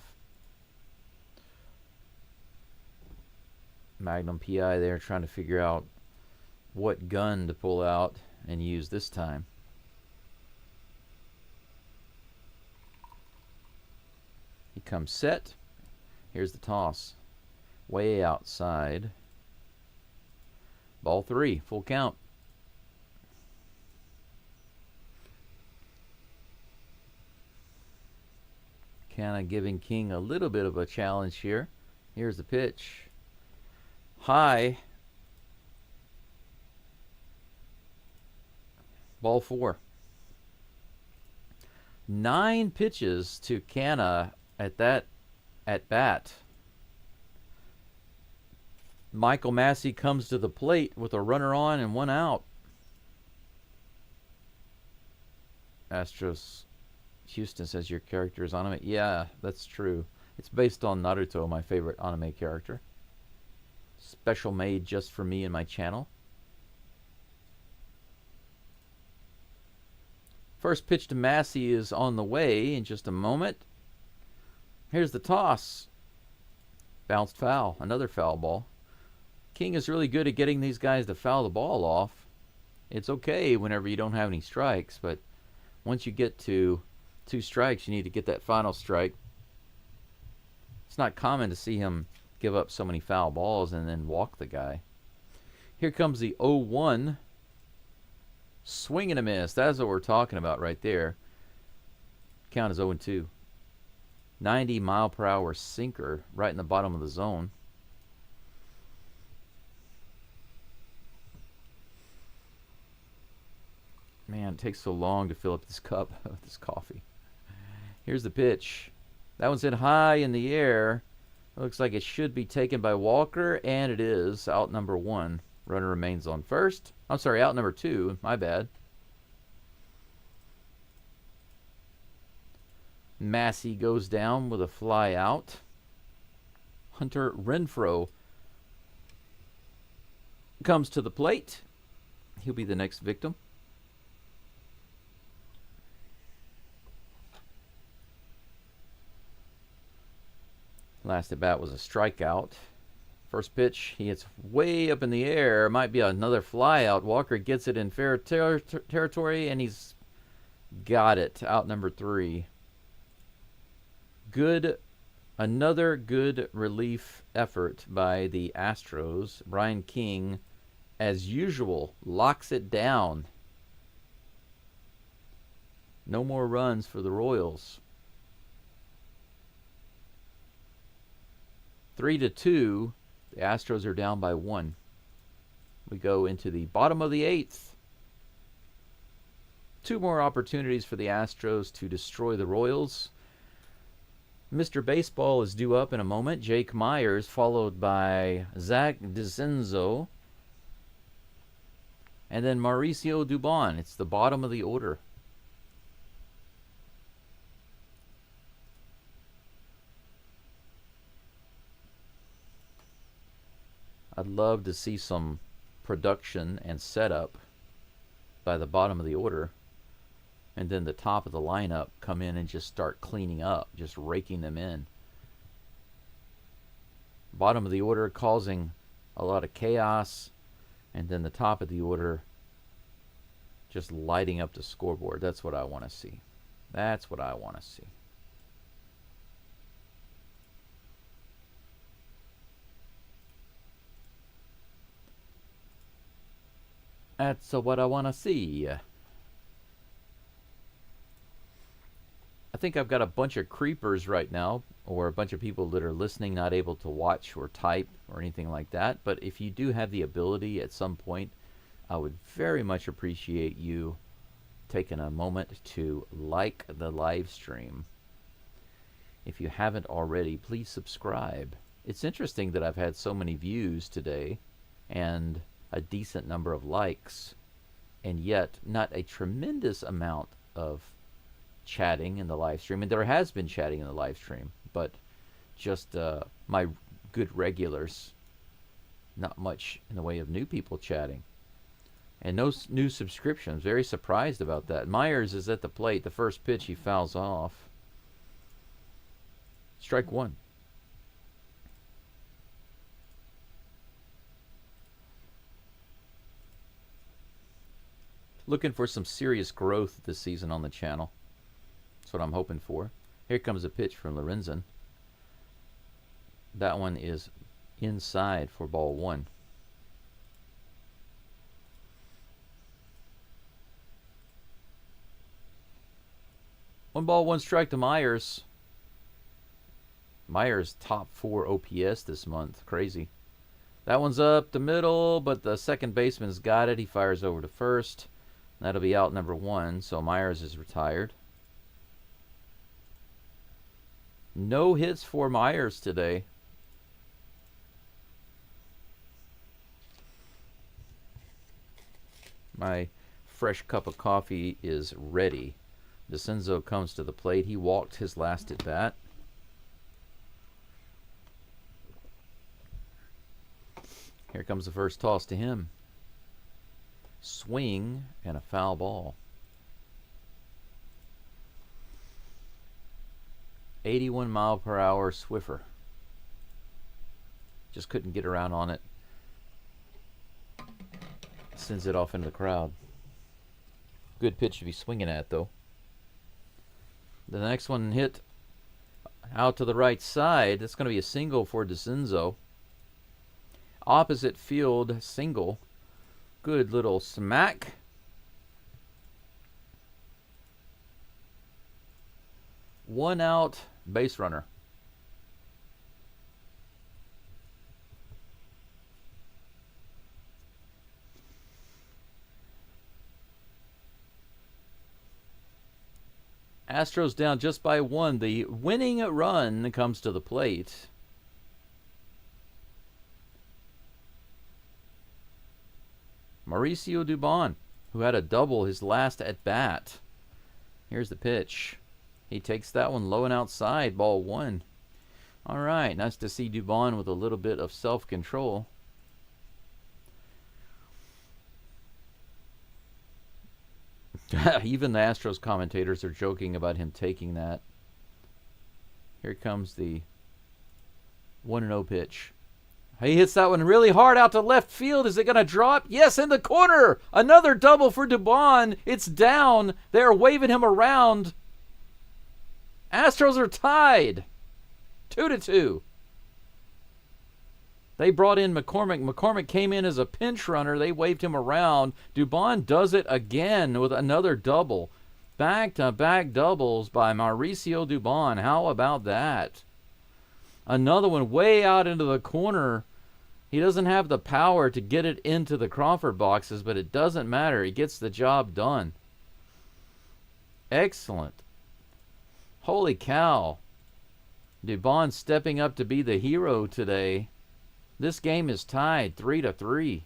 Magnum PI there trying to figure out what gun to pull out and use this time. He comes set. Here's the toss. Way outside. Ball 3, full count. Kind of giving King a little bit of a challenge here. Here's the pitch. High. Ball 4. 9 pitches to Canna at that at bat. Michael Massey comes to the plate with a runner on and 1 out. Astros Houston says your character is anime. Yeah, that's true. It's based on Naruto, my favorite anime character. Special made just for me and my channel. First pitch to Massey is on the way in just a moment. Here's the toss. Bounced foul. Another foul ball. King is really good at getting these guys to foul the ball off. It's okay whenever you don't have any strikes, but once you get to 2 strikes, you need to get that final strike. It's not common to see him give up so many foul balls and then walk the guy. Here comes the 0-1. Swing and a miss. That's what we're talking about right there. Count is 0-2. 90-mile-per-hour sinker right in the bottom of the zone. Man, it takes so long to fill up this cup with this coffee. Here's the pitch. That one's hit high in the air. Looks like it should be taken by Walker, and it is. Out number 1. Runner remains on first. I'm sorry, out number 2. My bad. Massey goes down with a fly out. Hunter Renfroe comes to the plate. He'll be the next victim. Last at bat was a strikeout. First pitch, he hits way up in the air. Might be another fly out. Walker gets it in fair territory, and he's got it. Out number 3. Another good relief effort by the Astros. Brian King, as usual, locks it down. No more runs for the Royals. 3-2. The Astros are down by 1. We go into the bottom of the 8th. 2 more opportunities for the Astros to destroy the Royals. Mr. Baseball is due up in a moment. Jake Myers, followed by Zach DeCenzo. And then Mauricio Dubon. It's the bottom of the order. love to see some production and setup by the bottom of the order, and then the top of the lineup come in and just start cleaning up, just raking them in. Bottom of the order causing a lot of chaos, and then the top of the order just lighting up the scoreboard. That's what I want to see. That's what I want to see. That's what I want to see. I think I've got a bunch of creepers right now, or a bunch of people that are listening, not able to watch or type or anything like that. But if you do have the ability at some point, I would very much appreciate you taking a moment to like the live stream. If you haven't already, please subscribe. It's interesting that I've had so many views today and a decent number of likes, and yet not a tremendous amount of chatting in the live stream. And there has been chatting in the live stream, but just my good regulars, not much in the way of new people chatting. And no new subscriptions. Very surprised about that. Myers is at the plate. The first pitch he fouls off. Strike one. Looking for some serious growth this season on the channel. That's what I'm hoping for. Here comes a pitch from Lorenzen. That one is inside for ball one. One ball, one strike to Myers. Myers top 4 OPS this month. Crazy. That one's up the middle, but the second baseman's got it. He fires over to first. That'll be out number 1, so Myers is retired. No hits for Myers today. My fresh cup of coffee is ready. DeCenzo comes to the plate. He walked his last at bat. Here comes the first toss to him. Swing and a foul ball. 81-mile-per-hour Swiffer. Just couldn't get around on it. Sends it off into the crowd. Good pitch to be swinging at, though. The next one hit out to the right side. That's going to be a single for DeCenzo. Opposite field single. Good little smack. One out, base runner. Astros down just by 1. The winning run comes to the plate. Mauricio Dubon, who had a double his last at bat. Here's the pitch. He takes that one low and outside, ball 1. All right, nice to see Dubon with a little bit of self-control. Even the Astros commentators are joking about him taking that. Here comes the 1-0 pitch. He hits that one really hard out to left field. Is it going to drop? Yes, in the corner. Another double for Dubon. It's down. They're waving him around. Astros are tied. 2-2. They brought in McCormick. McCormick came in as a pinch runner. They waved him around. Dubon does it again with another double. Back-to-back doubles by Mauricio Dubon. How about that? Another one way out into the corner. He doesn't have the power to get it into the Crawford boxes, but it doesn't matter. He gets the job done. Excellent. Holy cow. Dubon stepping up to be the hero today. This game is tied 3-3.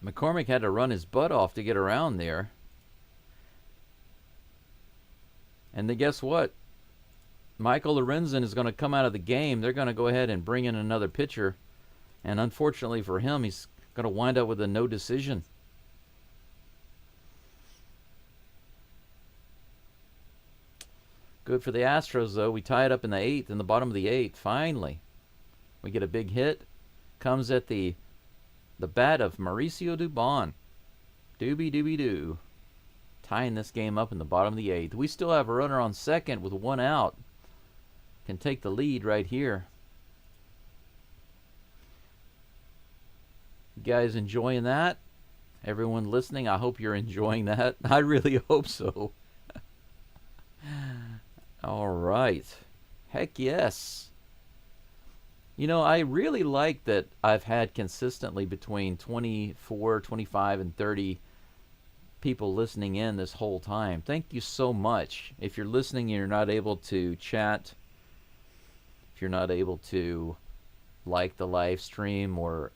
McCormick had to run his butt off to get around there. And then guess what? Michael Lorenzen is going to come out of the game. They're going to go ahead and bring in another pitcher. And unfortunately for him, he's going to wind up with a no decision. Good for the Astros, though. We tie it up in the 8th, in the bottom of the 8th. Finally, we get a big hit. Comes at the bat of Mauricio Dubon. Doobie-doobie-doo. Tying this game up in the bottom of the 8th. We still have a runner on second with 1 out. Can take the lead right here. You guys enjoying that? Everyone listening, I hope you're enjoying that. I really hope so. All right. Heck yes. You know, I really like that I've had consistently between 24, 25, and 30 people listening in this whole time. Thank you so much. If you're listening and you're not able to chat, if you're not able to like the live stream or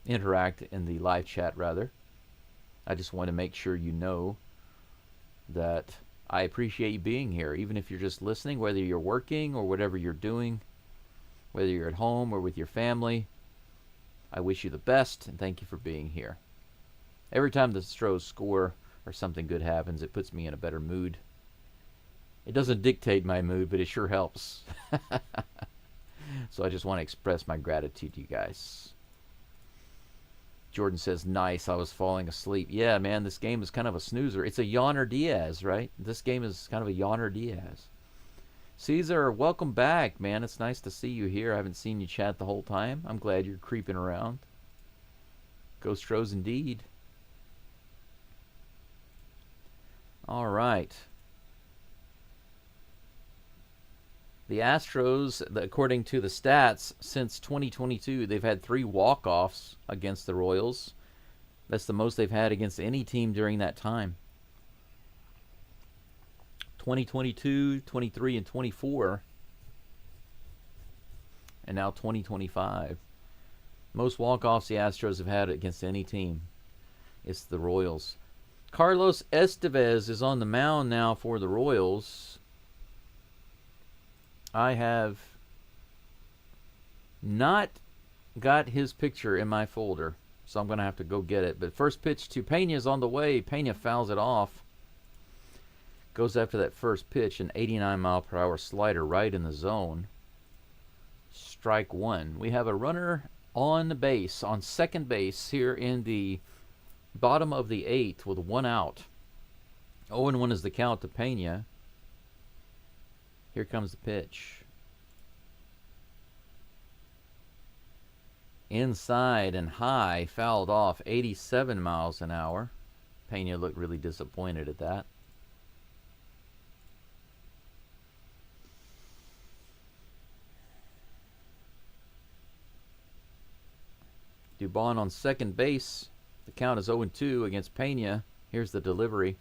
interact in the live chat, rather, I just want to make sure you know that I appreciate you being here, even if you're just listening, whether you're working or whatever you're doing, whether you're at home or with your family. I wish you the best, and thank you for being here. Every time the Stros score or something good happens, it puts me in a better mood. It doesn't dictate my mood, but it sure helps. So I just want to express my gratitude to you guys. Jordan says, nice, I was falling asleep. Yeah, man, this game is kind of a snoozer. It's a Yawner Diaz, right? This game is kind of a Yawner Diaz. Caesar, welcome back, man. It's nice to see you here. I haven't seen you chat the whole time. I'm glad you're creeping around. Geaux Stros indeed. All right. The Astros, according to the stats, since 2022, they've had 3 walk-offs against the Royals. That's the most they've had against any team during that time. 2022, 23, and 24. And now 2025. Most walk-offs the Astros have had against any team. It's the Royals. Carlos Estevez is on the mound now for the Royals. I have not got his picture in my folder, so I'm going to have to go get it. But first pitch to Pena is on the way. Pena fouls it off. Goes after that first pitch, an 89-mile-per-hour slider right in the zone. Strike 1. We have a runner on the base, on second base here in the bottom of the 8th with 1 out. 0-1 is the count to Pena. Here comes the pitch. Inside and high, fouled off, 87 miles an hour. Pena looked really disappointed at that. Dubon on second base. The count is 0-2 against Pena. Here's the delivery.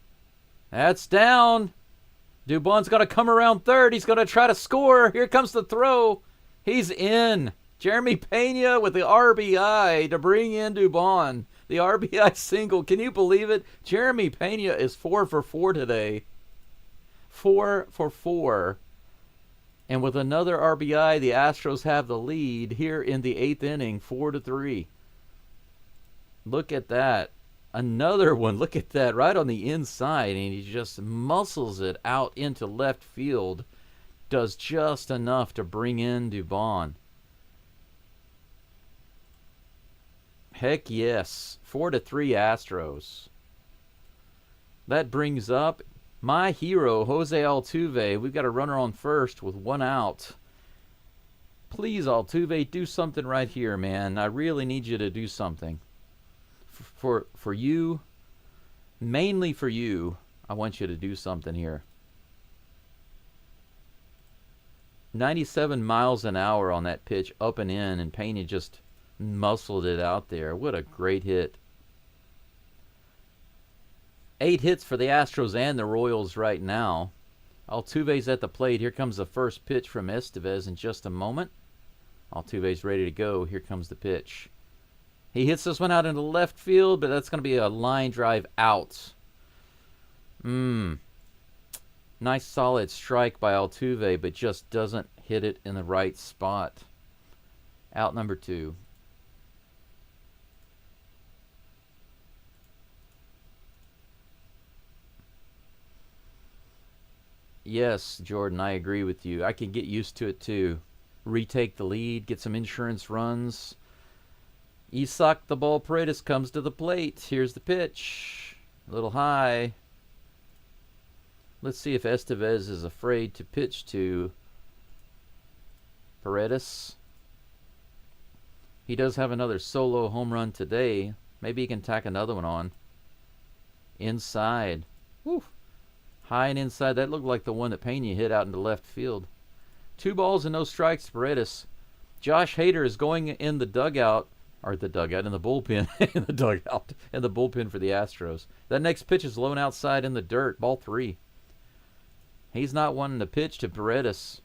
That's down. Dubon's going to come around third. He's going to try to score. Here comes the throw. He's in. Jeremy Pena with the RBI to bring in Dubon. The RBI single. Can you believe it? Jeremy Pena is 4 for 4 today. 4 for 4. And with another RBI, the Astros have the lead here in the 8th inning, 4-3. Look at that. Another one. Look at that. Right on the inside. And he just muscles it out into left field. Does just enough to bring in Dubon. Heck yes. 4-3 Astros. That brings up my hero, Jose Altuve. We've got a runner on first with 1 out. Please, Altuve, do something right here, man. I really need you to do something. For you, mainly for you, I want you to do something here. 97 miles an hour on that pitch, up and in, and Pena just muscled it out there. What a great hit. 8 hits for the Astros and the Royals right now. Altuve's at the plate. Here comes the first pitch from Estevez in just a moment. Altuve's ready to go. Here comes the pitch. He hits this one out into left field, but that's going to be a line drive out. Nice solid strike by Altuve, but just doesn't hit it in the right spot. Out number 2. Yes, Jordan, I agree with you. I can get used to it too. Retake the lead, get some insurance runs. Isak the ball Paredes comes to the plate. Here's the pitch. A little high. Let's see if Estevez is afraid to pitch to Paredes. He does have another solo home run today. Maybe he can tack another one on. Inside. Woo. High and inside. That looked like the one that Pena hit out into left field. 2 balls and no strikes to Paredes. Josh Hader is going in the dugout. Or the dugout, in the bullpen. In the dugout. In the bullpen for the Astros. That next pitch is low and outside in the dirt. Ball 3. He's not wanting to pitch to Paredes.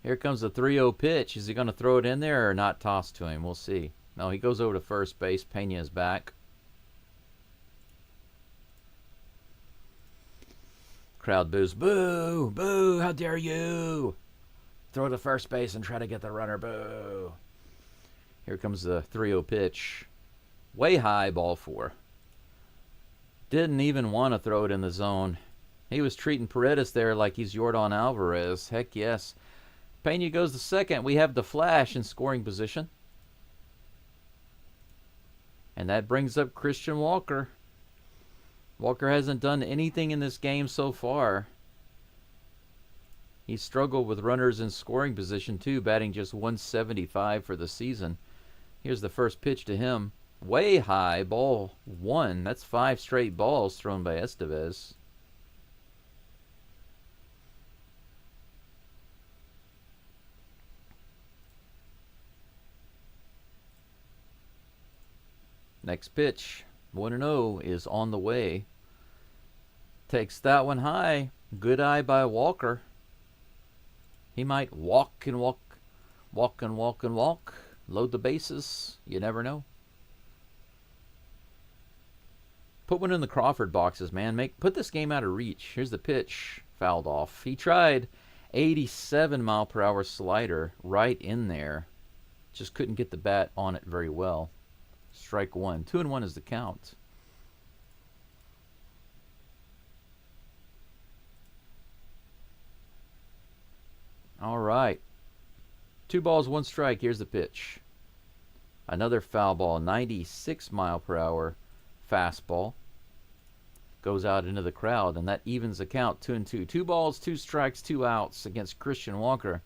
Here comes the 3-0 pitch. Is he going to throw it in there or not toss to him? We'll see. No, he goes over to first base. Pena is back. Crowd boos. Boo! Boo! How dare you! Throw to first base and try to get the runner. Boo! Here comes the 3-0 pitch. Way high, ball 4. Didn't even want to throw it in the zone. He was treating Paredes there like he's Yordan Alvarez. Heck yes. Pena goes to second. We have the Flash in scoring position. And that brings up Christian Walker. Walker hasn't done anything in this game so far. He struggled with runners in scoring position too, batting just 175 for the season. Here's the first pitch to him. Way high, ball 1. That's 5 straight balls thrown by Estevez. Next pitch, 1-0, is on the way. Takes that one high. Good eye by Walker. He might walk and walk, walk and walk and walk, load the bases. You never know. Put one in the Crawford boxes, man. Put this game out of reach. Here's the pitch. Fouled off. He tried 87-mile-per-hour slider right in there. Just couldn't get the bat on it very well. Strike 1. 2-1 is the count. All right. 2 balls, 1 strike. Here's the pitch. Another foul ball. 96-mile-per-hour fastball. Goes out into the crowd, and that evens the count. 2-2. 2 balls, 2 strikes, 2 outs against Christian Walker.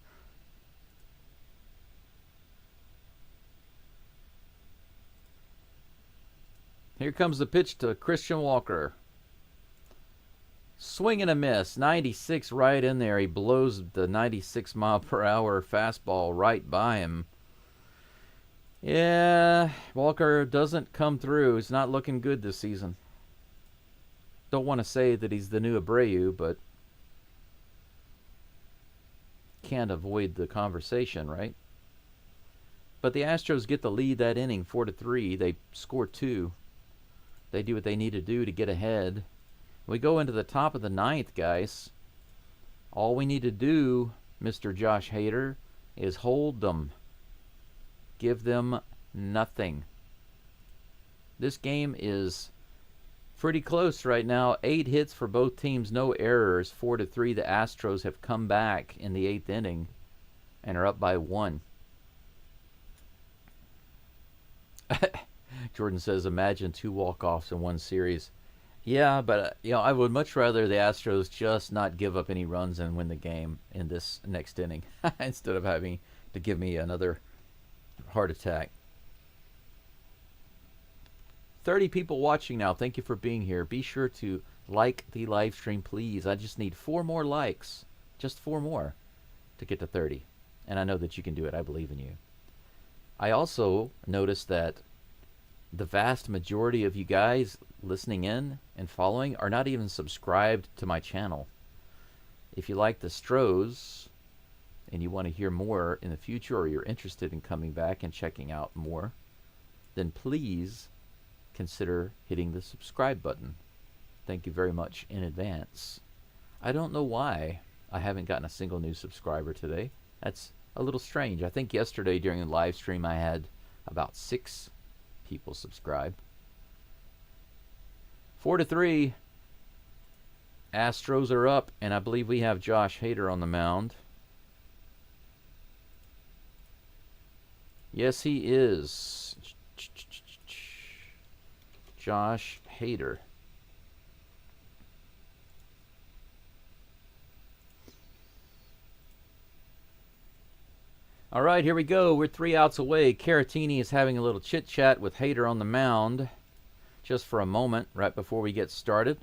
Here comes the pitch to Christian Walker. Swing and a miss. 96 right in there. He blows the 96-mile-per-hour fastball right by him. Yeah, Walker doesn't come through. He's not looking good this season. Don't want to say that he's the new Abreu, but can't avoid the conversation, right? But the Astros get the lead that inning, 4-3. They score 2. They do what they need to do to get ahead. We go into the top of the 9th, guys. All we need to do, Mr. Josh Hader, is hold them. Give them nothing. This game is pretty close right now. 8 hits for both teams, no errors. 4-3. The Astros have come back in the 8th inning and are up by 1. Jordan says, imagine 2 walk-offs in 1 series. Yeah, but I would much rather the Astros just not give up any runs and win the game in this next inning instead of having to give me another heart attack. 30 people watching now. Thank you for being here. Be sure to like the live stream, please. I just need 4 more likes. Just 4 more to get to 30. And I know that you can do it. I believe in you. I also noticed that the vast majority of you guys listening in and following are not even subscribed to my channel. If you like the Stros and you want to hear more in the future, or you're interested in coming back and checking out more, then please consider hitting the subscribe button. Thank you very much in advance. I don't know why I haven't gotten a single new subscriber today. That's a little strange. I think yesterday during the live stream I had about 6 people subscribe. 4-3. Astros are up, and I believe we have Josh Hader on the mound. Yes, he is. Josh Hader. All right, here we go. We're 3 outs away. Caratini is having a little chit-chat with Hader on the mound just for a moment right before we get started.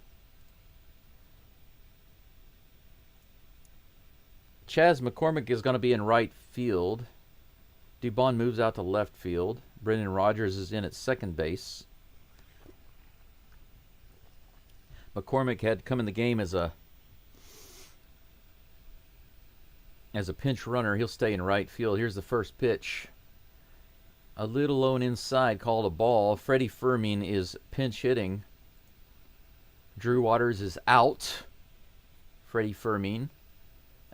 Chas McCormick is going to be in right field. Dubon moves out to left field. Brendan Rodgers is in at second base. McCormick had come in the game as a pinch runner. He'll stay in right field. Here's the first pitch. A little low and inside, called a ball. Freddie Fermin is pinch hitting. Drew Waters is out. Freddie Fermin,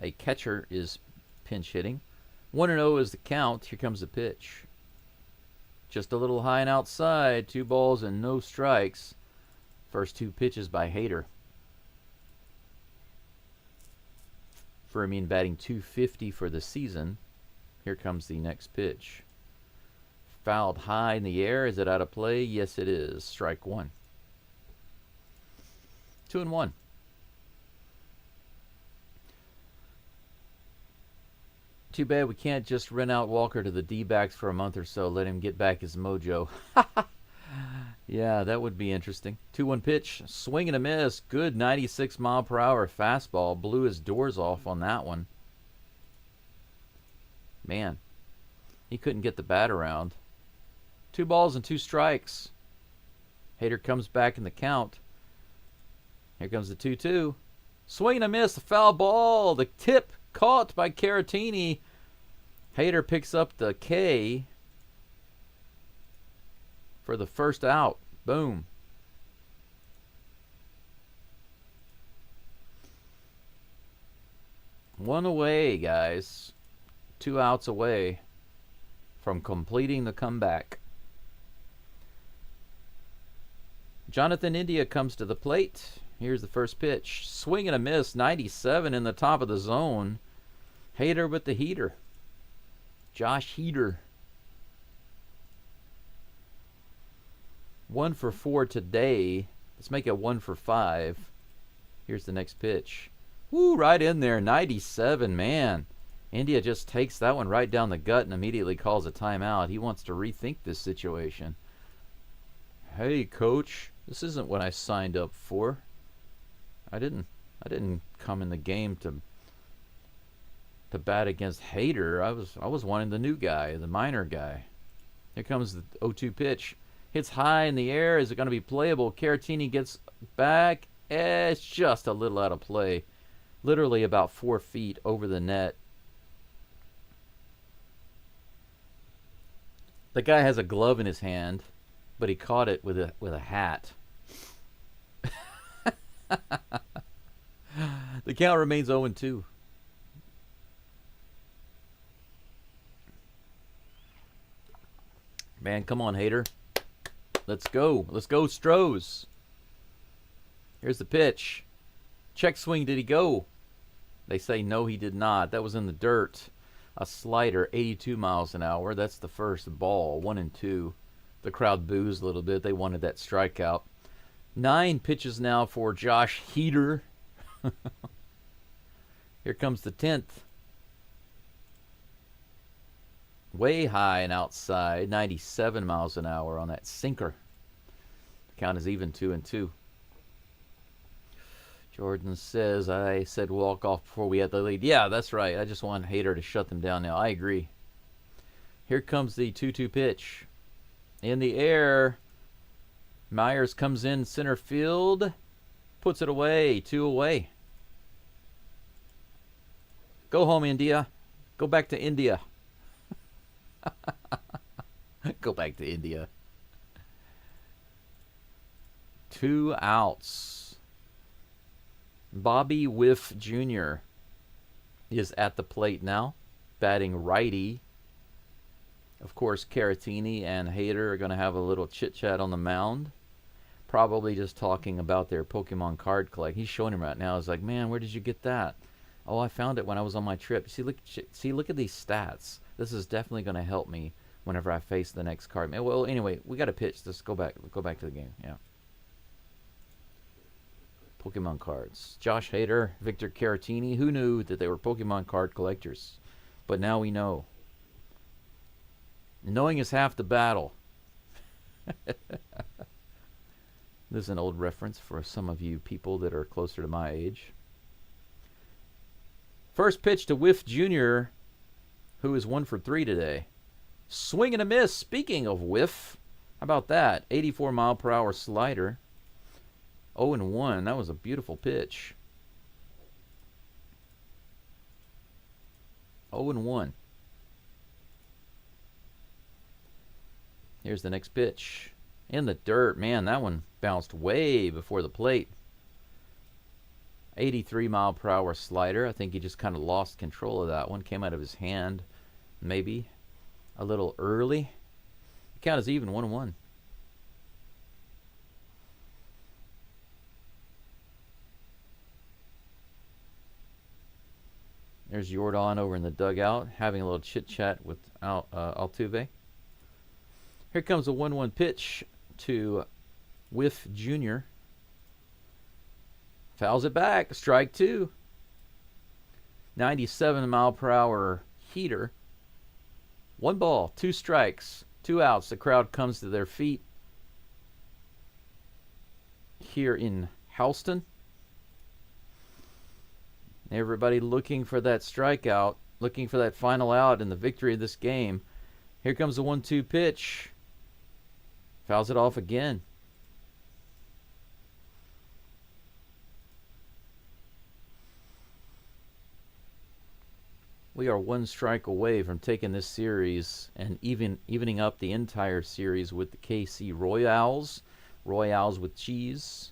a catcher, is pinch hitting. 1-0 is the count. Here comes the pitch. Just a little high and outside. 2 balls and no strikes. First 2 pitches by Hader. Fermin batting .250 for the season. Here comes the next pitch. Fouled high in the air. Is it out of play? Yes, it is. Strike 1. 2-1. Too bad we can't just rent out Walker to the D-backs for a month or so. Let him get back his mojo. Yeah, that would be interesting. 2-1 pitch. Swing and a miss. Good 96-mile-per-hour fastball. Blew his doors off on that one. Man, he couldn't get the bat around. 2 balls and 2 strikes. Hader comes back in the count. Here comes the 2-2. Swing and a miss. A foul ball. The tip caught by Caratini. Hader picks up the K for the first out. Boom. One away, guys. 2 outs away from completing the comeback. Jonathan India comes to the plate. Here's the first pitch. Swing and a miss. 97 in the top of the zone. Hader with the heater. Josh Hader. 1 for 4 today. Let's make it 1 for 5. Here's the next pitch. Woo, right in there. 97, man. India just takes that one right down the gut and immediately calls a timeout. He wants to rethink this situation. Hey, coach, this isn't what I signed up for. I didn't come in the game to bat against Hader. I was wanting the new guy, the minor guy. Here comes the 0-2 pitch. Hits high in the air. Is it going to be playable? Caratini gets back. It's just a little out of play. Literally about 4 feet over the net. The guy has a glove in his hand, but he caught it with a hat. The count remains 0-2. Man, come on, Hader. Let's go. Let's go, Stros. Here's the pitch. Check swing. Did he go? They say no, he did not. That was in the dirt. A slider, 82 miles an hour. That's the first ball. 1-2. The crowd boos a little bit. They wanted that strikeout. 9 pitches now for Josh Hader. Here comes the 10th. Way high and outside. 97 miles an hour on that sinker. The count is even 2-2. Jordan says, I said walk off before we had the lead. Yeah, that's right. I just want Hader to shut them down now. I agree. Here comes the 2-2 pitch. In the air. Myers comes in center field. Puts it away. 2 away. Go home, India. Go back to India. Go back to India. 2 outs. Bobby Whiff Jr. is at the plate now, batting righty. Of course, Caratini and Hader are going to have a little chit-chat on the mound. Probably just talking about their Pokemon card collect. He's showing him right now. He's like, man, where did you get that? Oh, I found it when I was on my trip. Look at these stats. This is definitely going to help me whenever I face the next card. Well, anyway, we got to pitch. Let's go back to the game. Yeah. Pokemon cards. Josh Hader, Victor Caratini. Who knew that they were Pokemon card collectors? But now we know. Knowing is half the battle. This is an old reference for some of you people that are closer to my age. First pitch to Whiff Jr., who is 1 for 3 today. Swing and a miss. Speaking of whiff, how about that? 84-mile-per-hour slider. 0-1. That was a beautiful pitch. 0-1. Here's the next pitch. In the dirt. Man, that one bounced way before the plate. 83-mile-per-hour slider. I think he just kind of lost control of that one. Came out of his hand maybe a little early. The count is even, 1-1. There's Jordan over in the dugout having a little chit-chat with Altuve. Here comes a 1-1 pitch to Whiff Jr. Fouls it back. Strike 2. 97-mile-per-hour heater. 1 ball, 2 strikes, 2 outs. The crowd comes to their feet here in Houston. Everybody looking for that strikeout, looking for that final out and the victory of this game. Here comes the 1-2 pitch. Fouls it off again. We are 1 strike away from taking this series and evening up the entire series with the KC Royals. Royals with cheese.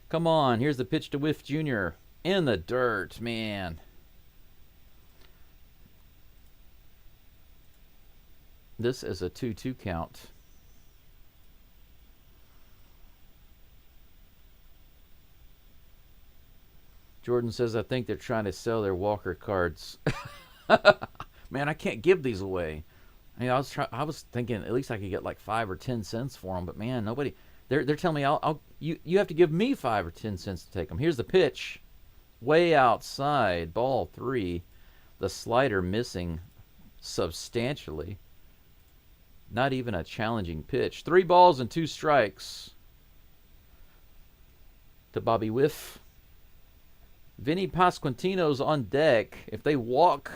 Come on, here's the pitch to Whiff Jr. In the dirt, man. This is a 2-2 count. Jordan says, I think they're trying to sell their Walker cards. Man, I can't give these away. I mean, I was thinking at least I could get like 5 or 10 cents for them, but man, nobody. They're telling me you have to give me 5 or 10 cents to take them. Here's the pitch, way outside, ball 3. The slider missing substantially. Not even a challenging pitch. 3 balls and 2 strikes to Bobby Whiff. Vinny Pasquantino's on deck. If they walk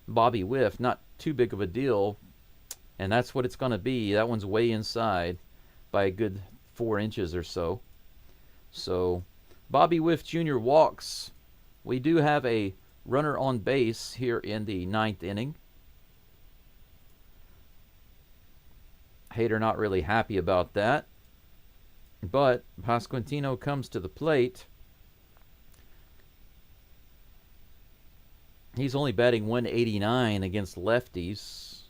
Bobby Whiff, not too big of a deal. And that's what it's going to be. That one's way inside by a good 4 inches or so. So, Bobby Whiff Jr. walks. We do have a runner on base here in the 9th inning. Hader not really happy about that. But Pasquantino comes to the plate. He's only batting 189 against lefties.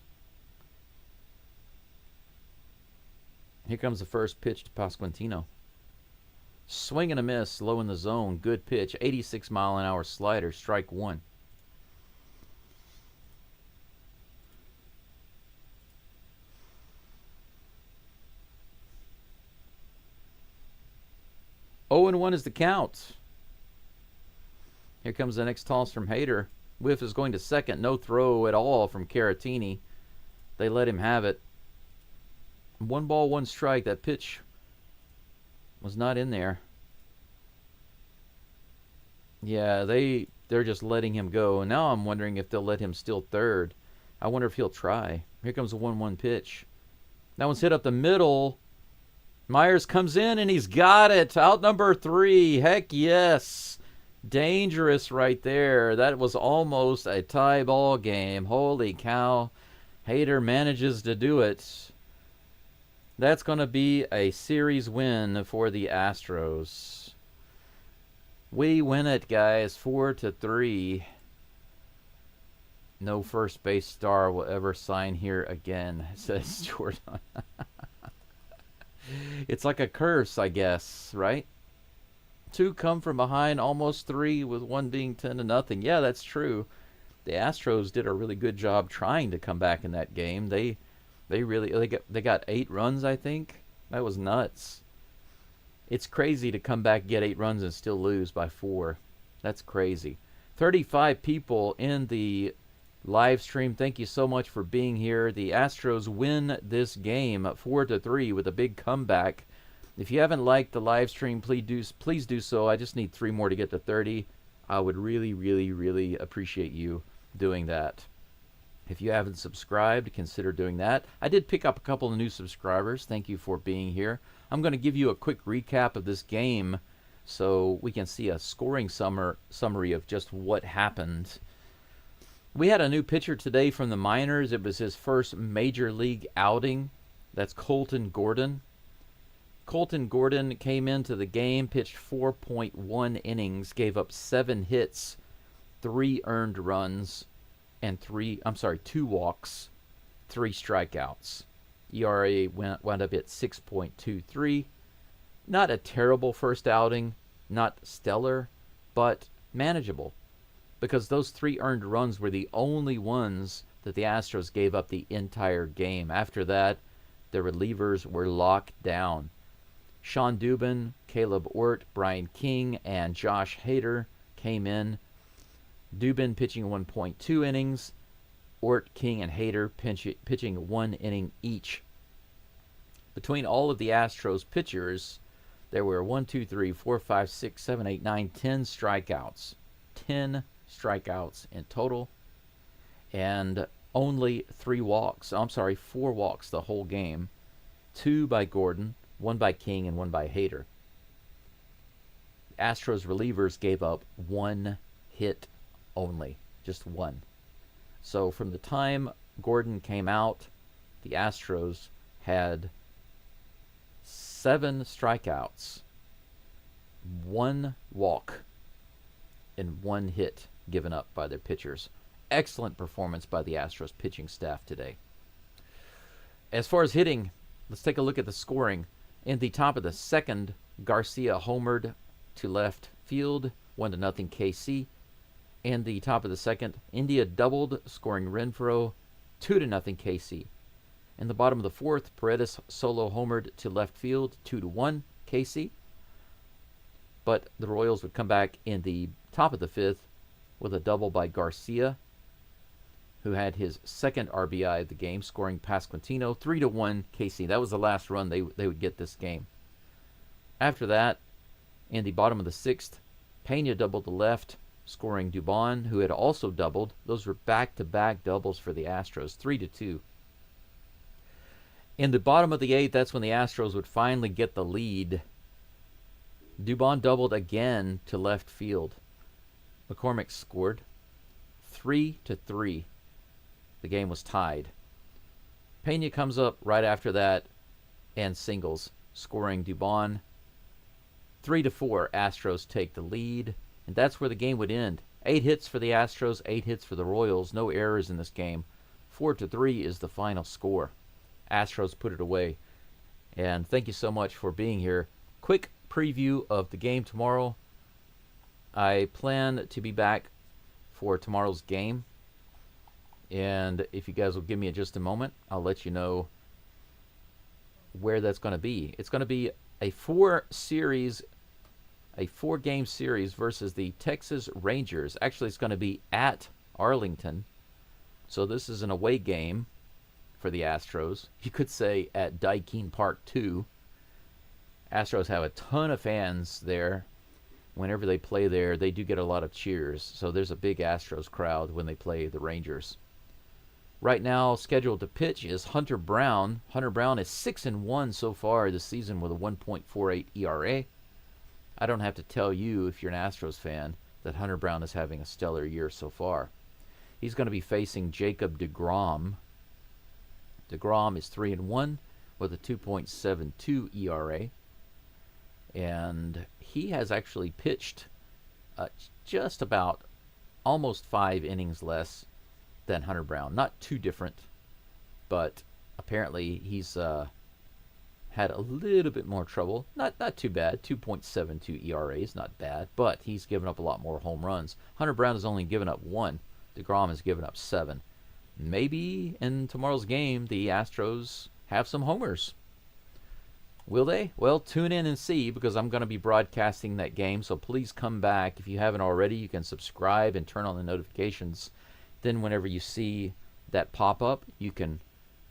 Here comes the first pitch to Pasquantino. Swing and a miss, low in the zone. Good pitch. 86-mile-an-hour slider, strike 1. Oh and 1 is the count. Here comes the next toss from Hader. Whiff is going to second. No throw at all from Caratini. They let him have it. 1 ball, 1 strike. That pitch was not in there. Yeah, they're just letting him go. And now I'm wondering if they'll let him steal third. I wonder if he'll try. Here comes a 1-1 pitch. That one's hit up the middle. Myers comes in and he's got it. Out number 3. Heck yes. Dangerous right there. That was almost a tie ball game. Holy cow. Hader manages to do it. That's going to be a series win for the Astros. We win it, guys, 4-3. No first base star will ever sign here again, says Jordan. It's like a curse, I guess, right? 2 come from behind, almost 3, with 1 being 10-0. Yeah, that's true. The Astros did a really good job trying to come back in that game. They got 8 runs, I think. That was nuts. It's crazy to come back, get 8 runs, and still lose by 4. That's crazy. 35 people in the live stream. Thank you so much for being here. The Astros win this game 4-3 with a big comeback. If you haven't liked the live stream, please do so. I just need 3 more to get to 30. I would really, really, really appreciate you doing that. If you haven't subscribed, consider doing that. I did pick up a couple of new subscribers. Thank you for being here. I'm going to give you a quick recap of this game so we can see a scoring summary of just what happened. We had a new pitcher today from the minors. It was his first major league outing. That's Colton Gordon. Colton Gordon came into the game, pitched 4.1 innings, gave up 7 hits, 3 earned runs, and 2 walks, 3 strikeouts. ERA wound up at 6.23. Not a terrible first outing, not stellar, but manageable, because those 3 earned runs were the only ones that the Astros gave up the entire game. After that, the relievers were locked down. Sean Dubin, Caleb Ort, Brian King, and Josh Hader came in. Dubin pitching 1.2 innings. Ort, King, and Hader pitching 1 inning each. Between all of the Astros pitchers, there were 10 strikeouts. 10 strikeouts in total. And only 4 walks the whole game. 2 by Gordon, 1 by King, and 1 by Hader. Astros relievers gave up 1 hit only. Just 1. So from the time Gordon came out, the Astros had 7 strikeouts, 1 walk, and 1 hit given up by their pitchers. Excellent performance by the Astros pitching staff today. As far as hitting, let's take a look at the scoring. In the top of the second, Garcia homered to left field, 1-0 KC. In the top of the second, India doubled, scoring Renfroe, 2-0 KC. In the bottom of the fourth, Paredes solo homered to left field, 2-1 KC. But the Royals would come back in the top of the fifth with a double by Garcia, who had his second RBI of the game, scoring Pasquantino, 3-1 KC. That was the last run they would get this game. After that, in the bottom of the sixth, Pena doubled to left, scoring Dubon, who had also doubled. Those were back-to-back doubles for the Astros, 3-2. In the bottom of the eighth, that's when the Astros would finally get the lead. Dubon doubled again to left field. McCormick scored, 3-3. The game was tied. Pena comes up right after that and singles, scoring Dubon. 3-4, Astros take the lead, and that's where the game would end. 8 hits for the Astros, 8 hits for the Royals. No errors in this game. 4-3 is the final score. Astros put it away. And thank you so much for being here. Quick preview of the game tomorrow. I plan to be back for tomorrow's game. And if you guys will give me just a moment, I'll let you know where that's going to be. It's going to be a 4-game series versus the Texas Rangers. Actually, it's going to be at Arlington. So this is an away game for the Astros. You could say at Daikin Park 2. Astros have a ton of fans there. Whenever they play there, they do get a lot of cheers. So there's a big Astros crowd when they play the Rangers. Right now, scheduled to pitch is Hunter Brown. Hunter Brown is 6-1 so far this season with a 1.48 ERA. I don't have to tell you, if you're an Astros fan, that Hunter Brown is having a stellar year so far. He's going to be facing Jacob deGrom. deGrom is 3-1 with a 2.72 ERA. And he has actually pitched just about almost 5 innings less than Hunter Brown. Not too different, but apparently he's had a little bit more trouble. Not too bad. 2.72 ERA is not bad, but he's given up a lot more home runs. Hunter Brown has only given up 1. DeGrom has given up 7. Maybe in tomorrow's game, the Astros have some homers. Will they? Well, tune in and see, because I'm going to be broadcasting that game, so please come back. If you haven't already, you can subscribe and turn on the notifications. Then whenever you see that pop up, you can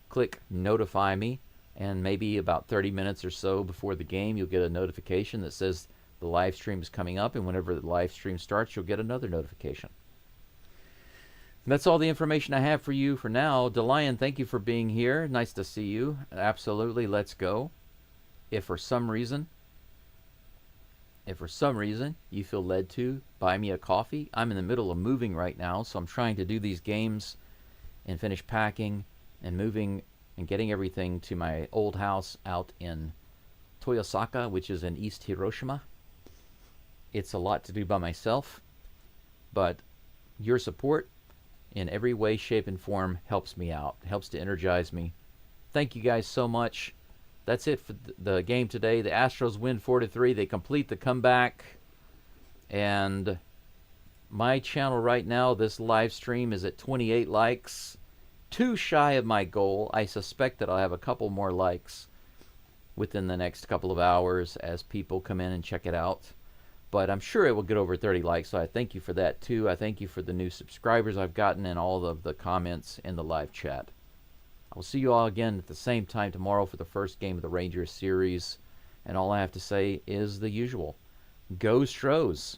click notify me, and maybe about 30 minutes or so before the game, you'll get a notification that says the live stream is coming up, and whenever the live stream starts, you'll get another notification. And that's all the information I have for you for now. DeLion, thank you for being here. Nice to see you. Absolutely, let's go. If for some reason you feel led to buy me a coffee, I'm in the middle of moving right now, so I'm trying to do these games and finish packing and moving and getting everything to my old house out in Toyosaka, which is in East Hiroshima. It's a lot to do by myself, but your support in every way, shape, and form helps me out, helps to energize me. Thank you guys so much. That's it for the game today. The Astros win 4-3. They complete the comeback. And my channel right now, this live stream is at 28 likes. Too shy of my goal. I suspect that I'll have a couple more likes within the next couple of hours as people come in and check it out. But I'm sure it will get over 30 likes, so I thank you for that too. I thank you for the new subscribers I've gotten and all of the comments in the live chat. I will see you all again at the same time tomorrow for the first game of the Rangers series. And all I have to say is the usual. Go Stros!